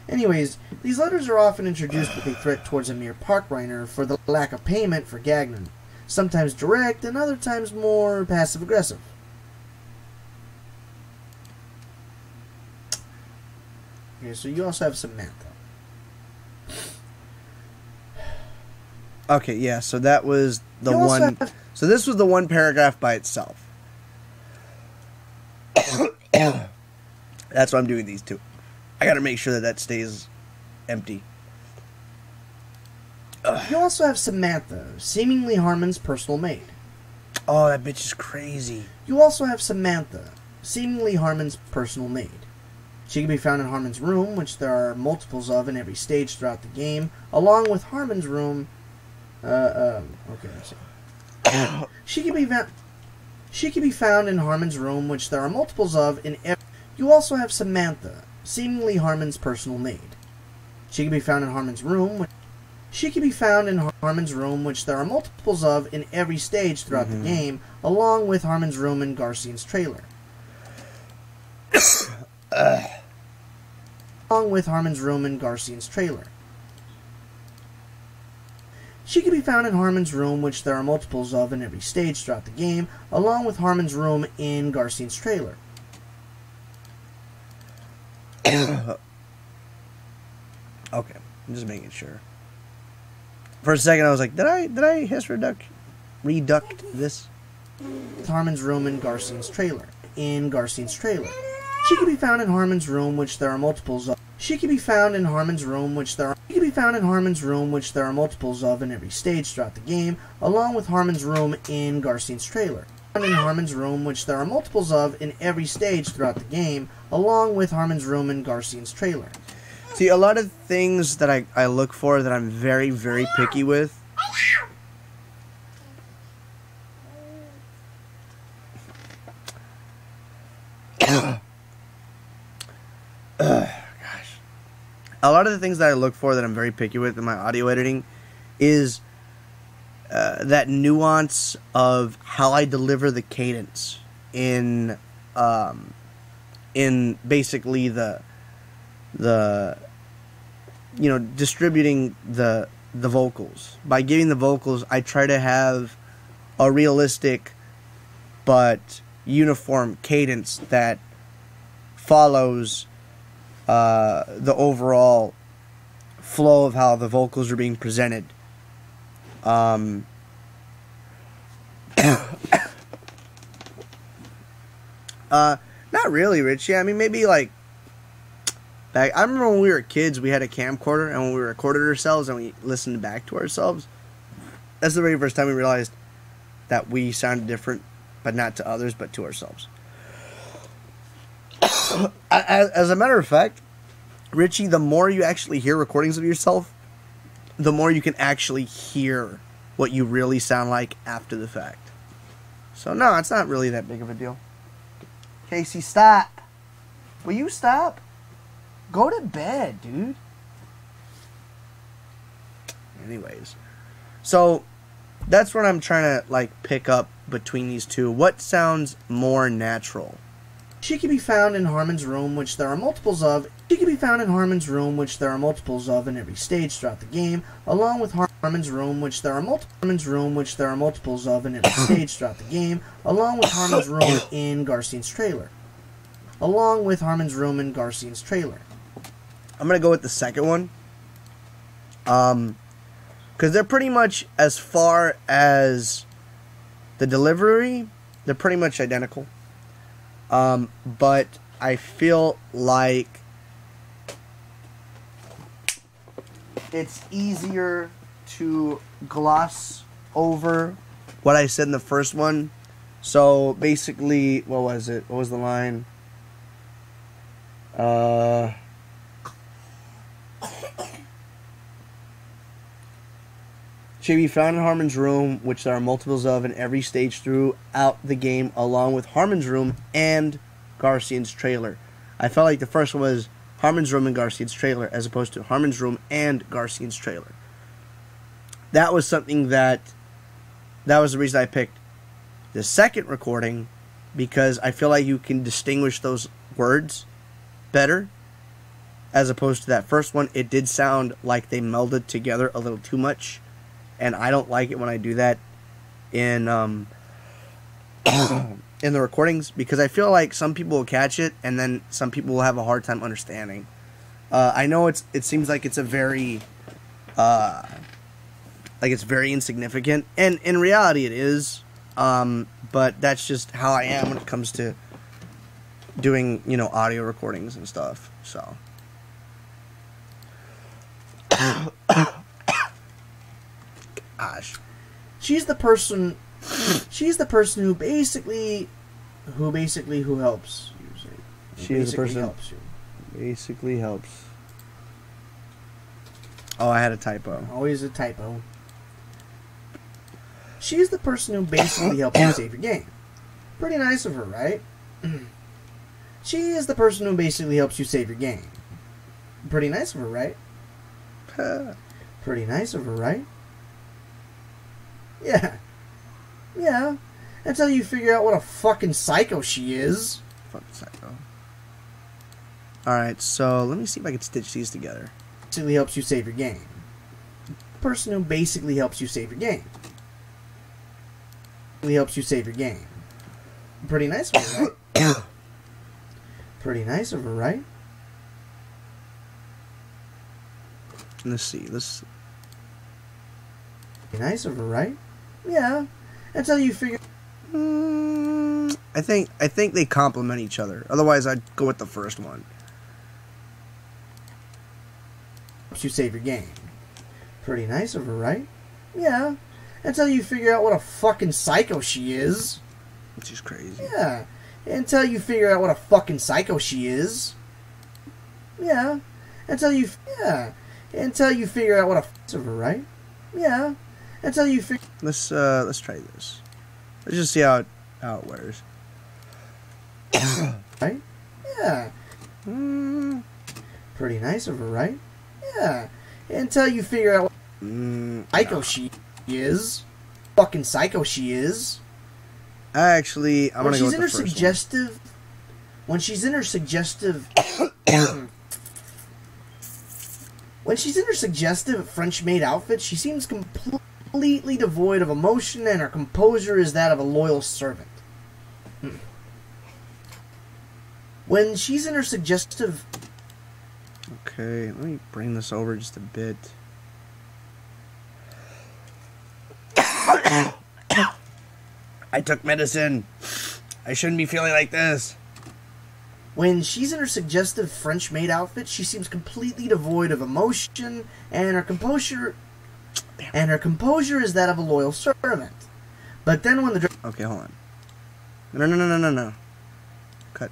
Anyways, these letters are often introduced with a threat towards Amir Parkriner for the lack of payment for Gagnon. Sometimes direct and other times more passive-aggressive. Okay, so you also have Samantha. Okay, yeah, so that was the one... So this was the one paragraph by itself. That's why I'm doing these two. I gotta make sure that that stays empty. You also have Samantha, seemingly Harmon's personal maid. Oh, that bitch is crazy. You also have Samantha, seemingly Harmon's personal maid. She can be found in Harmon's room, which there are multiples of in every stage throughout the game, along with Harmon's room. Okay, let's see. She can be found in Harmon's room, which there are multiples of in every... You also have Samantha, seemingly Harmon's personal maid. She can be found in Harmon's room. She can be found in Harmon's room, which there are multiples of in every stage throughout the game, along with Harmon's room and Garcian's trailer. Along with Harmon's room and Garcian's trailer. She can be found in Harmon's room, which there are multiples of in every stage throughout the game, along with Harmon's room in Garcian's trailer. Okay, I'm just making sure. For a second, I was like, did I hiss reduct this? Harmon's room in Garcian's trailer. In Garcian's trailer. She can be found in Harmon's room, which there are multiples of. She can be found in Harmon's room, which there are. She can be found in Harmon's room, which there are multiples of in every stage throughout the game, along with Harmon's room in Garcian's trailer. In Harmon's room, which there are multiples of in every stage throughout the game, along with Harmon's room in Garcian's trailer. See, a lot of things that I look for that I'm very, very picky with. Gosh. A lot of the things that I look for that I'm very picky with in my audio editing is that nuance of how I deliver the cadence in basically the distributing the vocals. By giving the vocals, I try to have a realistic but uniform cadence that follows the overall flow of how the vocals are being presented. Not really, Rich. Yeah, I mean, maybe like back. I remember when we were kids, we had a camcorder, and when we recorded ourselves and we listened back to ourselves, that's the very first time we realized that we sounded different, but not to others, but to ourselves. As a matter of fact, Richie, the more you actually hear recordings of yourself, the more you can actually hear what you really sound like after the fact. So no, it's not really that big of a deal. Casey, stop. Will you stop? Go to bed, dude. Anyways. So, that's what I'm trying to, like, pick up between these two. What sounds more natural? She can be found in Harmon's room, which there are multiples of. She can be found in Harmon's room, which there are multiples of in every stage throughout the game, along with Harmon's room, which there are multiples of in every stage throughout the game, along with Harmon's room in Garcine's trailer. I'm gonna go with the second one. Because they're pretty much, as far as the delivery, they're pretty much identical. But I feel like it's easier to gloss over what I said in the first one. So basically, what was it? What was the line? She be found in Harmon's room, which there are multiples of in every stage throughout the game, along with Harmon's room and Garcine's trailer. I felt like the first one was Harmon's room and Garcine's trailer, as opposed to Harmon's room and Garcine's trailer. That was something that was the reason I picked the second recording, because I feel like you can distinguish those words better, as opposed to that first one. It did sound like they melded together a little too much. And I don't like it when I do that in in the recordings, because I feel like some people will catch it and then some people will have a hard time understanding. I know it seems like it's a very it's very insignificant, and in reality it is. But that's just how I am when it comes to doing, audio recordings and stuff. So. Gosh. She's the person who basically helps you. She is the person who basically helps. Oh, I had a typo. Always a typo. She's the person who basically helps you save your game. Pretty nice of her, right? She is the person who basically helps you save your game. Pretty nice of her, right? Pretty nice of her, right? Yeah. Yeah. Until you figure out what a fucking psycho she is. Fucking psycho. Alright, so let me see if I can stitch these together. Basically helps you save your game. Person who basically helps you save your game. Helps you save your game. Pretty nice of her, right? Pretty nice of her, right? Let's see. Pretty nice of her, right? Yeah. Until you figure. I think they complement each other. Otherwise, I'd go with the first one. Helps you save your game. Pretty nice of her, right? Yeah. Until you figure out what a fucking psycho she is. She's crazy. Yeah. Until you figure out what a fucking psycho she is. Yeah. Until you figure out what a of her, right? Yeah. Until you figure. Let's try this. Let's just see how it wears. Right? Yeah. Pretty nice of her, right? Yeah. Until you figure out what psycho she is. Fucking psycho she is. Actually, I'm gonna go with the first one. When she's in her suggestive French-maid outfit, she seems completely devoid of emotion, and her composure is that of a loyal servant. When she's in her suggestive... Okay, let me bring this over just a bit. I took medicine. I shouldn't be feeling like this. When she's in her suggestive French-maid outfit, she seems completely devoid of emotion, and her composure is that of a loyal servant. But then when the... Okay, hold on. No. Cut.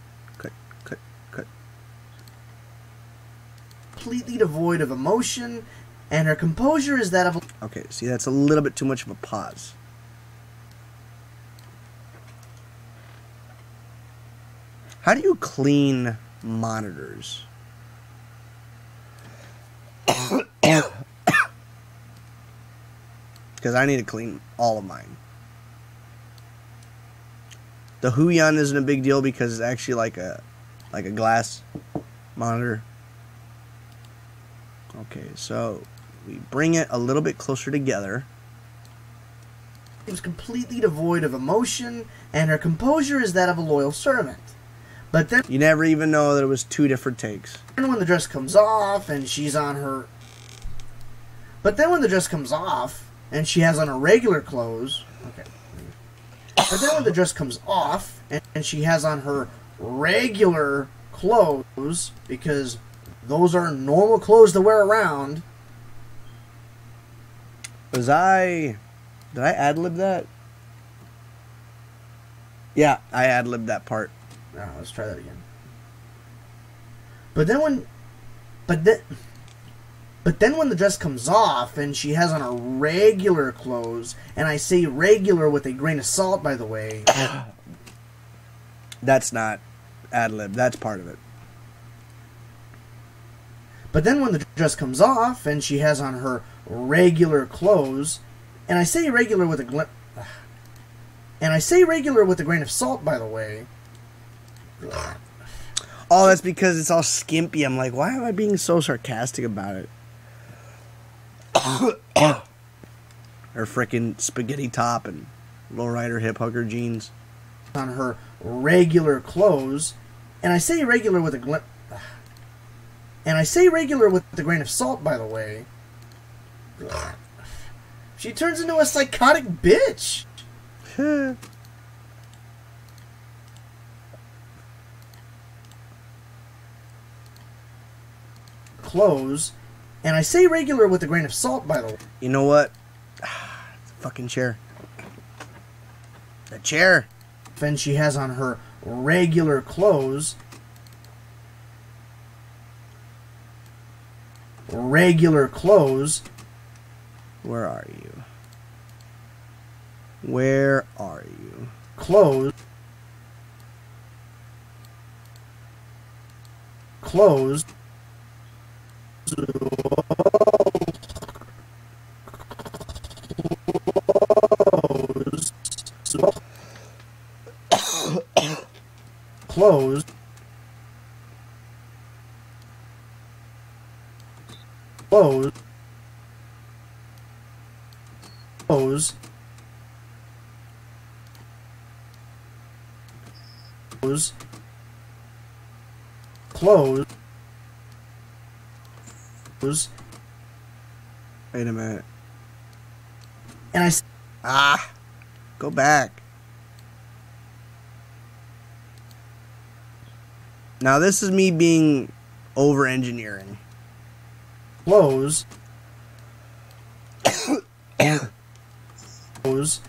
Completely devoid of emotion, and her composure is that of... Okay, see, that's a little bit too much of a pause. How do you clean monitors? Because I need to clean all of mine. The Huion isn't a big deal because it's actually like a glass monitor. Okay, so we bring it a little bit closer together. It was completely devoid of emotion, and her composure is that of a loyal servant. But then You never even know that it was 2 different takes. when the dress comes off and she's on her... But then when the dress comes off and she has on her regular clothes... Okay. But then when the dress comes off and she has on her regular clothes, because those are normal clothes to wear around... Did I ad-lib that? Yeah, I ad-libbed that part. Now, let's try that again. But then when the dress comes off and she has on her regular clothes, and I say regular with a grain of salt, by the way. That's not ad-lib. That's part of it. But then when the dress comes off and she has on her regular clothes, and I say regular with a grain of salt, by the way. Oh, that's because it's all skimpy. I'm like, why am I being so sarcastic about it? Her frickin' spaghetti top and lowrider hip hugger jeans. On her regular clothes, and I say regular with a grain of salt, by the way. She turns into a psychotic bitch. Clothes, and I say regular with a grain of salt, by the way. You know what? Fucking chair. The chair. And she has on her regular clothes. Regular clothes. Where are you? Where are you? Clothes. Clothes. Clothes. Clothes. Clothes. Clothes. Clothes. Clothes. Wait a minute. And Go back. Now this is me being over-engineering. Clothes. Clothes.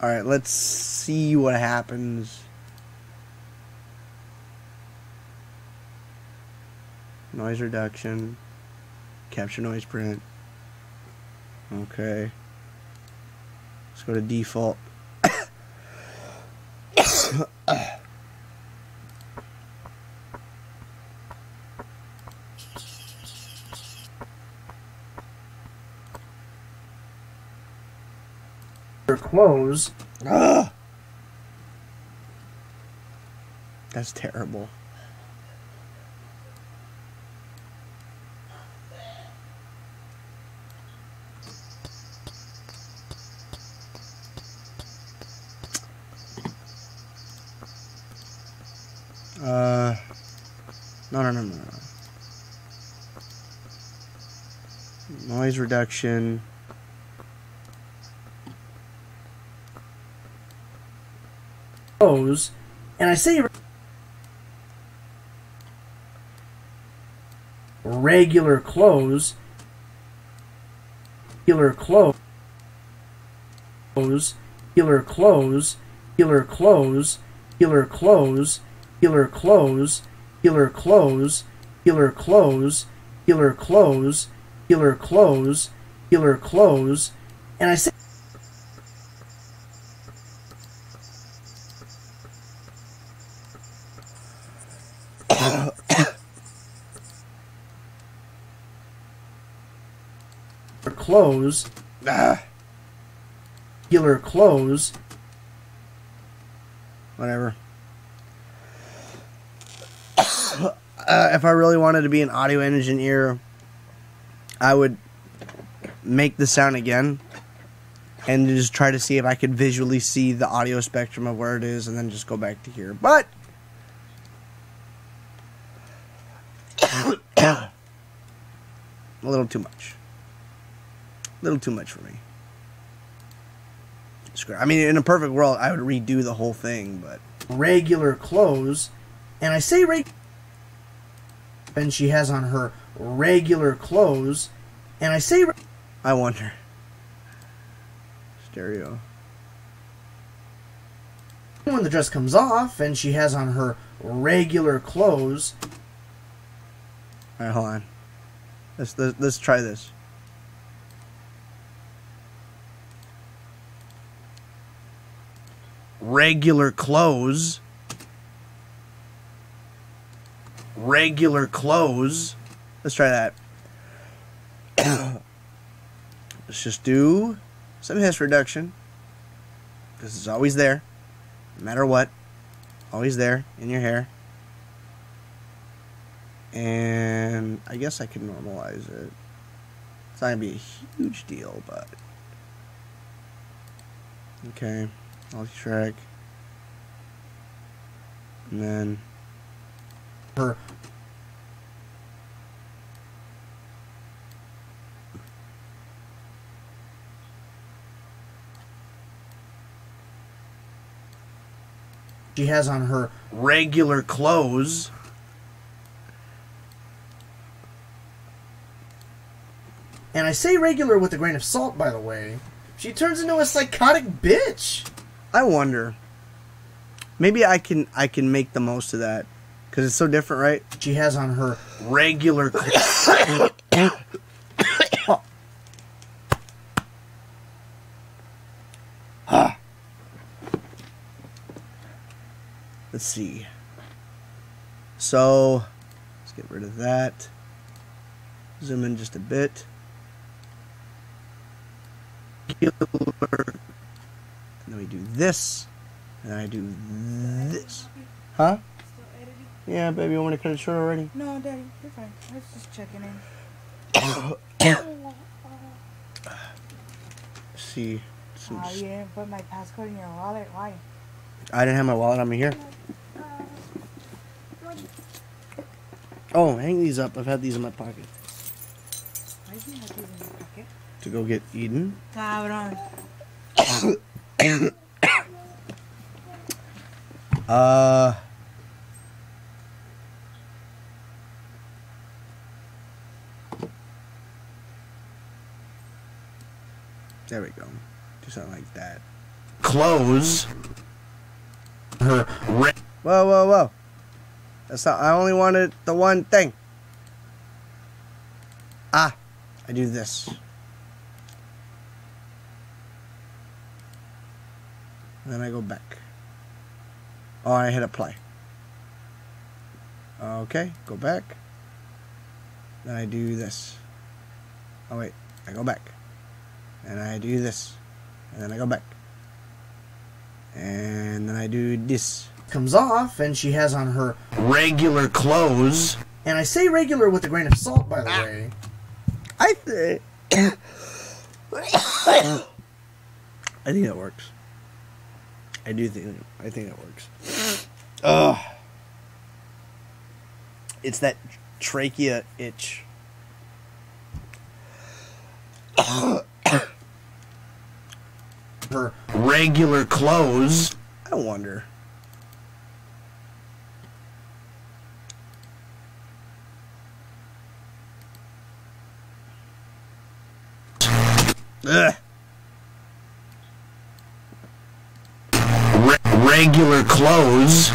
Alright, let's see what happens. Noise reduction. Capture noise print. Okay. Let's go to default. Clothes. Ugh. That's terrible. No. Noise reduction. Clothes, and I say regular clothes, regular close, regular close, regular close, regular close, regular close, regular close, regular close, regular close, regular close, and I say close, regular close, whatever. If I really wanted to be an audio engineer, I would make the sound again and just try to see if I could visually see the audio spectrum of where it is and then just go back to here. But a little too much. A little too much for me. I mean, in a perfect world, I would redo the whole thing, but regular close, and I say and she has on her regular clothes, and I say I wonder. Stereo. When the dress comes off and she has on her regular clothes. Alright, hold on. Let's try this. Regular clothes. Regular clothes. Let's try that. Let's just do some hiss reduction. This is always there. No matter what. Always there in your hair. And I guess I can normalize it. It's not going to be a huge deal, but... Okay. Multi-track. And then... her she has on her regular clothes. And I say regular with a grain of salt, by the way. She turns into a psychotic bitch. I wonder. Maybe I can make the most of that. Because it's so different, right? She has on her regular Let's see. So, let's get rid of that. Zoom in just a bit. And then we do this. And then I do this. Huh? Yeah, baby, you want me to cut it short already? No, Daddy, you're fine. I was just checking in. See. Oh, you didn't put my passcode in your wallet? Why? I didn't have my wallet on me here. Oh, hang these up. I've had these in my pocket. Why do you have these in your pocket? To go get Eden. Cabrón. There we go. Do something like that. Close. Her. Whoa, whoa, whoa. That's not. I only wanted the one thing. I do this. And then I go back. Oh, I hit apply. Okay, go back. Then I do this. Oh wait, I go back. And I do this. And then I go back. And then I do this. Comes off and she has on her regular clothes. And I say regular with a grain of salt, by the way. I think that works. I think it works. It's that trachea itch. Her regular clothes. I wonder. Ugh. regular clothes.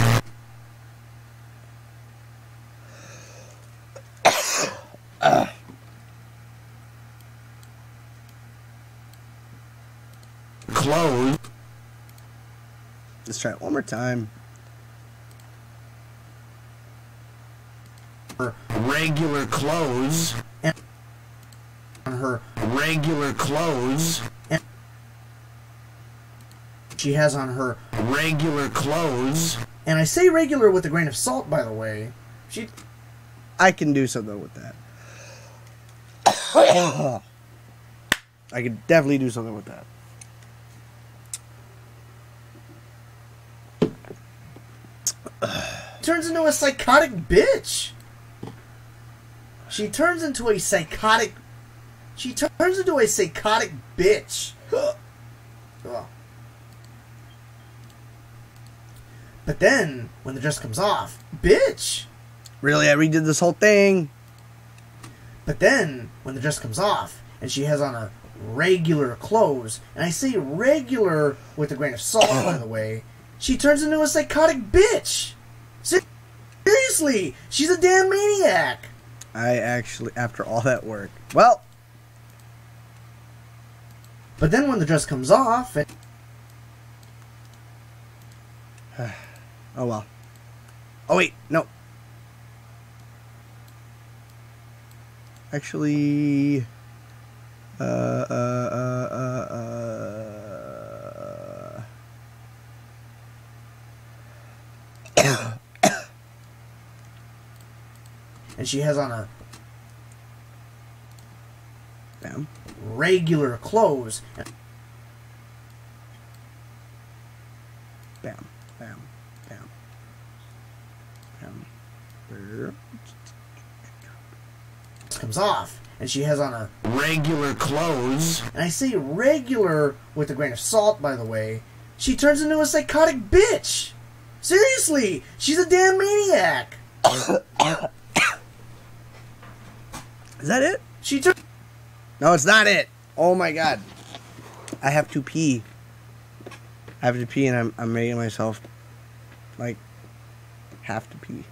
Clothes. Let's try it one more time. Her regular clothes. And on her regular clothes. And she has on her regular clothes. And I say regular with a grain of salt, by the way. I can do something with that. I could definitely do something with that. Turns into a psychotic bitch. She turns into a psychotic. She turns into a psychotic bitch. Ugh. But then, when the dress comes off, bitch. Really, I redid this whole thing. But then, when the dress comes off, and she has on her regular clothes, and I say regular with a grain of salt, by the way, she turns into a psychotic bitch. Seriously, she's a damn maniac. I actually, after all that work, well. But then when the dress comes off, and oh well. Oh wait, no. Actually, and she has on her bam, regular clothes. Bam, bam, bam, bam. Comes off, and she has on her regular clothes. And I say regular with a grain of salt, by the way. She turns into a psychotic bitch. Seriously, she's a damn maniac. Is that it? She turns. No, it's not it. Oh my god. I have to pee. I have to pee, and I'm making myself, like, have to pee.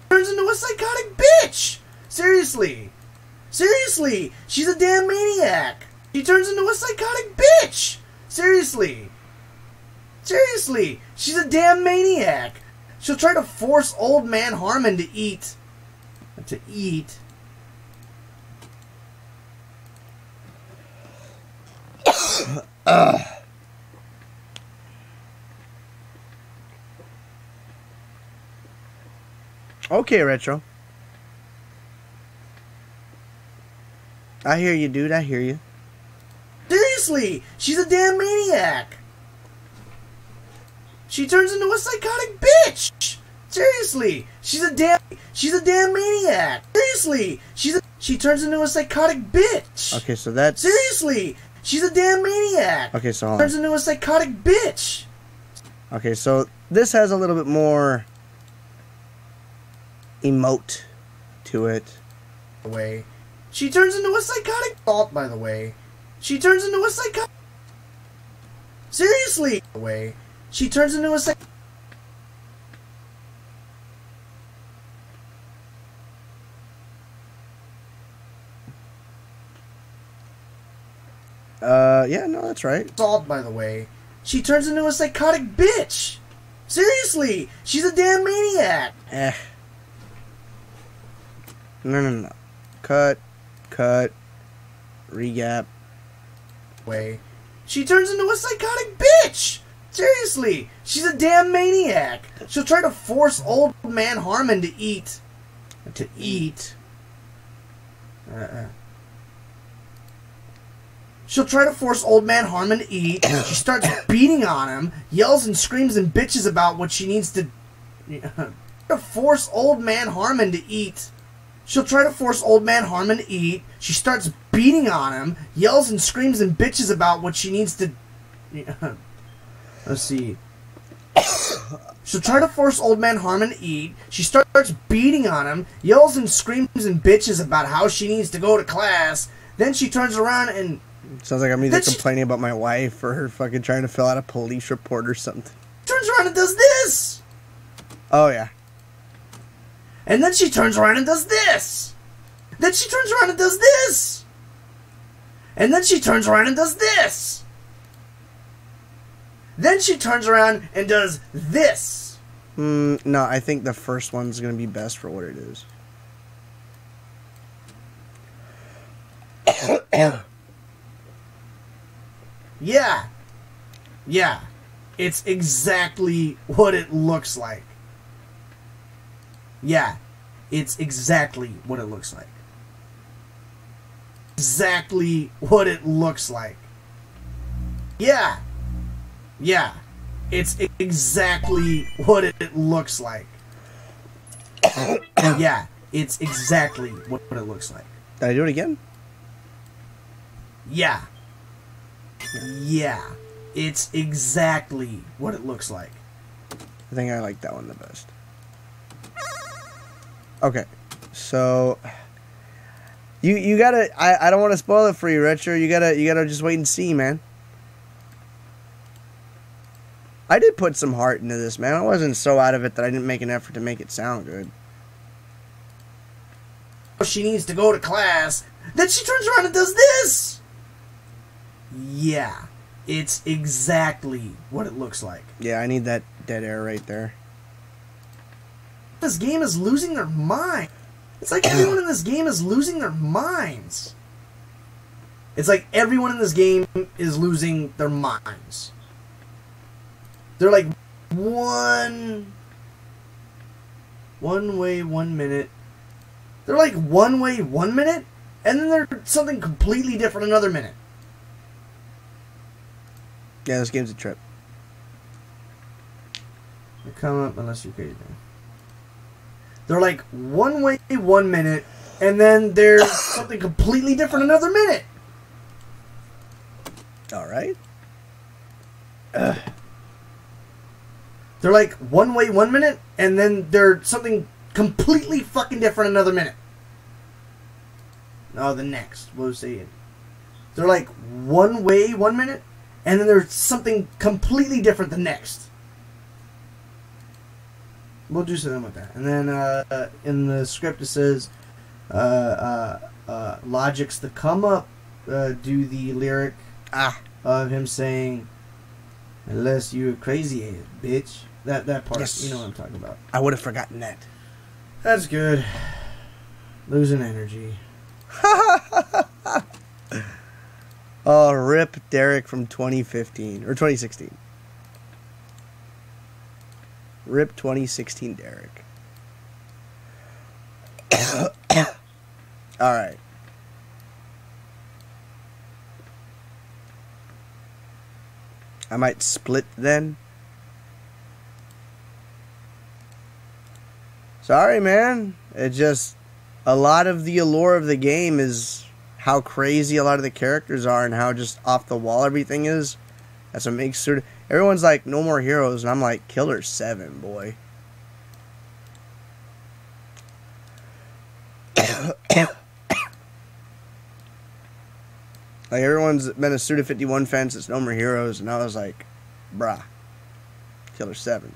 Turns into a psychotic bitch. Seriously. Seriously, she's a damn maniac. She turns into a psychotic bitch. Seriously. Seriously, she's a damn maniac. She'll try to force old man Harmon to eat. Okay, Retro. I hear you, dude. I hear you. Seriously, she's a damn maniac. She turns into a psychotic bitch. Seriously, she's a damn maniac. Seriously, she turns into a psychotic bitch. Okay, so that's... Seriously, she's a damn maniac. Okay, so hold on. Turns into a psychotic bitch. Okay, so this has a little bit more emote to it. Way. She turns into a psychotic thought, by the way. She turns into a psychotic... Seriously. Way. She turns into a psychotic... Yeah, no, that's right. Salt, by the way. She turns into a psychotic bitch. Seriously, she's a damn maniac. No. Cut. Regap. Way. She turns into a psychotic bitch. Seriously, she's a damn maniac. She'll try to force old man Harmon to eat. She'll try to force old man Harmon to eat. She starts beating on him, yells and screams and bitches about what she needs to force old man Harmon to eat. She'll try to force old man Harmon to eat. She starts beating on him, yells and screams and bitches about what she needs to... Let's see. She'll try to force Old Man Harmon to eat. She starts beating on him, yells and screams and bitches about how she needs to go to class. Then she turns around and... Sounds like I'm either complaining about my wife or her fucking trying to fill out a police report or something. Turns around and does this! Oh, yeah. And then she turns around and does this! Then she turns around and does this! And then she turns around and does this! Then she turns around and does this. No, I think the first one's going to be best for what it is. Yeah. Yeah. It's exactly what it looks like. Yeah. It's exactly what it looks like. Exactly what it looks like. Yeah. Yeah. It's exactly what it looks like. Yeah. It's exactly what it looks like. Did I do it again? Yeah. Yeah. It's exactly what it looks like. I think I like that one the best. Okay. So... You gotta... I don't want to spoil it for you, Retro. You gotta just wait and see, man. I did put some heart into this, man. I wasn't so out of it that I didn't make an effort to make it sound good. She needs to go to class. Then she turns around and does this. Yeah. It's exactly what it looks like. Yeah, I need that dead air right there. This game is losing their mind. It's like everyone in this game is losing their minds. It's like everyone in this game is losing their minds. They're like one way, 1 minute. They're like one way, 1 minute, and then they're something completely different another minute. Yeah, this game's a trip. They come up unless you're crazy. They're like one way, 1 minute, and then there's something completely different another minute. All right. They're like one way, 1 minute, and then they're something completely fucking different another minute. No, the next. What was I saying? They're like one way, 1 minute, and then there's something completely different the next. We'll do something with that. And then in the script it says, Logic's the come up, do the lyric of him saying, unless you're crazy ass, bitch. That part, yes. You know what I'm talking about. I would have forgotten that. That's good. Losing energy. Oh, rip Derek from 2015 or 2016. Rip 2016 Derek. All right. I might split then. Sorry, man. It just... A lot of the allure of the game is how crazy a lot of the characters are and how just off the wall everything is. That's what makes sort of... Everyone's like, no more heroes, and I'm like, Killer 7, boy. Like, everyone's been a Suda 51 fan since No More Heroes, and I was like, brah, Killer 7.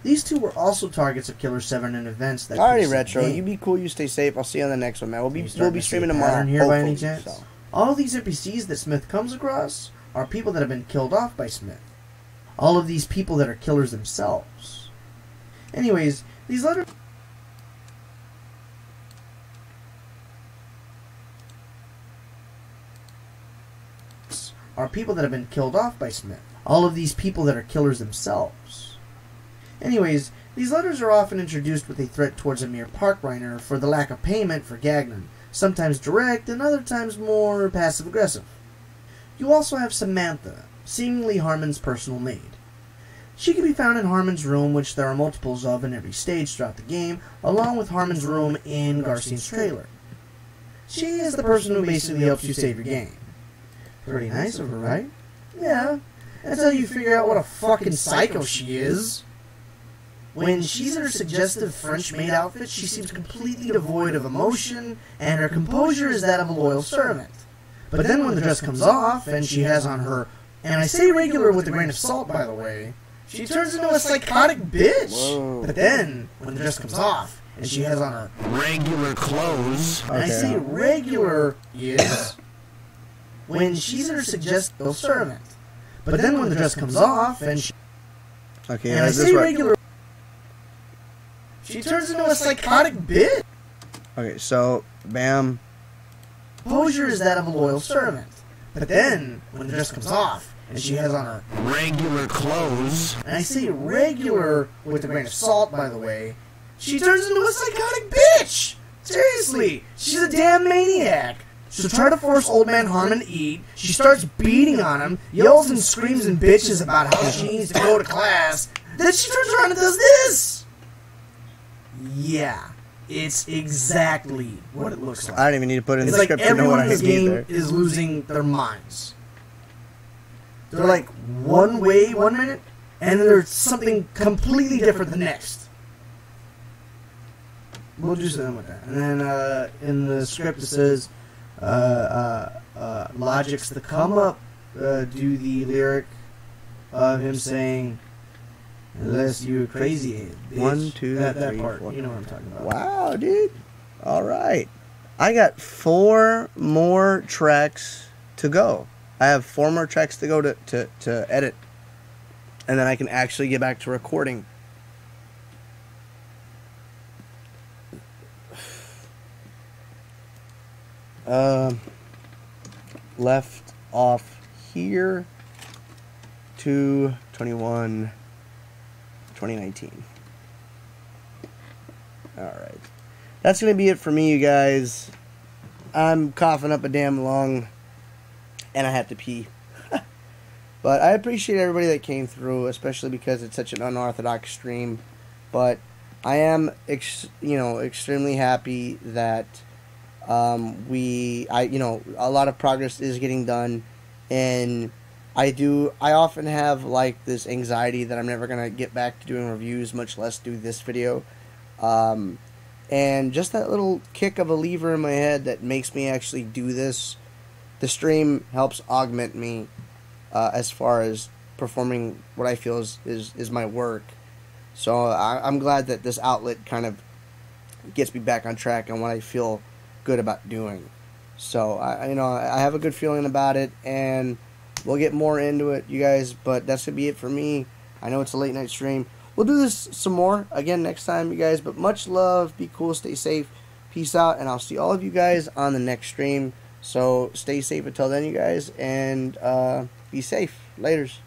These two were also targets of Killer 7 in events that... Alrighty, Retro, you be cool, you stay safe. I'll see you on the next one, man. We'll be streaming tomorrow. Here by any chance? So. All of these NPCs that Smith comes across are people that have been killed off by Smith. All of these people that are killers themselves. Anyways, these letters... are people that have been killed off by Smith. All of these people that are killers themselves. Anyways, these letters are often introduced with a threat towards a mere park rhino for the lack of payment for Gagnon, sometimes direct and other times more passive-aggressive. You also have Samantha, seemingly Harmon's personal maid. She can be found in Harmon's room, which there are multiples of in every stage throughout the game, along with Harmon's room in Garcine's trailer. She is the person who basically helps you save your game. Pretty nice of her, right? Yeah. That's how you figure out what a fucking psycho she is. When she's in her suggestive French-maid outfit, she seems completely devoid of emotion, and her composure is that of a loyal servant. But then when the dress comes off, and she has on her, and I say regular with a grain of salt, by the way, she turns into a psychotic bitch. Whoa. But then, when the dress comes off, and she has on her regular clothes, and I say regular is when she's in her suggestive servant. But then when the dress comes off, and she, Okay, and I is this say what? regular, she turns into a psychotic bitch. Okay, so bam. Composure is that of a loyal servant. But then, when the dress comes off, and she has on her regular clothes, and I say regular with a grain of salt, by the way, she turns into a psychotic bitch! Seriously, she's a damn maniac. So try to force old man Harmon to eat, she starts beating on him, yells and screams and bitches about how she needs to go to class, then she turns around and does this! Yeah, it's exactly what it looks like. I don't even need to put it in It's the like script to know what everyone I in this have game either. is losing their minds. They're like one way 1 minute, and then there's something completely different the next. We'll do something with that. And then in the script it says, Logic's the come up, do the lyric of him saying, unless you're crazy, bitch. 1, 2, that 3, part. 4. You know what I'm talking about. Wow, dude. All right. I got 4 more tracks to go. I have 4 more tracks to go to edit. And then I can actually get back to recording. Left off here to 2019. Alright. That's going to be it for me, you guys. I'm coughing up a damn lung, and I have to pee. But I appreciate everybody that came through, especially because it's such an unorthodox stream. But I am, extremely happy that a lot of progress is getting done, and I often have like this anxiety that I'm never gonna get back to doing reviews, much less do this video. And just that little kick of a lever in my head that makes me actually do this. The stream helps augment me as far as performing what I feel is my work. So I'm glad that this outlet kind of gets me back on track on what I feel good about doing. So I have a good feeling about it, and we'll get more into it, you guys. But that's gonna be it for me. I know it's a late night stream. We'll do this some more again next time, you guys. But much love, be cool, stay safe, peace out, and I'll see all of you guys on the next stream. So stay safe until then, you guys, and be safe. Laters.